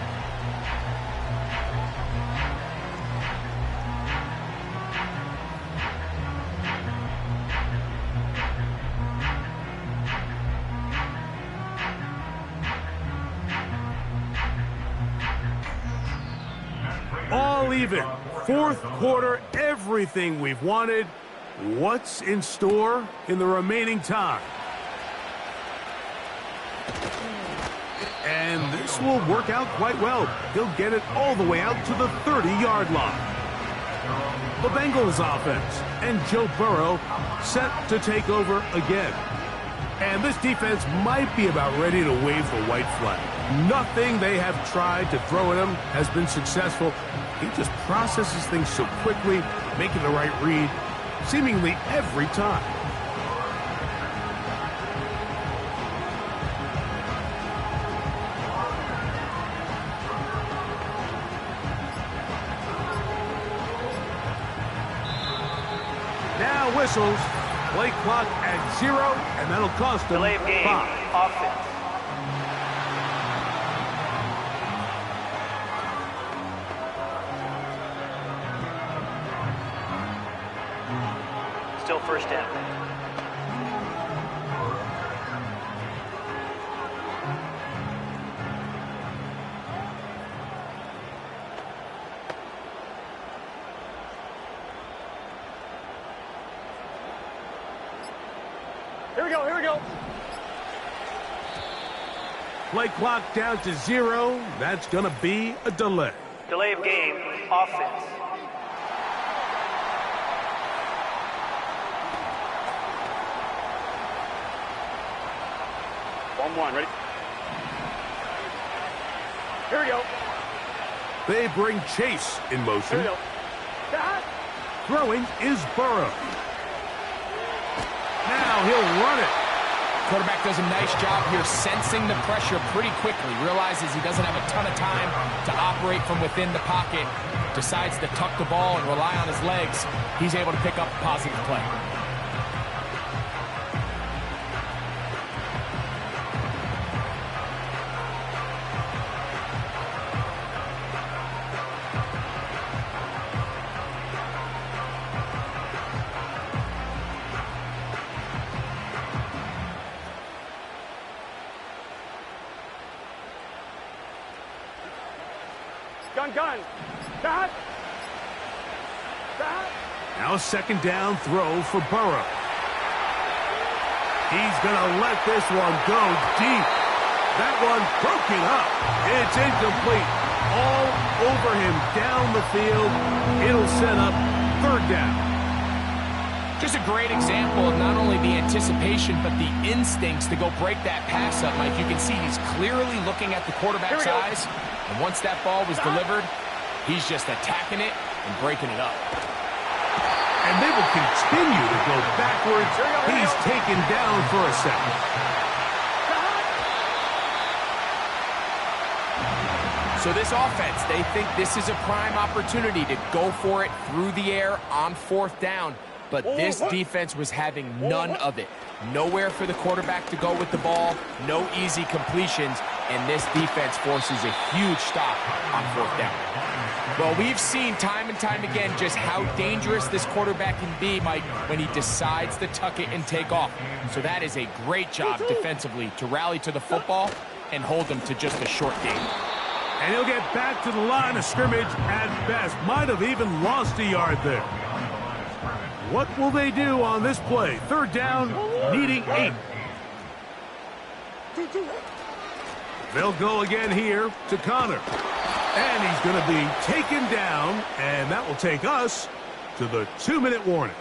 All even. 4th quarter, everything we've wanted. What's in store in the remaining time? And this will work out quite well. He'll get it all the way out to the 30-yard line. The Bengals offense and Joe Burrow set to take over again. And this defense might be about ready to wave the white flag. Nothing they have tried to throw at him has been successful. He just processes things so quickly, making the right read seemingly every time. Now whistles. Play clock at 0, and that'll cost them Delay of game. 5. Offense. Still 1st down. Here we go, here we go. Play clock down to 0. That's going to be a delay. Delay of game. Offense. One, ready? Here we go. They bring Chase in Here motion. we go. Throwing is Burrow. Now he'll run it. Quarterback does a nice job here sensing the pressure pretty quickly. Realizes he doesn't have a ton of time to operate from within the pocket. Decides to tuck the ball and rely on his legs. He's able to pick up a positive play. Gun. Got. Now a 2nd down throw for Burrow. He's going to let this one go deep. That one broken up. It's incomplete. all over him down the field. It'll set up third down. Just a great example of not only the anticipation, but the instincts to go break that pass up, Mike. You can see he's clearly looking at the quarterback's eyes. And once that ball was delivered, he's just attacking it and breaking it up. And they will continue to go backwards. He's taken down for a second. So this offense, they think this is a prime opportunity to go for it through the air on fourth down. But this defense was having none of it. Nowhere for the quarterback to go with the ball, no easy completions, and this defense forces a huge stop on fourth down. Well, we've seen time and time again just how dangerous this quarterback can be, Mike, when he decides to tuck it and take off. So that is a great job defensively to rally to the football and hold them to just a short gain. And he'll get back to the line of scrimmage at best. Might have even lost a yard there. What will they do on this play? Third down, needing 8. They'll go again here to Connor. And he's going to be taken down, and that will take us to the 2-minute warning.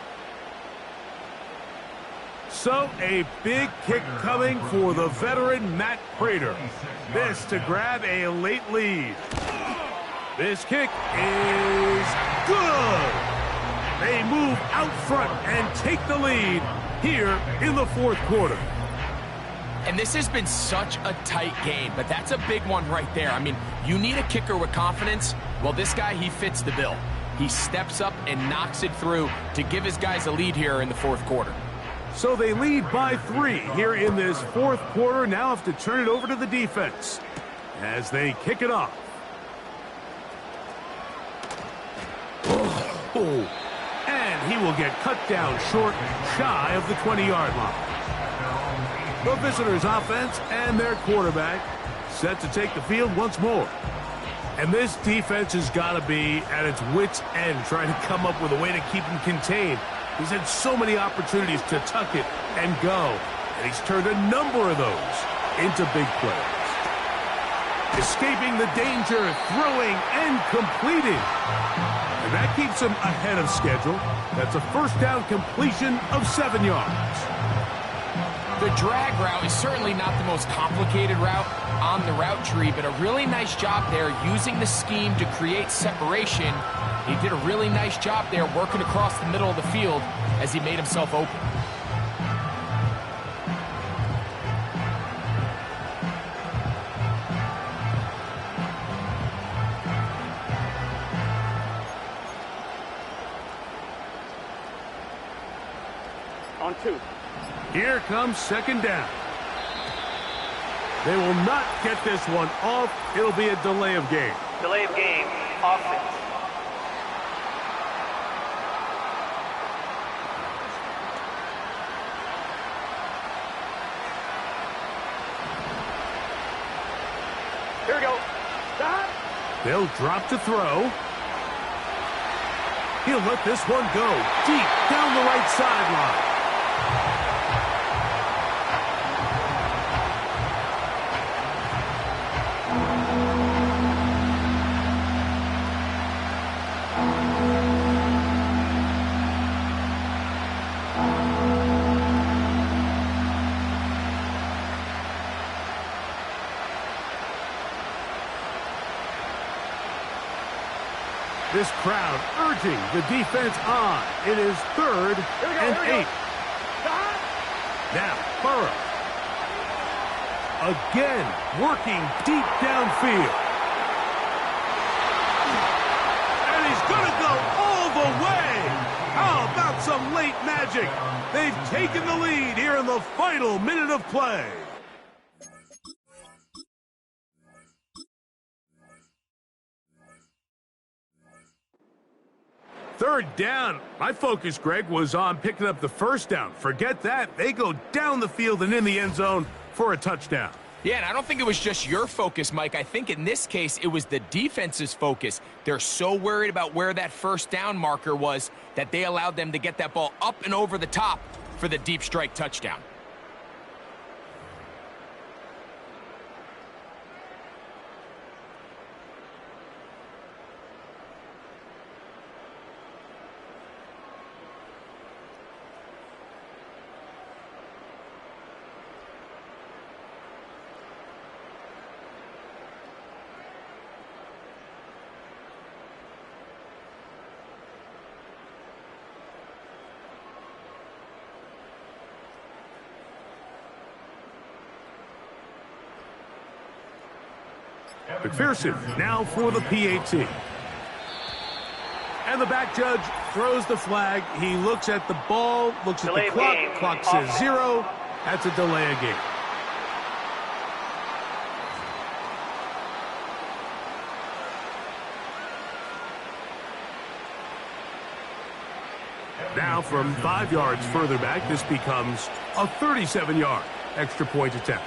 So a big kick coming for the veteran Matt Prater. This to grab a late lead. This kick is good. They move out front and take the lead here in the fourth quarter. And this has been such a tight game, but that's a big one right there. I mean, you need a kicker with confidence. Well, this guy, he fits the bill. He steps up and knocks it through to give his guys a lead here in the fourth quarter. So they lead by 3 here in this fourth quarter. Now have to turn it over to the defense as they kick it off. Oh. And he will get cut down short, shy of the 20-yard line. The visitors' offense and their quarterback set to take the field once more. And this defense has got to be at its wits' end, trying to come up with a way to keep him contained. He's had so many opportunities to tuck it and go, and he's turned a number of those into big plays. Escaping the danger, throwing, and completing. And that keeps him ahead of schedule. That's a first down completion of 7 yards. The drag route is certainly not the most complicated route on the route tree, but a really nice job there using the scheme to create separation. He did a really nice job there working across the middle of the field as he made himself open. On 2. Here comes second down. They will not get this one off. It'll be a delay of game. Delay of game, offense. Here we go. Stop. They'll drop to throw. He'll let this one go deep down the right sideline. This crowd urging the defense on. It is 3rd and 8. Now, Burrow. Again, working deep downfield. And he's going to go all the way. How about some late magic? They've taken the lead here in the final minute of play. Third down. My focus, Greg, was on picking up the first down. Forget that. They go down the field and in the end zone for a touchdown. Yeah, and I don't think it was just your focus, Mike. I think in this case, it was the defense's focus. They're so worried about where that first down marker was that they allowed them to get that ball up and over the top for the deep strike touchdown. McPherson now for the PAT. And the back judge throws the flag. He looks at the ball, looks at Delay the clock. game. Clock says Offense. 0. That's a delay of game. Now from 5 yards further back, this becomes a 37-yard extra point attempt.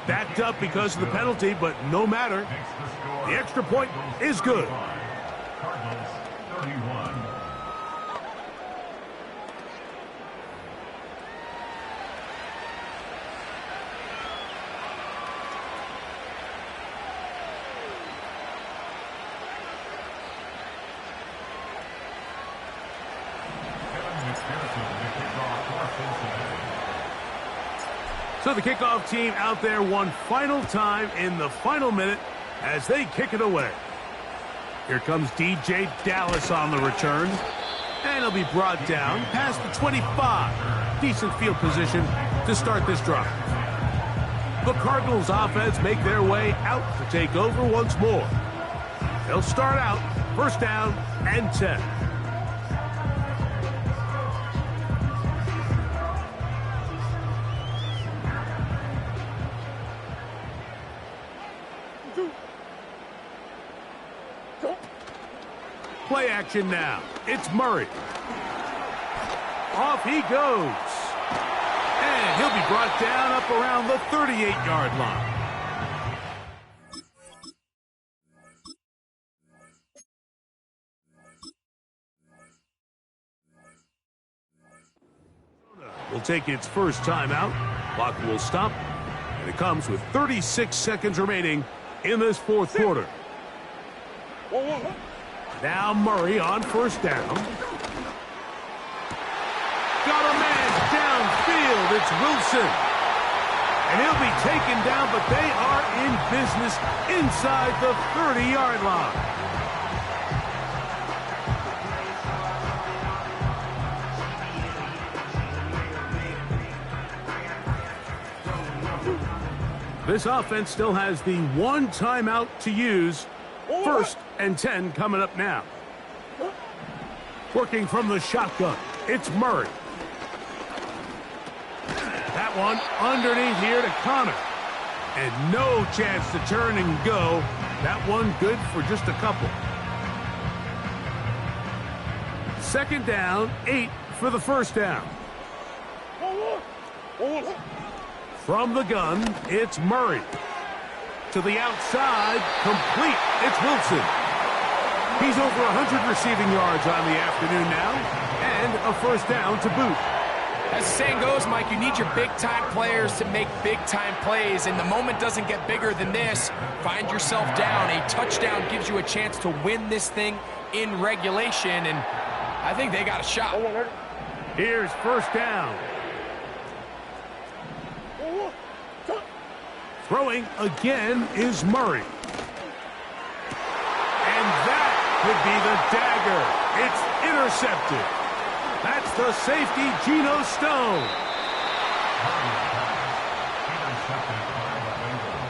Backed up because of the penalty, but no matter. The extra point is good. Cardinals 31. So the kickoff team out there one final time in the final minute as they kick it away. Here comes DJ Dallas on the return. And he'll be brought down past the 25. Decent field position to start this drive. The Cardinals offense make their way out to take over once more. They'll start out first down and 10. Play action now. It's Murray. Off he goes. And he'll be brought down up around the 38-yard line. Will take its first timeout. Clock will stop. And it comes with 36 seconds remaining in this fourth quarter. Now Murray on first down. Got a man downfield. It's Wilson. And he'll be taken down, but they are in business inside the 30-yard line. This offense still has the one timeout to use. First and 10 coming up now. Working from the shotgun, it's Murray. That one underneath here to Connor. And no chance to turn and go. That one good for just a couple. Second down, 8 for the first down. From the gun, it's Murray. To the outside, complete. It's Wilson. He's over 100 receiving yards on the afternoon now, and a first down to boot. As the saying goes, Mike, you need your big-time players to make big-time plays, and the moment doesn't get bigger than this. Find yourself down. A touchdown gives you a chance to win this thing in regulation, and I think they got a shot. Here's first down. Throwing again is Murray. And that could be the dagger. It's intercepted. That's the safety, Geno Stone.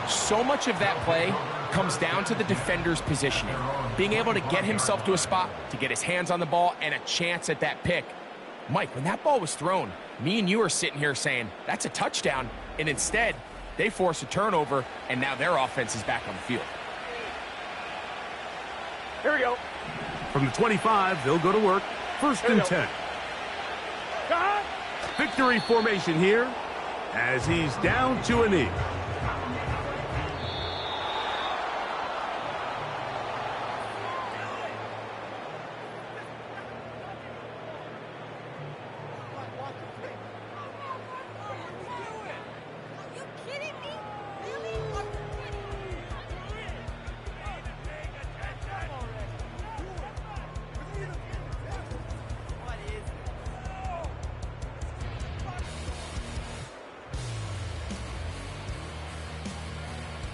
So much of that play comes down to the defender's positioning. Being able to get himself to a spot, to get his hands on the ball, and a chance at that pick. Mike, when that ball was thrown, me and you are sitting here saying, that's a touchdown. And instead, they force a turnover, and now their offense is back on the field. Here we go. From the 25, they'll go to work. First and 10. Victory formation here as he's down to a knee.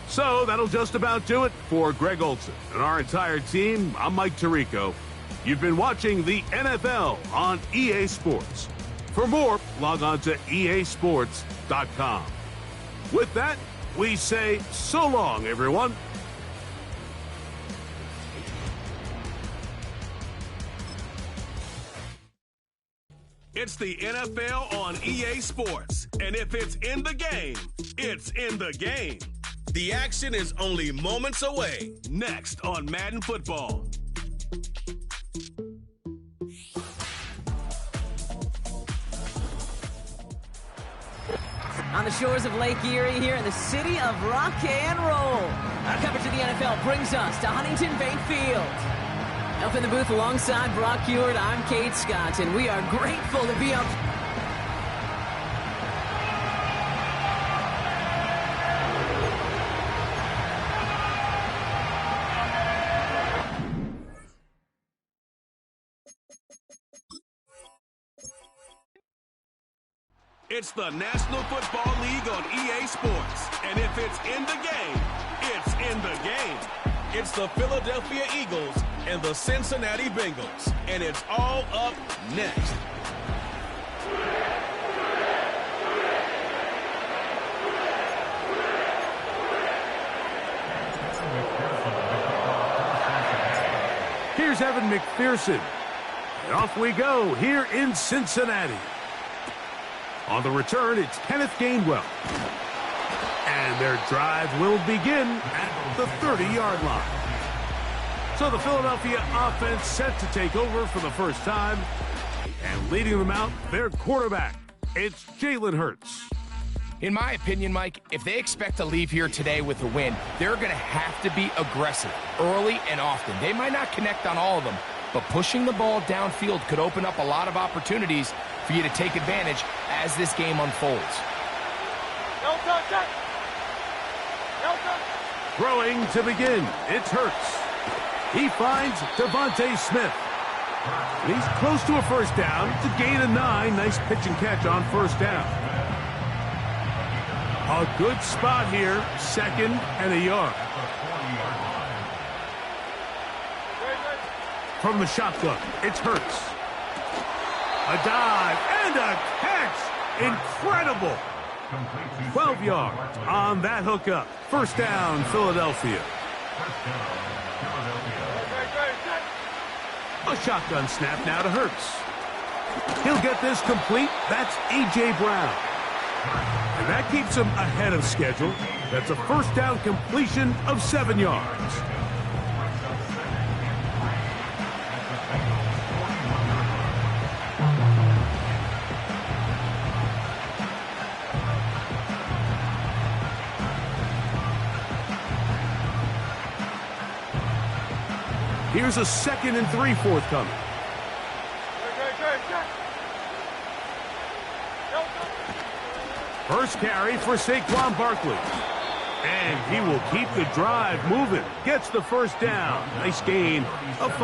So that'll just about do it for Greg Olson and our entire team. I'm Mike Tirico. You've been watching the NFL on EA Sports. For more, log on to easports.com. sports.com. With that, we say so long, everyone. It's the NFL on EA Sports, and if it's in the game, it's in the game. The action is only moments away. Next on Madden Football. On the shores of Lake Erie here in the city of rock and roll. Our coverage of the NFL brings us to Huntington Bank Field. Up in the booth alongside Brock Heward, I'm Kate Scott, and we are grateful to be up. It's the National Football League on EA Sports. And if it's in the game, it's in the game. It's the Philadelphia Eagles and the Cincinnati Bengals. And it's all up next. Here's Evan McPherson. And off we go here in Cincinnati. On the return, it's Kenneth Gainwell. And their drive will begin at the 30-yard line. So the Philadelphia offense set to take over for the first time. And leading them out, their quarterback, it's Jalen Hurts. In my opinion, Mike, if they expect to leave here today with a win, they're going to have to be aggressive early and often. They might not connect on all of them, but pushing the ball downfield could open up a lot of opportunities for you to take advantage as this game unfolds. Throwing to begin, it's Hurts. He finds Devontae Smith. He's close to a first down to gain a 9. Nice pitch and catch on first down. A good spot here, 2nd and a yard. From the shotgun, it's Hurts. A dive and a catch. Incredible. 12 yards on that hookup. First down, Philadelphia. A shotgun snap now to Hurts. He'll get this complete. That's A.J. Brown. And that keeps him ahead of schedule. That's a first down completion of 7 yards. Here's a 2nd and 3 forthcoming. First carry for Saquon Barkley. And he will keep the drive moving. Gets the first down. Nice gain of 5.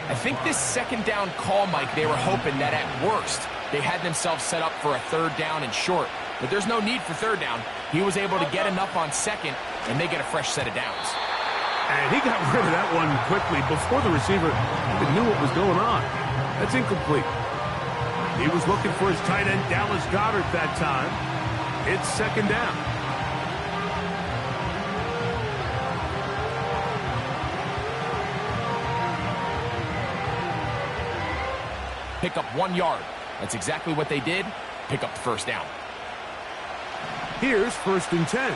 I think this 2nd down call, Mike, they were hoping that at worst they had themselves set up for a 3rd down and short. But there's no need for 3rd down. He was able to get enough on 2nd, and they get a fresh set of downs. And he got rid of that one quickly before the receiver even knew what was going on. That's incomplete. He was looking for his tight end, Dallas Goedert, that time. It's 2nd down. Pick up 1 yard. That's exactly what they did. Pick up the first down. Here's 1st and 10.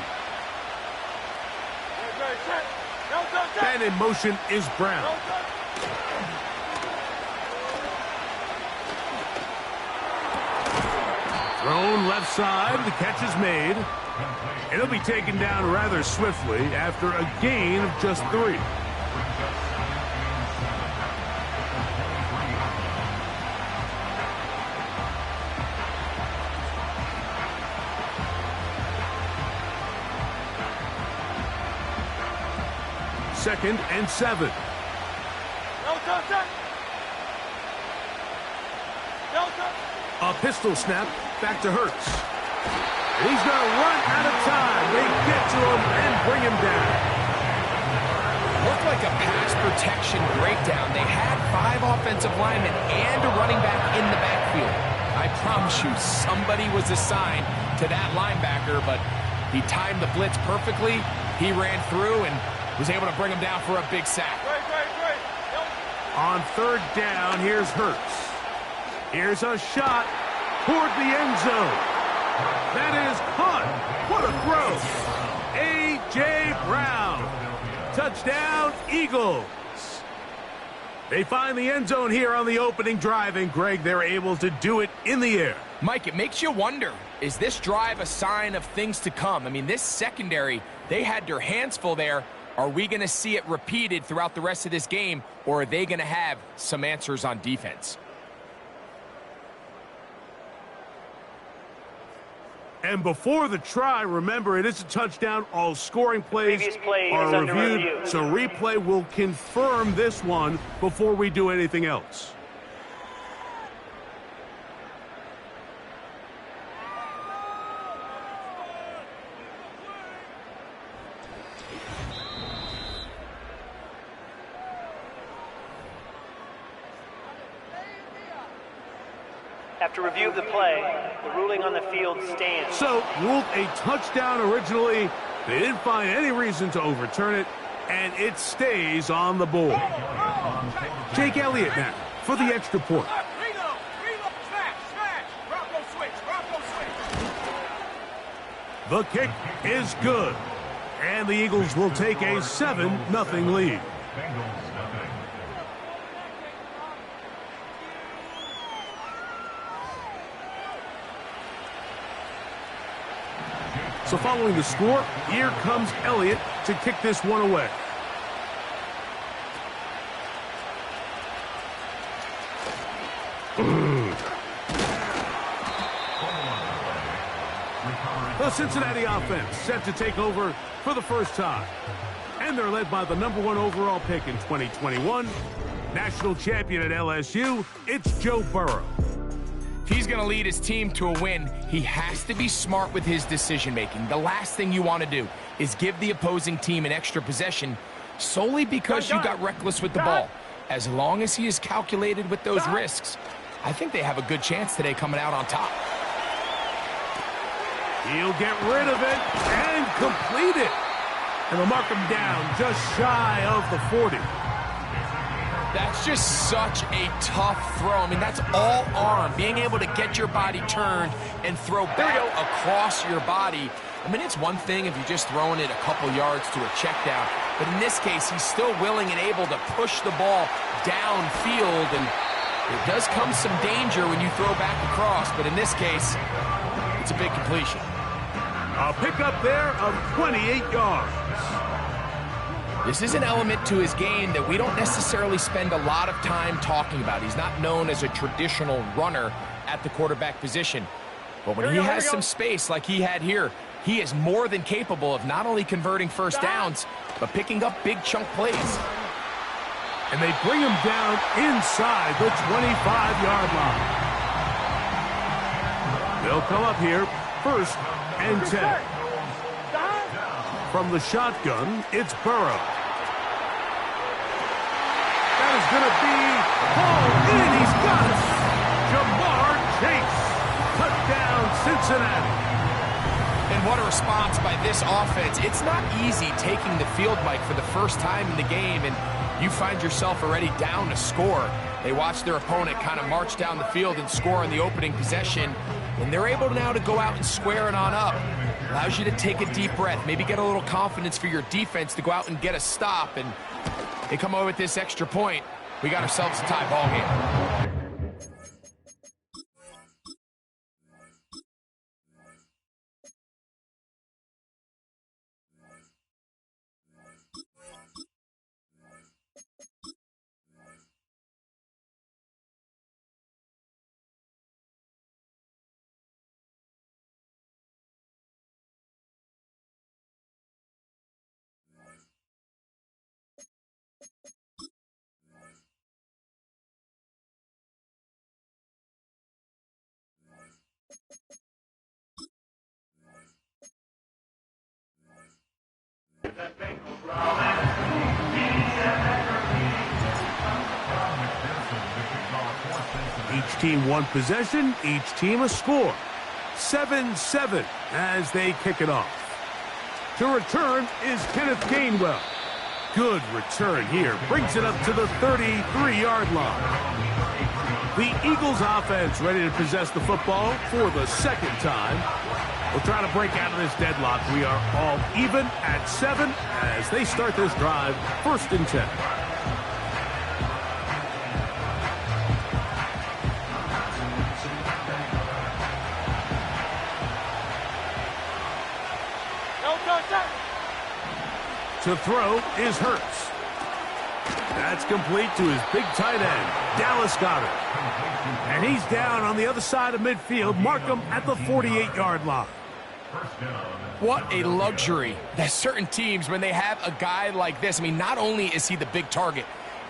And in motion is Brown. Thrown left side. The catch is made. And he'll be taken down rather swiftly after a gain of just 3. Second and 7. A pistol snap back to Hurts. He's going to run out of time. They get to him and bring him down. Looked like a pass protection breakdown. They had 5 offensive linemen and a running back in the backfield. I promise you, somebody was assigned to that linebacker, but he timed the blitz perfectly. He ran through and was able to bring him down for a big sack. On third down, here's Hurts. Here's a shot toward the end zone. That is caught. What a throw. A.J. Brown. Touchdown, Eagles. They find the end zone here on the opening drive, and, Greg, they're able to do it in the air. Mike, it makes you wonder, is this drive a sign of things to come? I mean, this secondary, they had their hands full there. Are we going to see it repeated throughout the rest of this game, or are they going to have some answers on defense? And before the try, remember, it is a touchdown. All scoring plays are under reviewed, review. so replay will confirm this one before we do anything else. After review of the play, the ruling on the field stands. So, ruled a touchdown originally. They didn't find any reason to overturn it, and it stays on the board. Jake Elliott now for the extra point. The kick is good, and the Eagles will take a 7-0 lead. So following the score, here comes Elliott to kick this one away. The Cincinnati offense set to take over for the first time. And they're led by the #1 overall pick in 2021. National champion at LSU, it's Joe Burrow. If he's going to lead his team to a win, he has to be smart with his decision-making. The last thing you want to do is give the opposing team an extra possession solely because you got reckless with the ball. As long as he is calculated with those risks, I think they have a good chance today coming out on top. He'll get rid of it and complete it. And they'll mark him down just shy of the 40. That's just such a tough throw. I mean, that's all arm. Being able to get your body turned and throw back across your body. I mean, it's one thing if you're just throwing it a couple yards to a check down. But in this case, he's still willing and able to push the ball downfield. And there does come some danger when you throw back across. But in this case, it's a big completion. A pickup there of 28 yards. This is an element to his game that we don't necessarily spend a lot of time talking about. He's not known as a traditional runner at the quarterback position. But when he has some space like he had here, he is more than capable of not only converting first downs, but picking up big chunk plays. And they bring him down inside the 25-yard line. They'll come up here, 1st and 10. From the shotgun, it's Burrow. That is going to be hauled in. He's got it. Jamar Chase. Touchdown, Cincinnati. And what a response by this offense. It's not easy taking the field, Mike, for the first time in the game, and you find yourself already down to score. They watch their opponent kind of march down the field and score in the opening possession, and they're able now to go out and square it on up. Allows you to take a deep breath, maybe get a little confidence for your defense to go out and get a stop, and they come over with this extra point. We got ourselves a tie ball game. team one possession, each team a score. 7-7 as they kick it off. To return is Kenneth Gainwell. Good return here. Brings it up to the 33-yard line. The Eagles offense ready to possess the football for the second time. We'll try to break out of this deadlock. We are all even at 7 as they start this drive, 1st and 10. To throw is Hurts. That's complete to his big tight end, Dallas Goedert. And he's down on the other side of midfield. Mark him at the 48-yard line. What a luxury that certain teams, when they have a guy like this, I mean, not only is he the big target,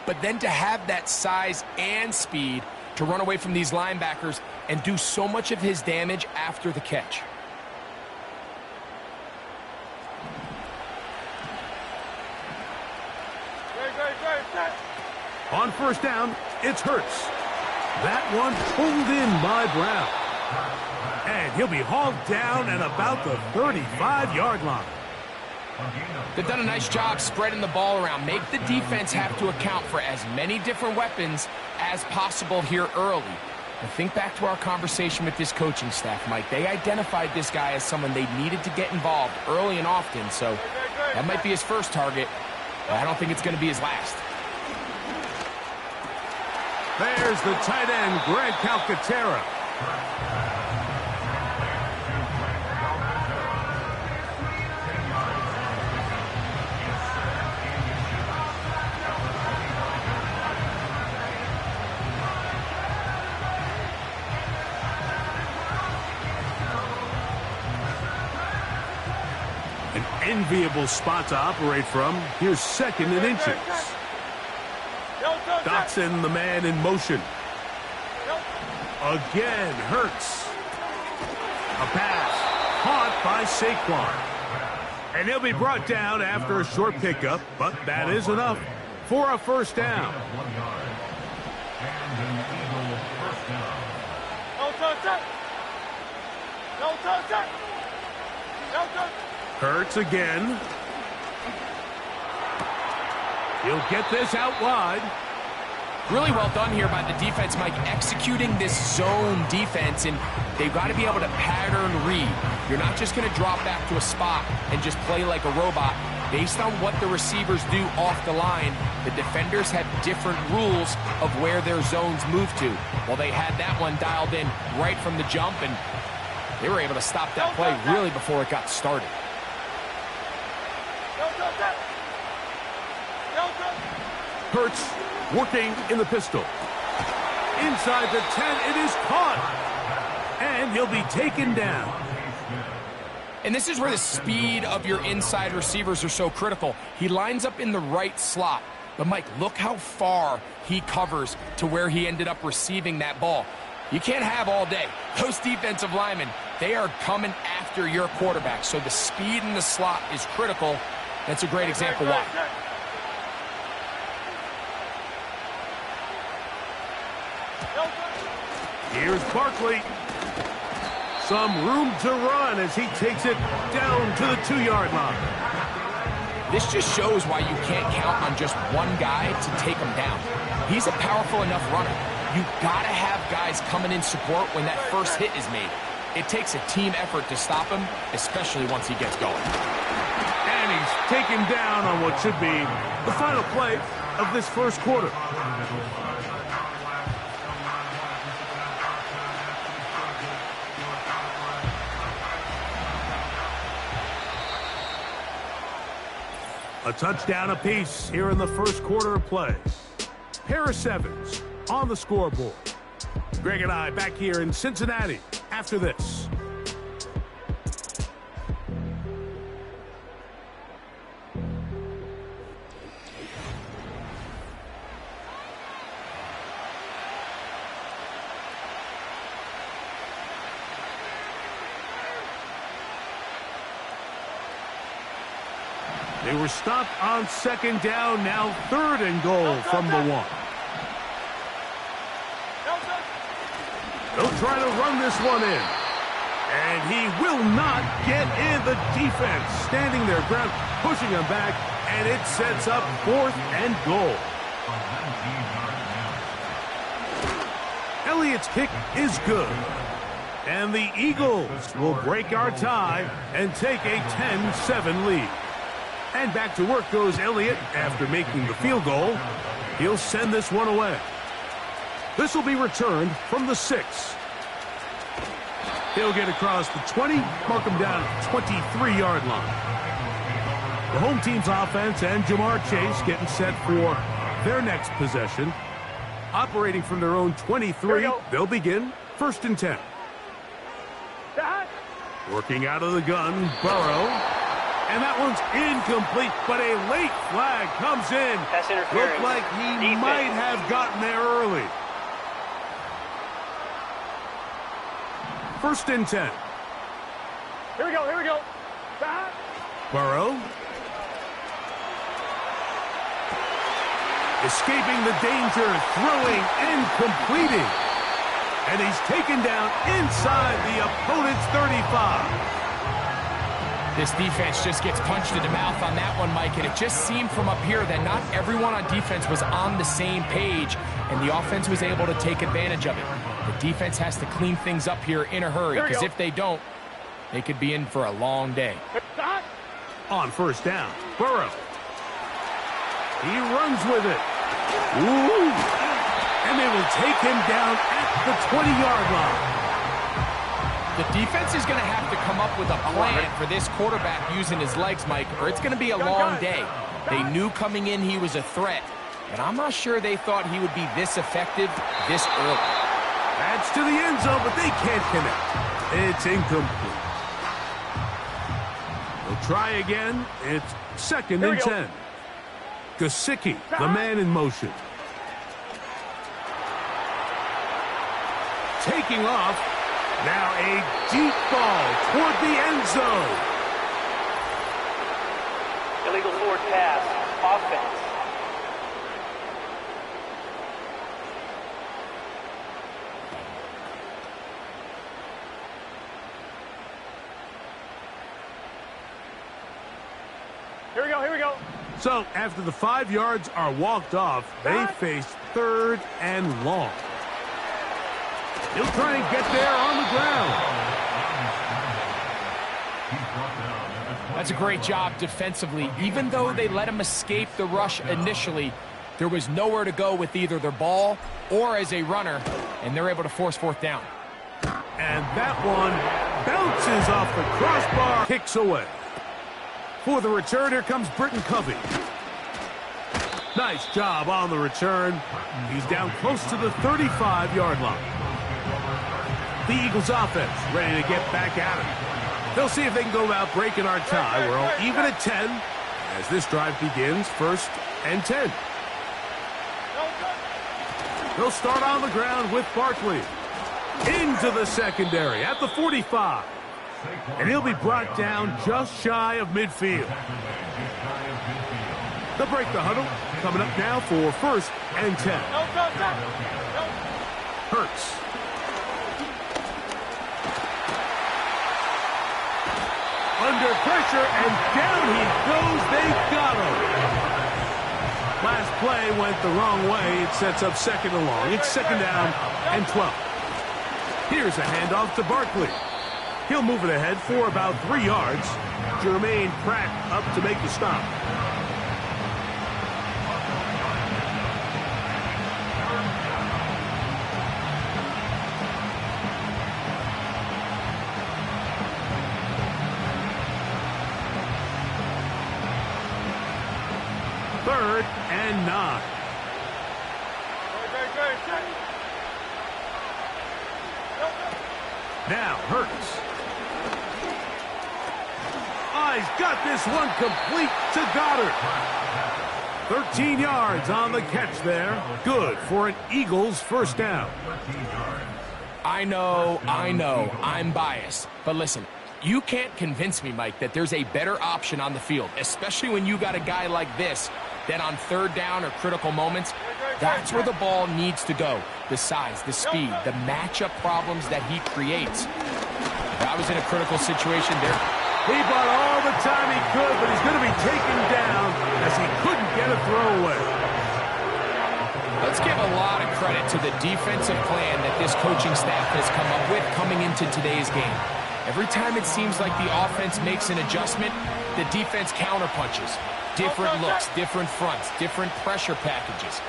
but then to have that size and speed to run away from these linebackers and do so much of his damage after the catch. On 1st down, it's Hurts. That one pulled in by Brown. And he'll be hauled down at about the 35-yard line. They've done a nice job spreading the ball around. Make the defense have to account for as many different weapons as possible here early. And think back to our conversation with this coaching staff, Mike. They identified this guy as someone they needed to get involved early and often. So that might be his first target, but I don't think it's going to be his last. There's the tight end, Greg Calcaterra. An enviable spot to operate from. Here's 2nd and inches. Dotson, the man in motion. Again, Hurts. A pass caught by Saquon. And he'll be brought down after a short pickup, but that is enough for a 1st down. Hurts again. He'll get this out wide. Really well done here by the defense, Mike, executing this zone defense, and they've got to be able to pattern read. You're not just going to drop back to a spot and just play like a robot. Based on what the receivers do off the line, the defenders have different rules of where their zones move to. Well, they had that one dialed in right from the jump, and they were able to stop that play really before it got started. Hurts working in the pistol. Inside the 10, it is caught. And he'll be taken down. And this is where the speed of your inside receivers are so critical. He lines up in the right slot. But, Mike, look how far he covers to where he ended up receiving that ball. You can't have all day. Those defensive linemen, they are coming after your quarterback. So the speed in the slot is critical. That's a great example why. Here's Barkley. Some room to run as he takes it down to the 2-yard line. This just shows why you can't count on just one guy to take him down. He's a powerful enough runner. You gotta have guys coming in support when that first hit is made. It takes a team effort to stop him, especially once he gets going. And he's taken down on what should be the final play of this first quarter. A touchdown apiece here in the first quarter of play. Pair of 7s on the scoreboard. Greg and I back here in Cincinnati after this. They were stopped on 2nd down, now 3rd and goal from the 1. They'll try to run this one in. And he will not get in. The defense standing their ground, pushing him back, and it sets up 4th and goal. Elliott's kick is good. And the Eagles will break our tie and take a 10-7 lead. And back to work goes Elliott after making the field goal. He'll send this one away. This will be returned from the 6. He'll get across the 20, mark him down at the 23-yard line. The home team's offense and Jamar Chase getting set for their next possession. Operating from their own 23, they'll begin 1st and 10. Working out of the gun, Burrow. And that one's incomplete, but a late flag comes in. Pass interference. Looked like he might have gotten there early. 1st and 10. Here we go, here we go. Burrow. Escaping the danger, throwing and completing. And he's taken down inside the opponent's 35. This defense just gets punched in the mouth on that one, Mike, and it just seemed from up here that not everyone on defense was on the same page, and the offense was able to take advantage of it. The defense has to clean things up here in a hurry, because if they don't, they could be in for a long day. On 1st down, Burrow. He runs with it. Ooh. And they will take him down at the 20-yard line. The defense is going to have to come up with a plan for this quarterback using his legs, Mike, or it's going to be a long day. They knew coming in he was a threat, but I'm not sure they thought he would be this effective this early. That's to the end zone, but they can't connect. It's incomplete. They'll try again. It's 2nd and 10. Gesicki, the man in motion. Taking off. Now a deep ball toward the end zone. Illegal forward pass. Offense. Here we go, here we go. So after the 5 yards are walked off, they face 3rd and long. He'll try and get there on the ground. That's a great job defensively. Even though they let him escape the rush initially, there was nowhere to go with either their ball or as a runner, and they're able to force 4th down. And that one bounces off the crossbar, kicks away. For the return, here comes Britton Covey. Nice job on the return. He's down close to the 35-yard line. The Eagles offense ready to get back at it. They'll see if they can go about breaking our tie. We're all even at 10 as this drive begins 1st and 10. They'll start on the ground with Barkley. Into the secondary at the 45. And he'll be brought down just shy of midfield. They'll break the huddle. Coming up now for 1st and 10. Hurts. Under pressure, and down he goes. They got him. Last play went the wrong way. It sets up 2nd and long. It's 2nd down and 12. Here's a handoff to Barkley. He'll move it ahead for about 3 yards. Jermaine Pratt up to make the stop. Third and 9. Now Hurts. He's got this one complete to Goddard. 13 yards on the catch there. Good for an Eagles 1st down. I know, I'm biased. But listen, you can't convince me, Mike, that there's a better option on the field, especially when you got a guy like this that on 3rd down or critical moments, That's where the ball needs to go. The size, the speed, the matchup problems that he creates. If I was in a critical situation there. He bought all the time he could, but he's going to be taken down as he couldn't get a throwaway. Let's give a lot of credit to the defensive plan that this coaching staff has come up with coming into today's game. Every time it seems like the offense makes an adjustment, the defense counterpunches. Different looks, different fronts, different pressure packages.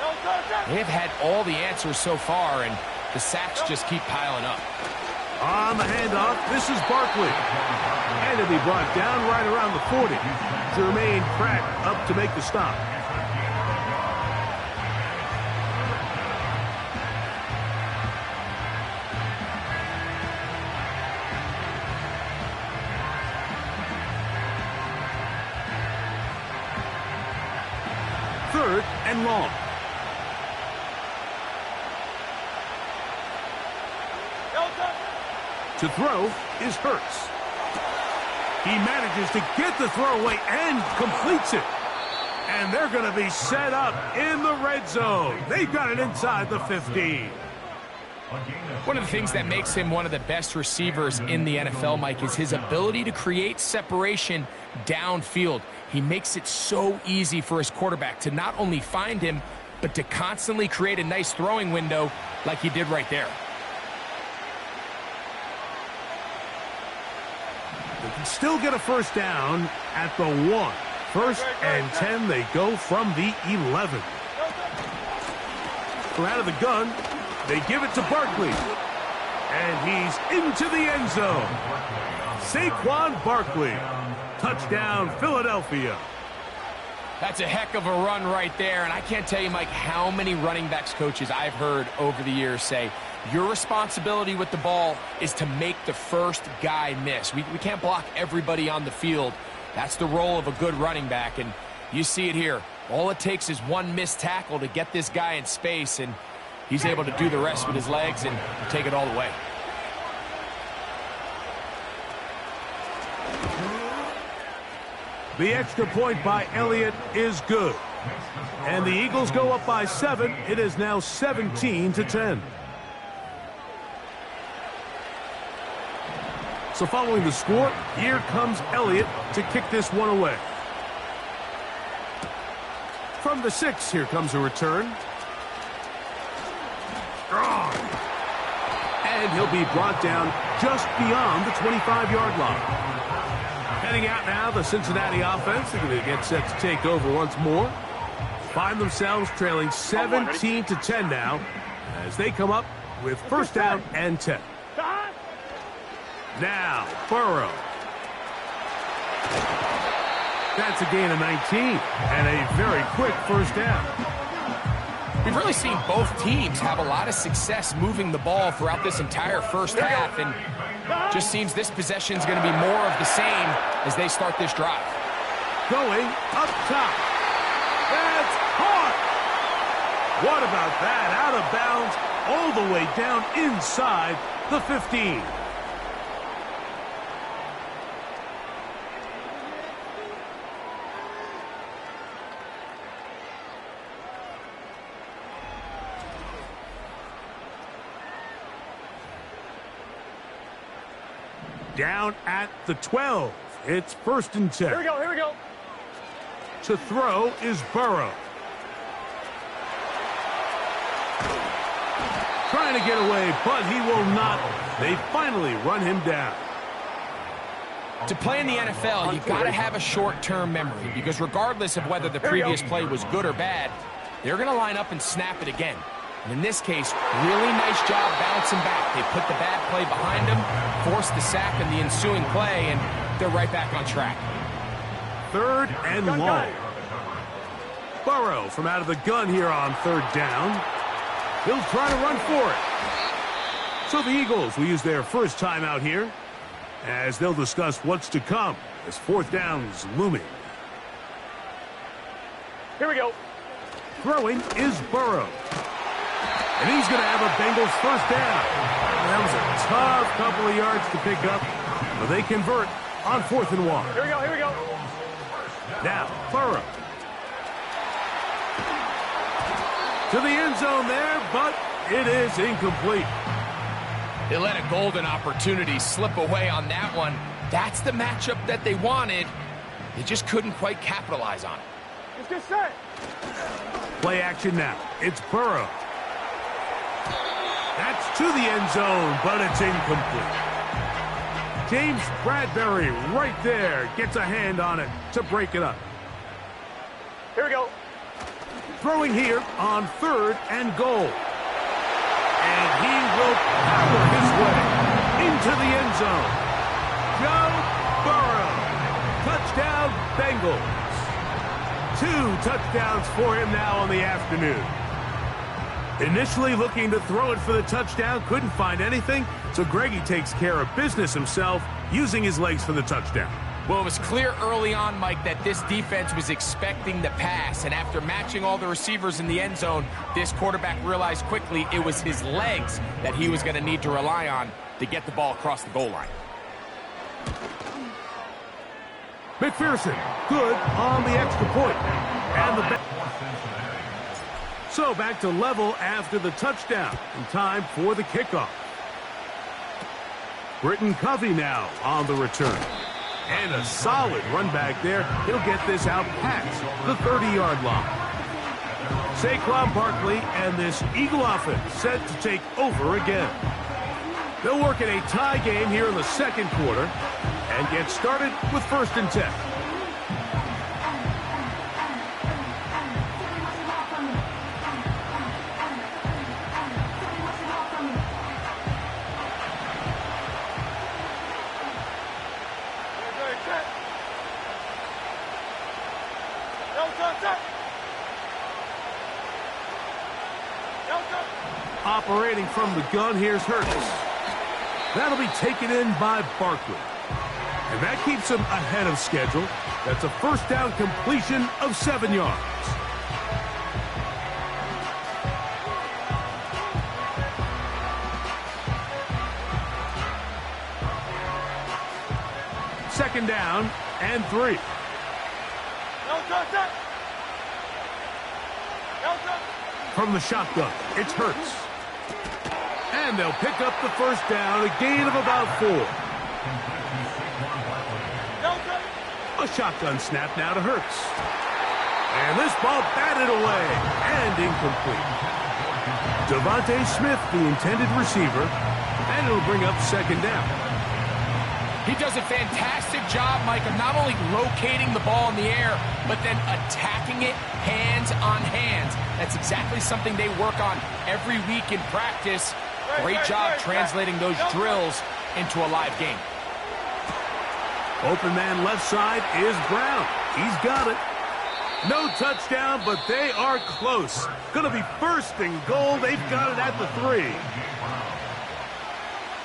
They've had all the answers so far, and the sacks just keep piling up. On the handoff, this is Barkley. And he'll be brought down right around the 40. Jermaine Pratt up to make the stop. Third and long. To throw is Hurts. He manages to get the throwaway and completes it. And they're going to be set up in the red zone. They've got it inside the 15. One of the things that makes him one of the best receivers in the NFL, Mike, is his ability to create separation downfield. He makes it so easy for his quarterback to not only find him, but to constantly create a nice throwing window like he did right there. They can still get a first down at the 1. First and 10, they go from the 11. From out of the gun, they give it to Barkley. And he's into the end zone. Saquon Barkley. Touchdown, Philadelphia. That's a heck of a run right there, and I can't tell you, Mike, how many running backs coaches I've heard over the years say, your responsibility with the ball is to make the first guy miss. We can't block everybody on the field. That's the role of a good running back, and you see it here. All it takes is one missed tackle to get this guy in space, and he's able to do the rest with his legs and take it all the way. The extra point by Elliott is good. And the Eagles go up by 7. It is now 17-10. So following the score, here comes Elliott to kick this one away. From the 6, here comes a return. Strong. And he'll be brought down just beyond the 25-yard line. Heading out now, the Cincinnati offense. They're going to get set to take over once more. Find themselves trailing 17-10 now as they come up with first down and 10. Now, Burrow. That's a gain of 19 and a very quick first down. We've really seen both teams have a lot of success moving the ball throughout this entire first half, and just seems this possession is going to be more of the same as they start this drive. Going up top. That's caught. What about that? Out of bounds all the way down inside the 15. Down at the 12. It's first and 10. Here we go, here we go. To throw is Burrow. Trying to get away, but he will not. They finally run him down. To play in the NFL, you've got to have a short-term memory, because regardless of whether the previous play was good or bad, they're going to line up and snap it again. And in this case, really nice job bouncing back. They put the bad play behind them, forced the sack in the ensuing play, and they're right back on track. Third and long. Burrow from out of the gun here on third down. He'll try to run for it. So the Eagles will use their first timeout here as they'll discuss what's to come as fourth down's looming. Here we go. Throwing is Burrow. And he's going to have a Bengals first down. That was a tough couple of yards to pick up, but they convert on 4th and 1. Here we go, here we go. Now, Burrow. To the end zone there, but it is incomplete. They let a golden opportunity slip away on that one. That's the matchup that they wanted. They just couldn't quite capitalize on it. Let's get set. Play action now. It's Burrow. That's to the end zone, but it's incomplete. James Bradbury right there gets a hand on it to break it up. Here we go. Throwing here on 3rd and goal. And he will power his way into the end zone. Joe Burrow. Touchdown, Bengals. 2 touchdowns for him now on the afternoon. Initially looking to throw it for the touchdown, couldn't find anything, so Greggy takes care of business himself, using his legs for the touchdown. Well, it was clear early on, Mike, that this defense was expecting the pass, and after matching all the receivers in the end zone, this quarterback realized quickly it was his legs that he was going to need to rely on to get the ball across the goal line. McPherson, good on the extra point. And the so back to level after the touchdown, and time for the kickoff. Britton Covey now on the return. And a solid run back there. He'll get this out past the 30-yard line. Saquon Barkley and this Eagle offense set to take over again. They'll work in a tie game here in the second quarter and get started with 1st and 10. Operating from the gun, here's Hurts. That'll be taken in by Barkley. And that keeps him ahead of schedule. That's a 1st down completion of 7 yards. Second down and 3. From the shotgun, it's Hurts. And they'll pick up the 1st down, a gain of about 4. A shotgun snap now to Hurts. And this ball batted away and incomplete. Devontae Smith, the intended receiver, and it'll bring up 2nd down. He does a fantastic job, Mike, of not only locating the ball in the air, but then attacking it hands on hands. That's exactly something they work on every week in practice. Great job translating those drills into a live game. Open man left side is Brown. He's got it. No touchdown, but they are close. Going to be 1st and goal. They've got it at the 3.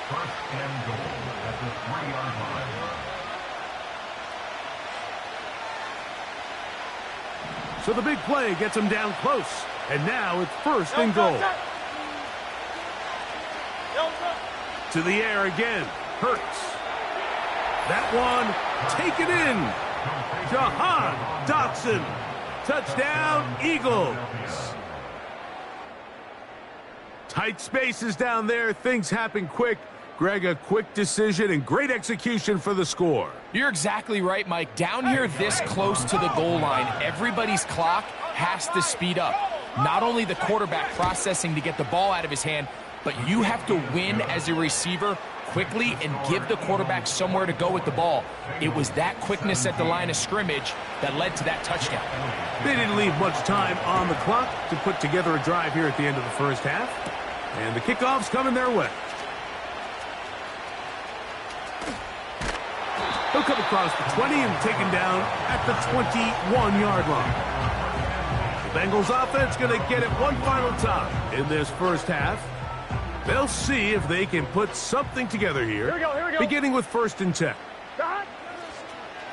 1st and goal at the 3-yard line. So the big play gets them down close. And now it's 1st and goal. To the air again. Hurts. That one taken in. Jahan Dotson. Touchdown, Eagles. Tight spaces down there. Things happen quick. Greg, a quick decision and great execution for the score. You're exactly right, Mike. Down here this close to the goal line, everybody's clock has to speed up. Not only the quarterback processing to get the ball out of his hand, but you have to win as a receiver quickly and give the quarterback somewhere to go with the ball. It was that quickness at the line of scrimmage that led to that touchdown. They didn't leave much time on the clock to put together a drive here at the end of the 1st half. And the kickoff's coming their way. He'll come across the 20 and taken down at the 21-yard line. The Bengals offense going to get it one final time in this 1st half. They'll see if they can put something together here. Here we go. Beginning with 1st and 10.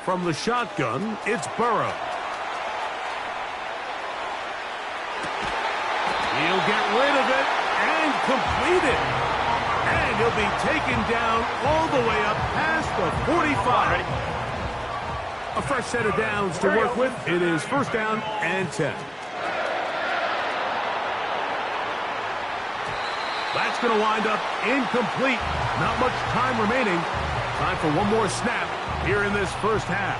From the shotgun, it's Burrow. He'll get rid of it and complete it. And he'll be taken down all the way up past the 45. A fresh set of downs to work with. It is 1st down and 10. That's going to wind up incomplete. Not much time remaining. Time for one more snap here in this first half.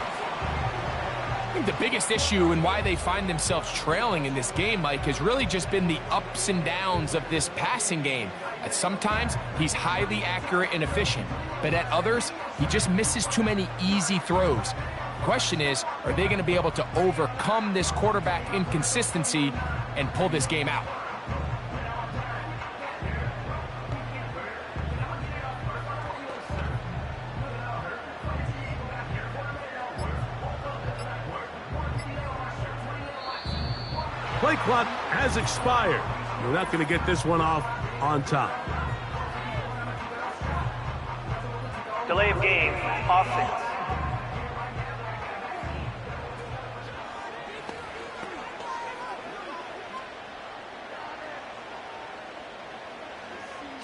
I think the biggest issue and why they find themselves trailing in this game, Mike, has really just been the ups and downs of this passing game. At sometimes, he's highly accurate and efficient, but at others, he just misses too many easy throws. The question is, are they going to be able to overcome this quarterback inconsistency and pull this game out? Play clock has expired. We're not going to get this one off on time. Delay of game, offense.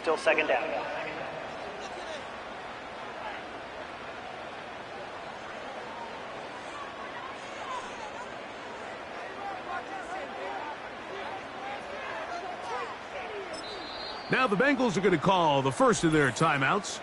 Still second down. Now the Bengals are going to call the first of their timeouts.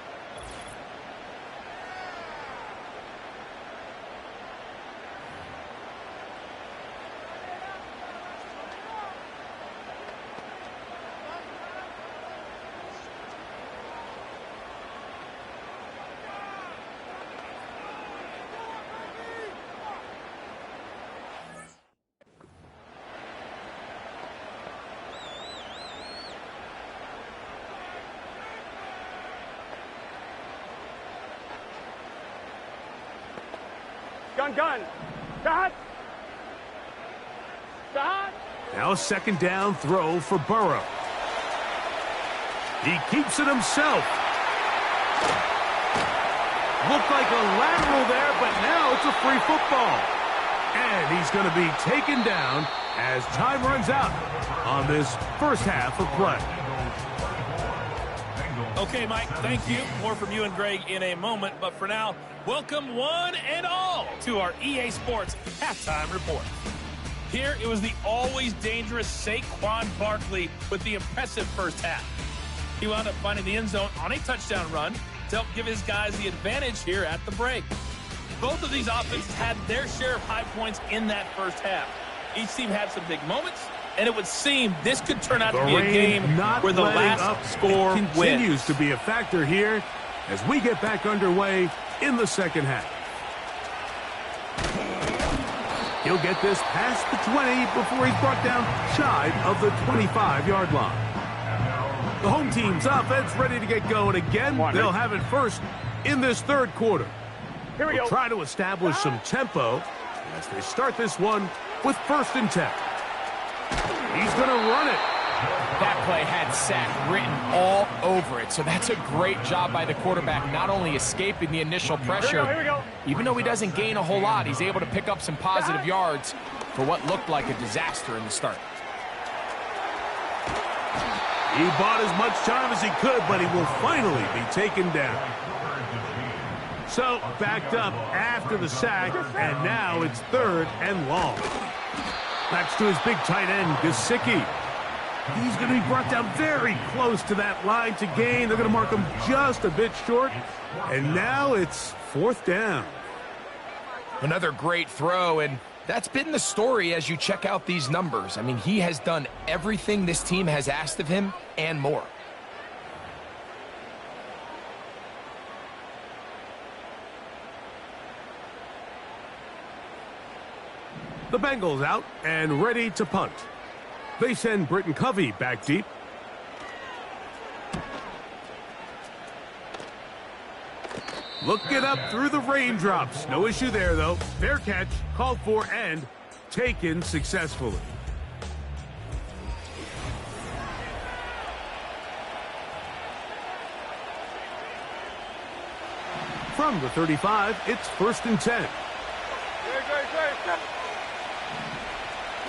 Gun. Start. Now a second down throw for Burrow. He keeps it himself. Looked like a lateral there, but now it's a free football. And he's going to be taken down as time runs out on this first half of play. Okay, Mike, thank you. More from you and Greg in a moment. But for now, welcome one and all to our EA Sports Halftime Report. Here, it was the always dangerous Saquon Barkley with the impressive first half. He wound up finding the end zone on a touchdown run to help give his guys the advantage here at the break. Both of these offenses had their share of high points in that first half. Each team had some big moments, and it would seem this could turn out to be a game where the last score continues to be a factor here as we get back underway in the second half. He'll get this past the 20 before he's brought down shy of the 25-yard line. The home team's offense ready to get going again. They'll have it first in this third quarter. Here we go. Try to establish some tempo as they start this one with 1st and 10. He's going to run it. That play had sack written all over it, so that's a great job by the quarterback, not only escaping the initial pressure, Here we go. even though he doesn't gain a whole lot, he's able to pick up some positive yards for what looked like a disaster in the start. He bought as much time as he could, but he will finally be taken down. So, backed up after the sack, and now it's 3rd and long. Backs to his big tight end, Gesicki. He's going to be brought down very close to that line to gain. They're going to mark him just a bit short. And now it's 4th down. Another great throw, and that's been the story as you check out these numbers. I mean, he has done everything this team has asked of him and more. The Bengals out and ready to punt. They send Britton Covey back deep. Look it up through the raindrops. No issue there, though. Fair catch, called for, and taken successfully. From the 35, it's 1st and 10.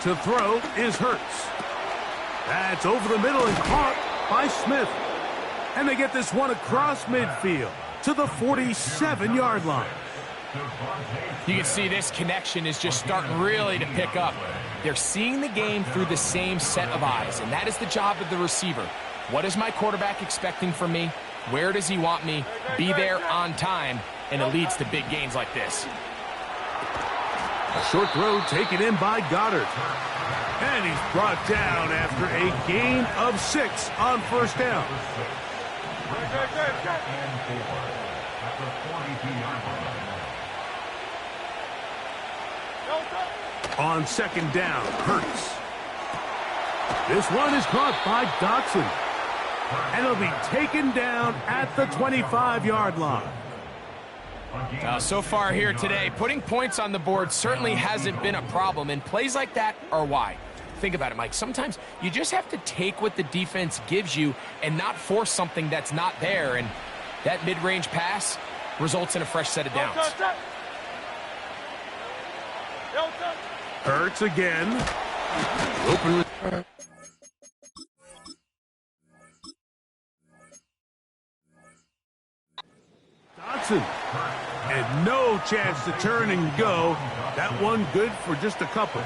To throw is Hurts. That's over the middle and caught by Smith. And they get this one across midfield to the 47-yard line. You can see this connection is just starting really to pick up. They're seeing the game through the same set of eyes, and that is the job of the receiver. What is my quarterback expecting from me? Where does he want me? Be there on time, and it leads to big gains like this. A short throw taken in by Goddard. And he's brought down after a gain of 6 on first down. On second down, Hurts. This one is caught by Dotson. And it'll be taken down at the 25-yard line. So far here today, putting points on the board certainly hasn't been a problem, and plays like that are why. Think about it, Mike. Sometimes you just have to take what the defense gives you and not force something that's not there, and that mid-range pass results in a fresh set of downs. Hurts again. Open. Dotson. And no chance to turn and go. That one good for just a couple.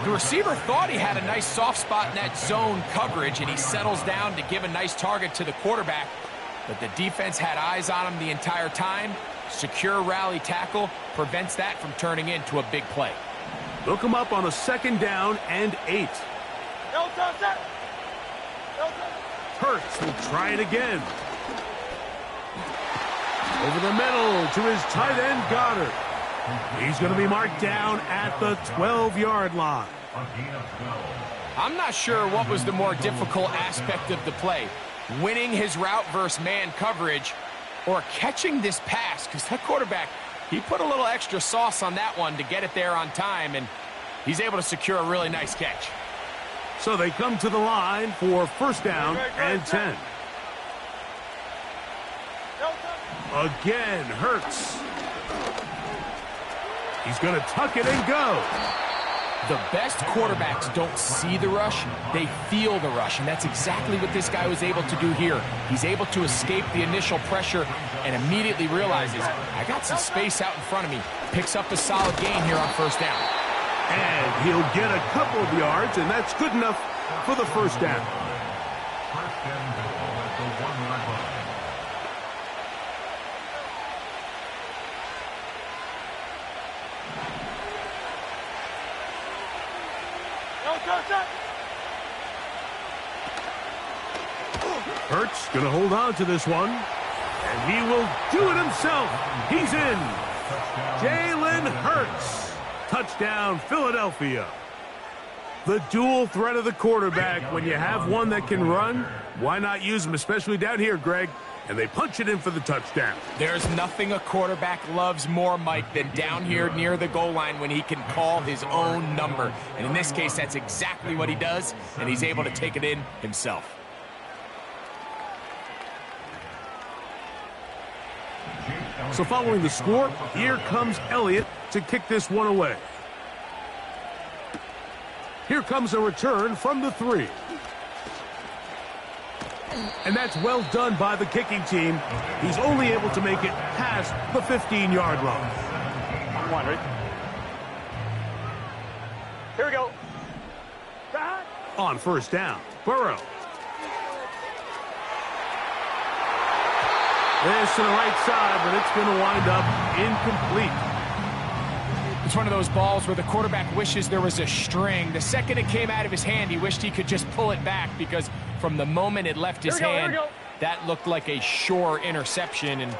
The receiver thought he had a nice soft spot in that zone coverage, and he settles down to give a nice target to the quarterback. But the defense had eyes on him the entire time. Secure rally tackle prevents that from turning into a big play. Look him up on a second down and 8. Hurts will try it again. Over the middle to his tight end, Goddard. He's going to be marked down at the 12-yard line. I'm not sure what was the more difficult aspect of the play. Winning his route versus man coverage, or catching this pass, because that quarterback, he put a little extra sauce on that one to get it there on time, and he's able to secure a really nice catch. So they come to the line for first down and 10. Again, Hurts. He's going to tuck it and go. The best quarterbacks don't see the rush, they feel the rush, and that's exactly what this guy was able to do here. He's able to escape the initial pressure and immediately realizes, I got some space out in front of me. Picks up a solid gain here on first down. And he'll get a couple of yards, and that's good enough for the first down. Hurts going to hold on to this one, and he will do it himself. He's in. Jalen Hurts. Touchdown, Philadelphia. The dual threat of the quarterback. When you have one that can run, why not use him, especially down here, Greg? And they punch it in for the touchdown. There's nothing a quarterback loves more, Mike, than down here near the goal line when he can call his own number. And in this case, that's exactly what he does, and he's able to take it in himself. So following the score, here comes Elliott to kick this one away. Here comes a return from the 3. And that's well done by the kicking team. He's only able to make it past the 15-yard line. Come on, Rick. Here we go. On first down, Burrow. This to the right side, but it's going to wind up incomplete. It's one of those balls where the quarterback wishes there was a string. The second it came out of his hand, he wished he could just pull it back, because from the moment it left his hand, that looked like a sure interception, and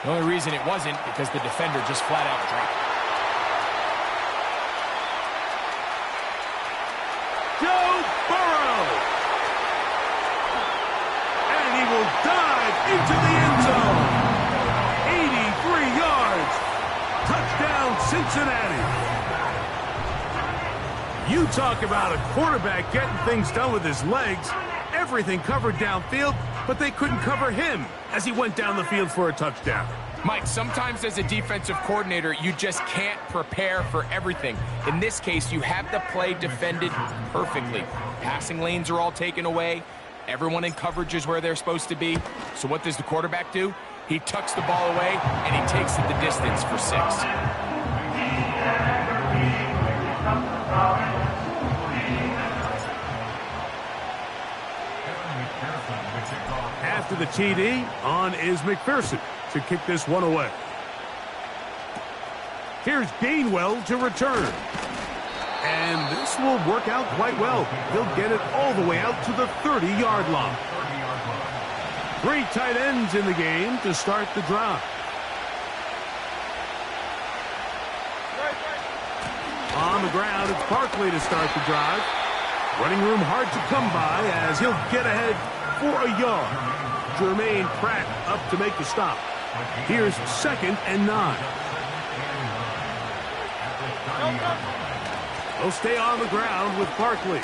the only reason it wasn't because the defender just flat out dropped it. Joe Burrow! And he will dive into the end zone. 83 yards. Touchdown, Cincinnati. You talk about a quarterback getting things done with his legs. Everything covered downfield, but they couldn't cover him as he went down the field for a touchdown. Mike, sometimes as a defensive coordinator, you just can't prepare for everything. In this case, you have the play defended perfectly. Passing lanes are all taken away. Everyone in coverage is where they're supposed to be. So what does the quarterback do? He tucks the ball away, and he takes it the distance for 6. After the TD, on is McPherson to kick this one away. Here's Gainwell to return. And this will work out quite well. He'll get it all the way out to the 30-yard line. 3 tight ends in the game to start the drive. On the ground, it's Barkley to start the drive. Running room hard to come by as he'll get ahead for a yard. Jermaine Pratt up to make the stop. Here's 2nd and 9. He'll stay on the ground with Barkley.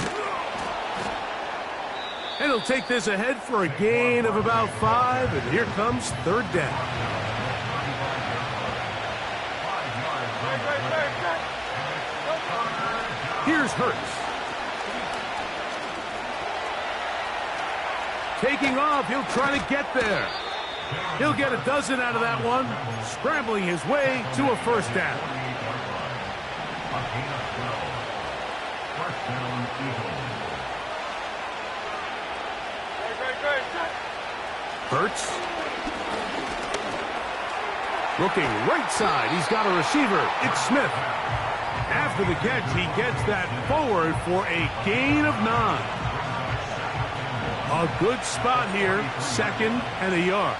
And he'll take this ahead for a gain of about 5, and here comes 3rd down. Here's Hurts. Taking off, he'll try to get there. He'll get a dozen out of that one, scrambling his way to a 1st down. Hurts. Looking right side. He's got a receiver. It's Smith. After the catch, he gets that forward for a gain of 9. A good spot here. 2nd and a yard.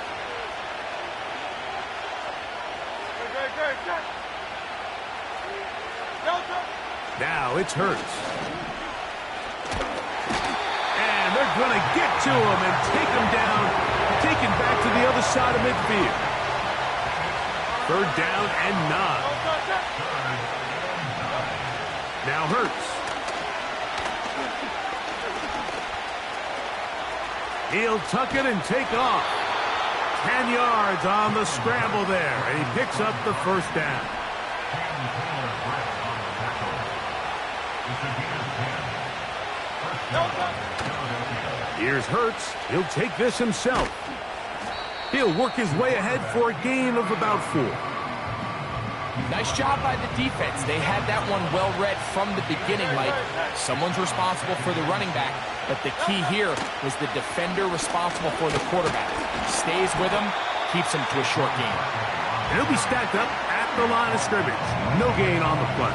Now it's Hurts. And they're going to get to him and take him down, taken back to the other side of midfield. 3rd down and 9. Now Hurts. He'll tuck it and take off. 10 yards on the scramble there, and he picks up the 1st down. Here's Hurts. He'll take this himself. He'll work his way ahead for a gain of about 4. Nice job by the defense. They had that one well read from the beginning, Mike. Someone's responsible for the running back, but the key here was the defender responsible for the quarterback. Stays with him, keeps him to a short gain. He'll be stacked up at the line of scrimmage. No gain on the play.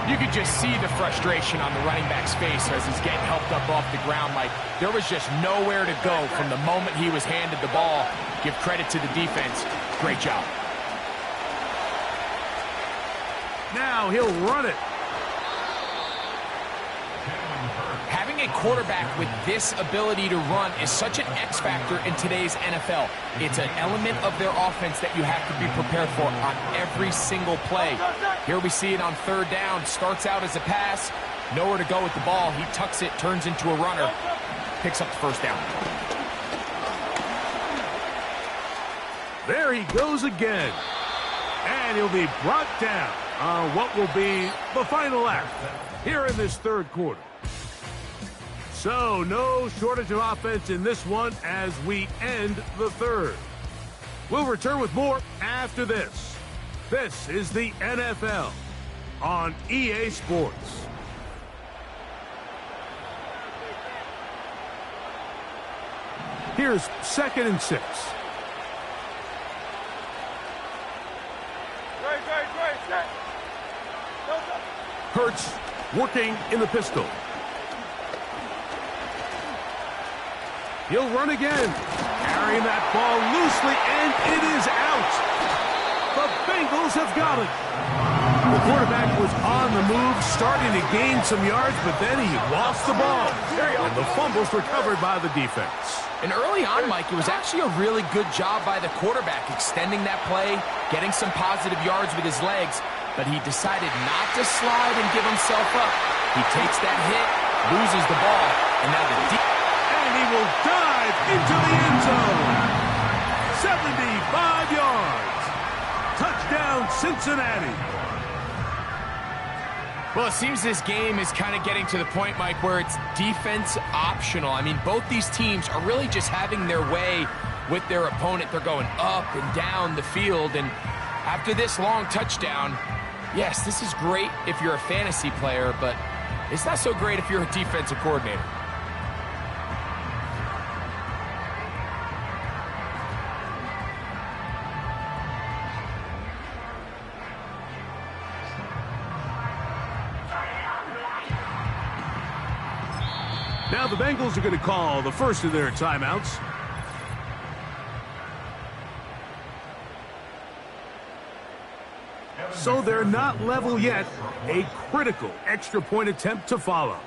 You could just see the frustration on the running back's face as he's getting helped up off the ground. Like, there was just nowhere to go from the moment he was handed the ball. Give credit to the defense. Great job. Now he'll run it. Having a quarterback with this ability to run is such an X factor in today's NFL. It's an element of their offense that you have to be prepared for on every single play. Here we see it on 3rd down. Starts out as a pass. Nowhere to go with the ball. He tucks it, turns into a runner. Picks up the 1st down. There he goes again. And he'll be brought down on what will be the final act here in this 3rd quarter. So, no shortage of offense in this one as we end the 3rd. We'll return with more after this. This is the NFL on EA Sports. Here's 2nd and 6. Hurts working in the pistol. He'll run again. Carrying that ball loosely, and it is out. The Bengals have got it. The quarterback was on the move, starting to gain some yards, but then he lost the ball. And the fumble's recovered by the defense. And early on, Mike, it was actually a really good job by the quarterback, extending that play, getting some positive yards with his legs, but he decided not to slide and give himself up. He takes that hit, loses the ball, and now the and he will dive into the end zone. 75 yards. Touchdown, Cincinnati. Well, it seems this game is kind of getting to the point, Mike, where it's defense optional. I mean, both these teams are really just having their way with their opponent. They're going up and down the field, and after this long touchdown, yes, this is great if you're a fantasy player, but it's not so great if you're a defensive coordinator. Now the Bengals are going to call the first of their timeouts. So they're not level yet. A critical extra point attempt to follow.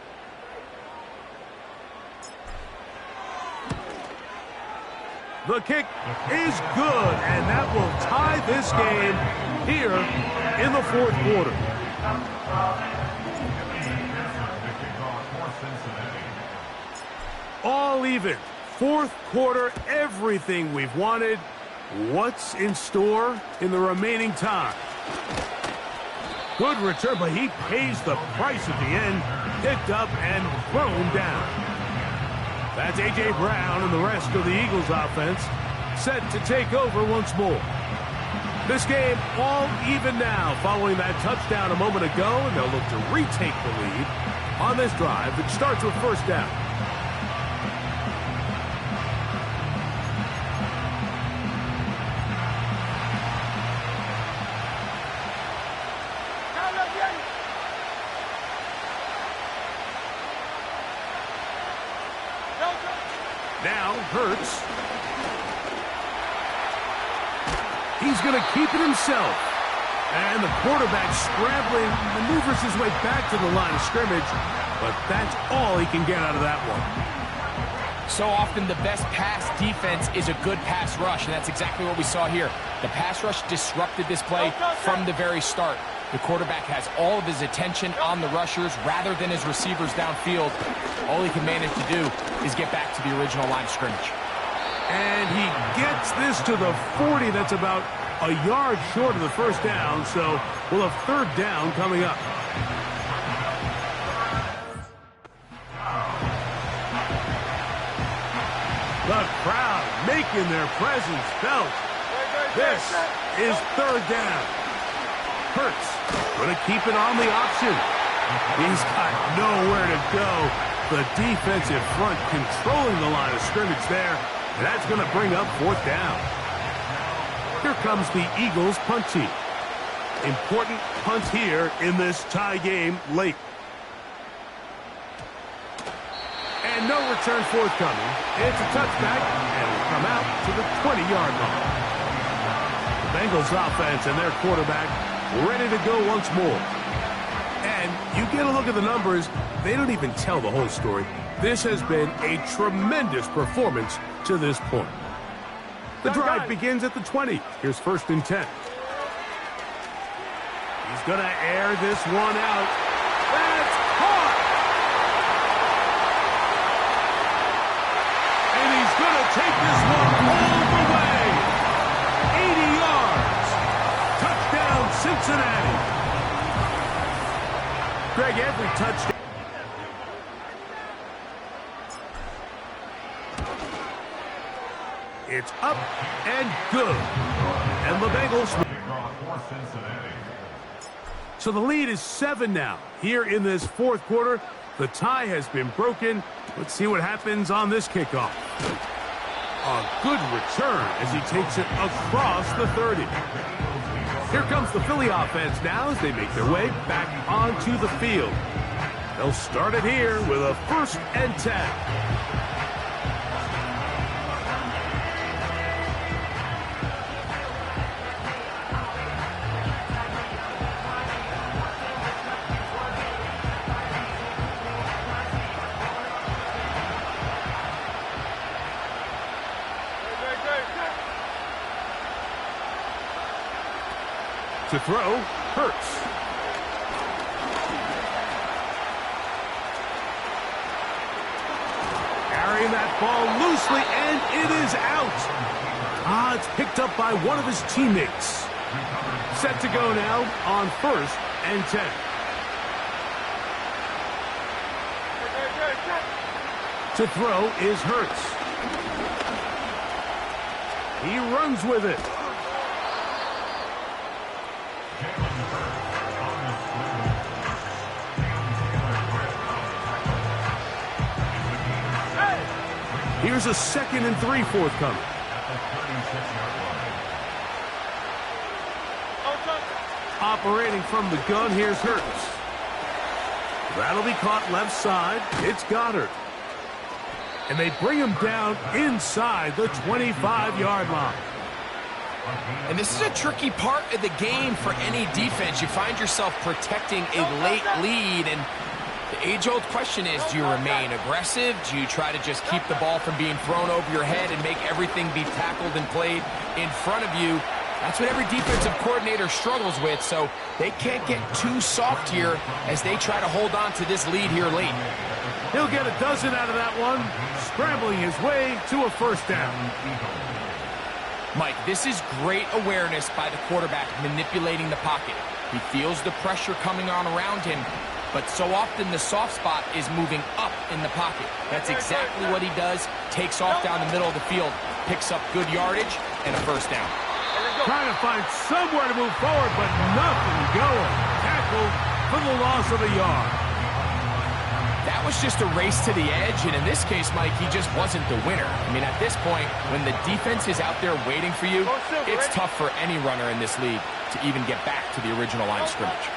The kick is good, and that will tie this game here in the fourth quarter. All even. Fourth quarter, everything we've wanted. What's in store in the remaining time? Good return, but he pays the price at the end. Picked up and thrown down. That's A.J. Brown and the rest of the Eagles offense set to take over once more. This game all even now following that touchdown a moment ago, and they'll look to retake the lead on this drive that starts with first down. Now, Hurts. He's going to keep it himself. And the quarterback scrambling, maneuvers his way back to the line of scrimmage. But that's all he can get out of that one. So often the best pass defense is a good pass rush, and that's exactly what we saw here. The pass rush disrupted this play from the very start. The quarterback has all of his attention on the rushers rather than his receivers downfield. All he can manage to do is get back to the original line of scrimmage. And he gets this to the 40. That's about a yard short of the first down, so we'll have third down coming up. The crowd making their presence felt. This is third down. Hurts going to keep it on the option. He's got nowhere to go. The defensive front controlling the line of scrimmage there. And that's going to bring up fourth down. Here comes the Eagles punt team. Important punt here in this tie game late. And no return forthcoming. It's a touchback, and it'll come out to the 20-yard line. The Bengals offense and their quarterback ready to go once more. And you get a look at the numbers, they don't even tell the whole story. This has been a tremendous performance to this point. The drive begins at the 20. Here's first and 10. He's going to air this one out. That's caught! And he's going to take this one all the way. 80 yards. Touchdown, Cincinnati. Greg, every touchdown. It's up and good. And the Bengals. So the lead is 7 now. Here in this fourth quarter, the tie has been broken. Let's see what happens on this kickoff. A good return as he takes it across the 30. Here comes the Philly offense now as they make their way back onto the field. They'll start it here with a first and 10. To throw, Hurts. Carrying that ball loosely, and it is out. It's picked up by one of his teammates. Set to go now on first and 10. To throw is Hurts. He runs with it. Here's a 2nd and 3 forthcoming. Operating from the gun, here's Hurts. That'll be caught left side. It's Goddard. And they bring him down inside the 25-yard line. And this is a tricky part of the game for any defense. You find yourself protecting a late lead, and the age-old question is, do you remain aggressive? Do you try to just keep the ball from being thrown over your head and make everything be tackled and played in front of you? That's what every defensive coordinator struggles with, so they can't get too soft here as they try to hold on to this lead here late. He'll get a dozen out of that one, scrambling his way to a first down. Mike, this is great awareness by the quarterback manipulating the pocket. He feels the pressure coming on around him, but so often the soft spot is moving up in the pocket. That's exactly what he does. Takes off down the middle of the field, picks up good yardage, and a first down. Trying to find somewhere to move forward, but nothing going. Tackled for the loss of a yard. That was just a race to the edge, and in this case, Mike, he just wasn't the winner. I mean, at this point, when the defense is out there waiting for you, it's tough for any runner in this league to even get back to the original line of scrimmage.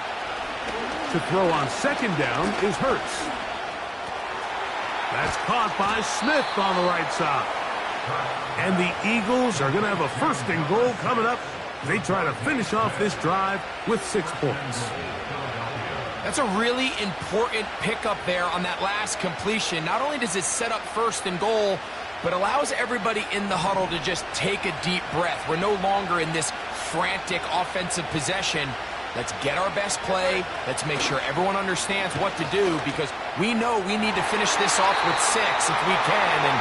To throw on second down is Hurts. That's caught by Smith on the right side. And the Eagles are going to have a first and goal coming up. They try to finish off this drive with 6 points. That's a really important pickup there on that last completion. Not only does it set up first and goal, but allows everybody in the huddle to just take a deep breath. We're no longer in this frantic offensive possession. Let's get our best play. Let's make sure everyone understands what to do, because we know we need to finish this off with 6 if we can. And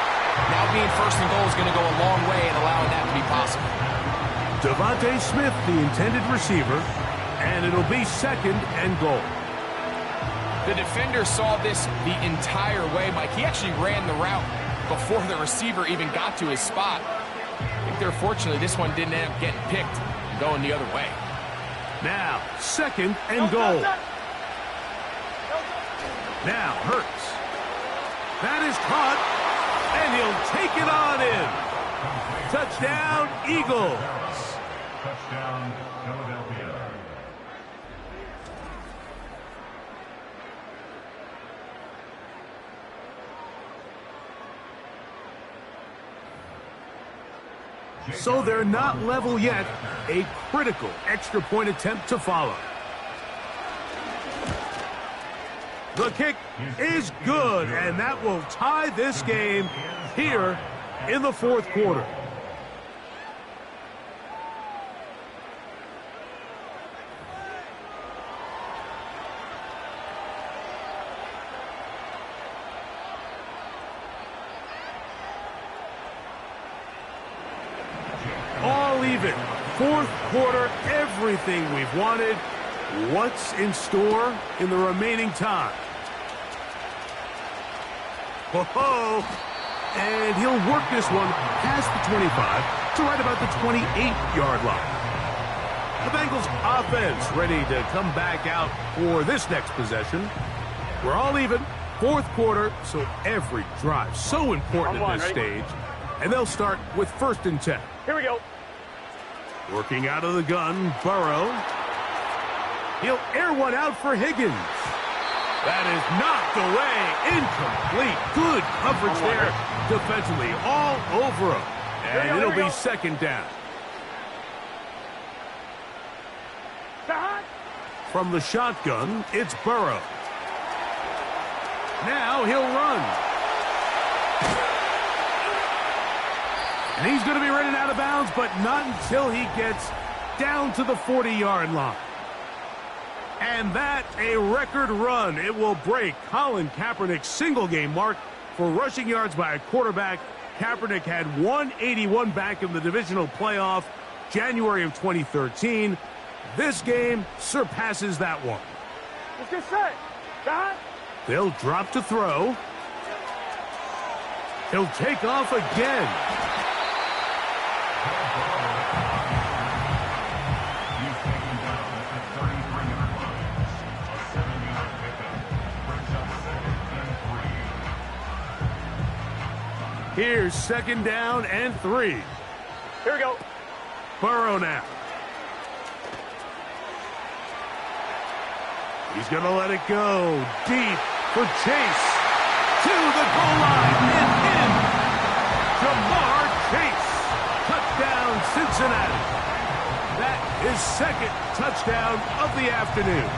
now being first and goal is going to go a long way in allowing that to be possible. Devontae Smith, the intended receiver, and it'll be second and goal. The defender saw this the entire way, Mike. He actually ran the route before the receiver even got to his spot. I think they're fortunate this one didn't end up getting picked and going the other way. Now, second and goal. Now, Hurts. That is caught, and he'll take it on in. Touchdown, Eagles. Touchdown, Philadelphia. So they're not level yet. A critical extra point attempt to follow. The kick is good, and that will tie this game here in the fourth quarter. All even. Fourth quarter, everything we've wanted. What's in store in the remaining time? Whoa! And he'll work this one past the 25 to right about the 28-yard line. The Bengals offense ready to come back out for this next possession. We're all even. Fourth quarter, so every drive so important at this stage. And they'll start with 1st and 10. Here we go. Working out of the gun, Burrow. He'll air one out for Higgins. That is knocked away. Incomplete. Good coverage there defensively. All over him. And it'll be second down. From the shotgun, it's Burrow. Now he'll run. And he's going to be running out of bounds, but not until he gets down to the 40-yard line. And that, a record run. It will break Colin Kaepernick's single-game mark for rushing yards by a quarterback. Kaepernick had 181 back in the divisional playoff, January of 2013. This game surpasses that one. Let's get set. John. They'll drop to throw. He'll take off again. Here's second down and 3. Here we go. Burrow now. He's going to let it go deep for Chase. To the goal line and in. his second touchdown of the afternoon.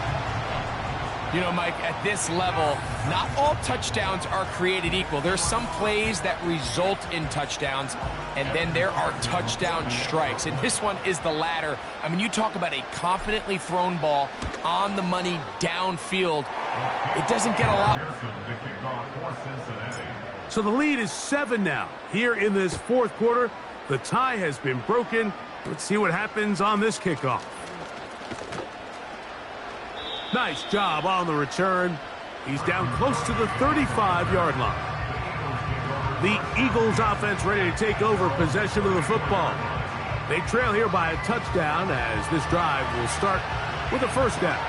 You know, Mike, at this level, not all touchdowns are created equal. There's some plays that result in touchdowns, and then there are touchdown strikes. And this one is the latter. I mean, you talk about a confidently thrown ball on the money downfield. It doesn't get a lot. So the lead is 7 now. Here in this fourth quarter, the tie has been broken. Let's see what happens on this kickoff. Nice job on the return. He's down close to the 35-yard line. The Eagles offense ready to take over possession of the football. They trail here by a touchdown as this drive will start with a first down.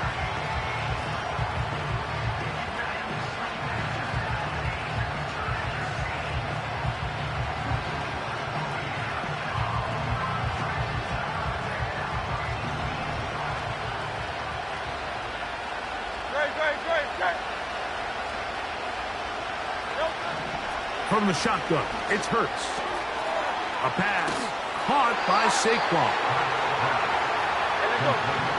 From the shotgun, it's Hurts. A pass caught by Saquon.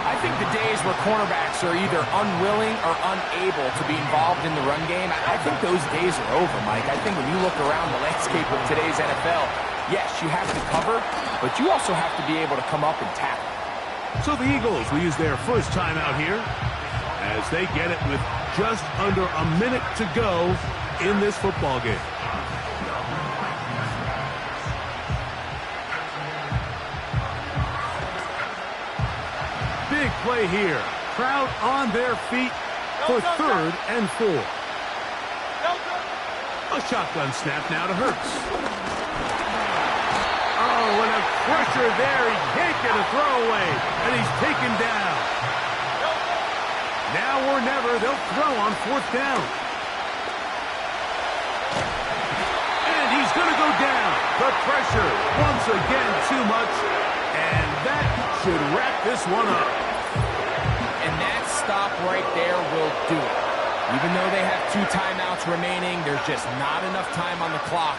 I think the days where cornerbacks are either unwilling or unable to be involved in the run game, I think those days are over, Mike. I think when you look around the landscape of today's NFL, yes, you have to cover, but you also have to be able to come up and tackle. So the Eagles will use their first timeout here as they get it with just under a minute to go in this football game. Big play here. Crowd on their feet for 3rd and 4. A shotgun snap now to Hurts. Oh, and a pressure there. He can't get a throwaway, and he's taken down. Now or never, they'll throw on 4th down. And he's going to go down. The pressure, once again, too much. And that should wrap this one up. And that stop right there will do it. Even though they have 2 timeouts remaining, there's just not enough time on the clock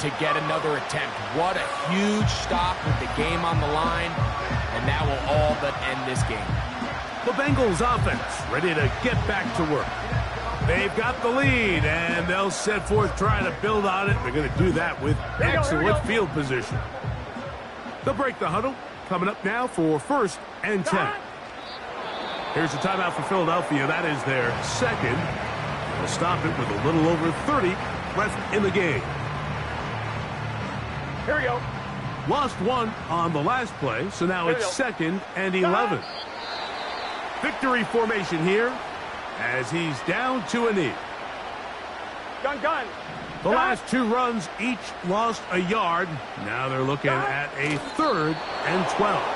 to get another attempt. What a huge stop with the game on the line. And that will all but end this game. The Bengals offense ready to get back to work. They've got the lead, and they'll set forth trying to build on it. They're going to do that with excellent field position. They'll break the huddle. Coming up now for 1st and 10. Here's a timeout for Philadelphia. That is their second. They'll stop it with a little over 30 left in the game. Here we go. Lost 1 on the last play, so now it's 2nd and 11. Victory formation here as he's down to a knee. Gun. The last 2 runs each lost a yard. Now they're looking at a 3rd and 12.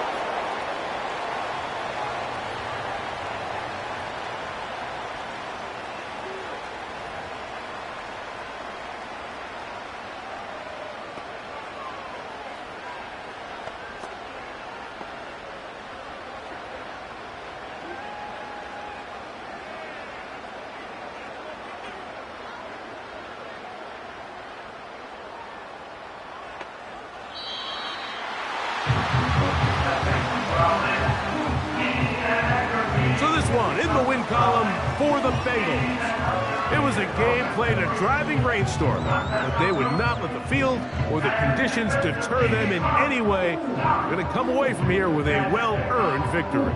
In the win column for the Bengals. It was a game played a driving rainstorm, but they would not let the field or the conditions deter them in any way. They're going to come away from here with a well-earned victory.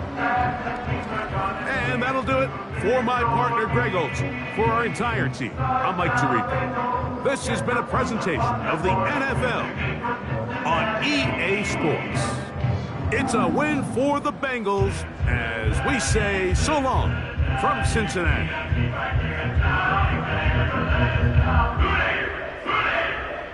And that'll do it for my partner, Greg Olson. For our entire team, I'm Mike Tirico. This has been a presentation of the NFL on EA Sports. It's a win for the Bengals as we say so long from Cincinnati.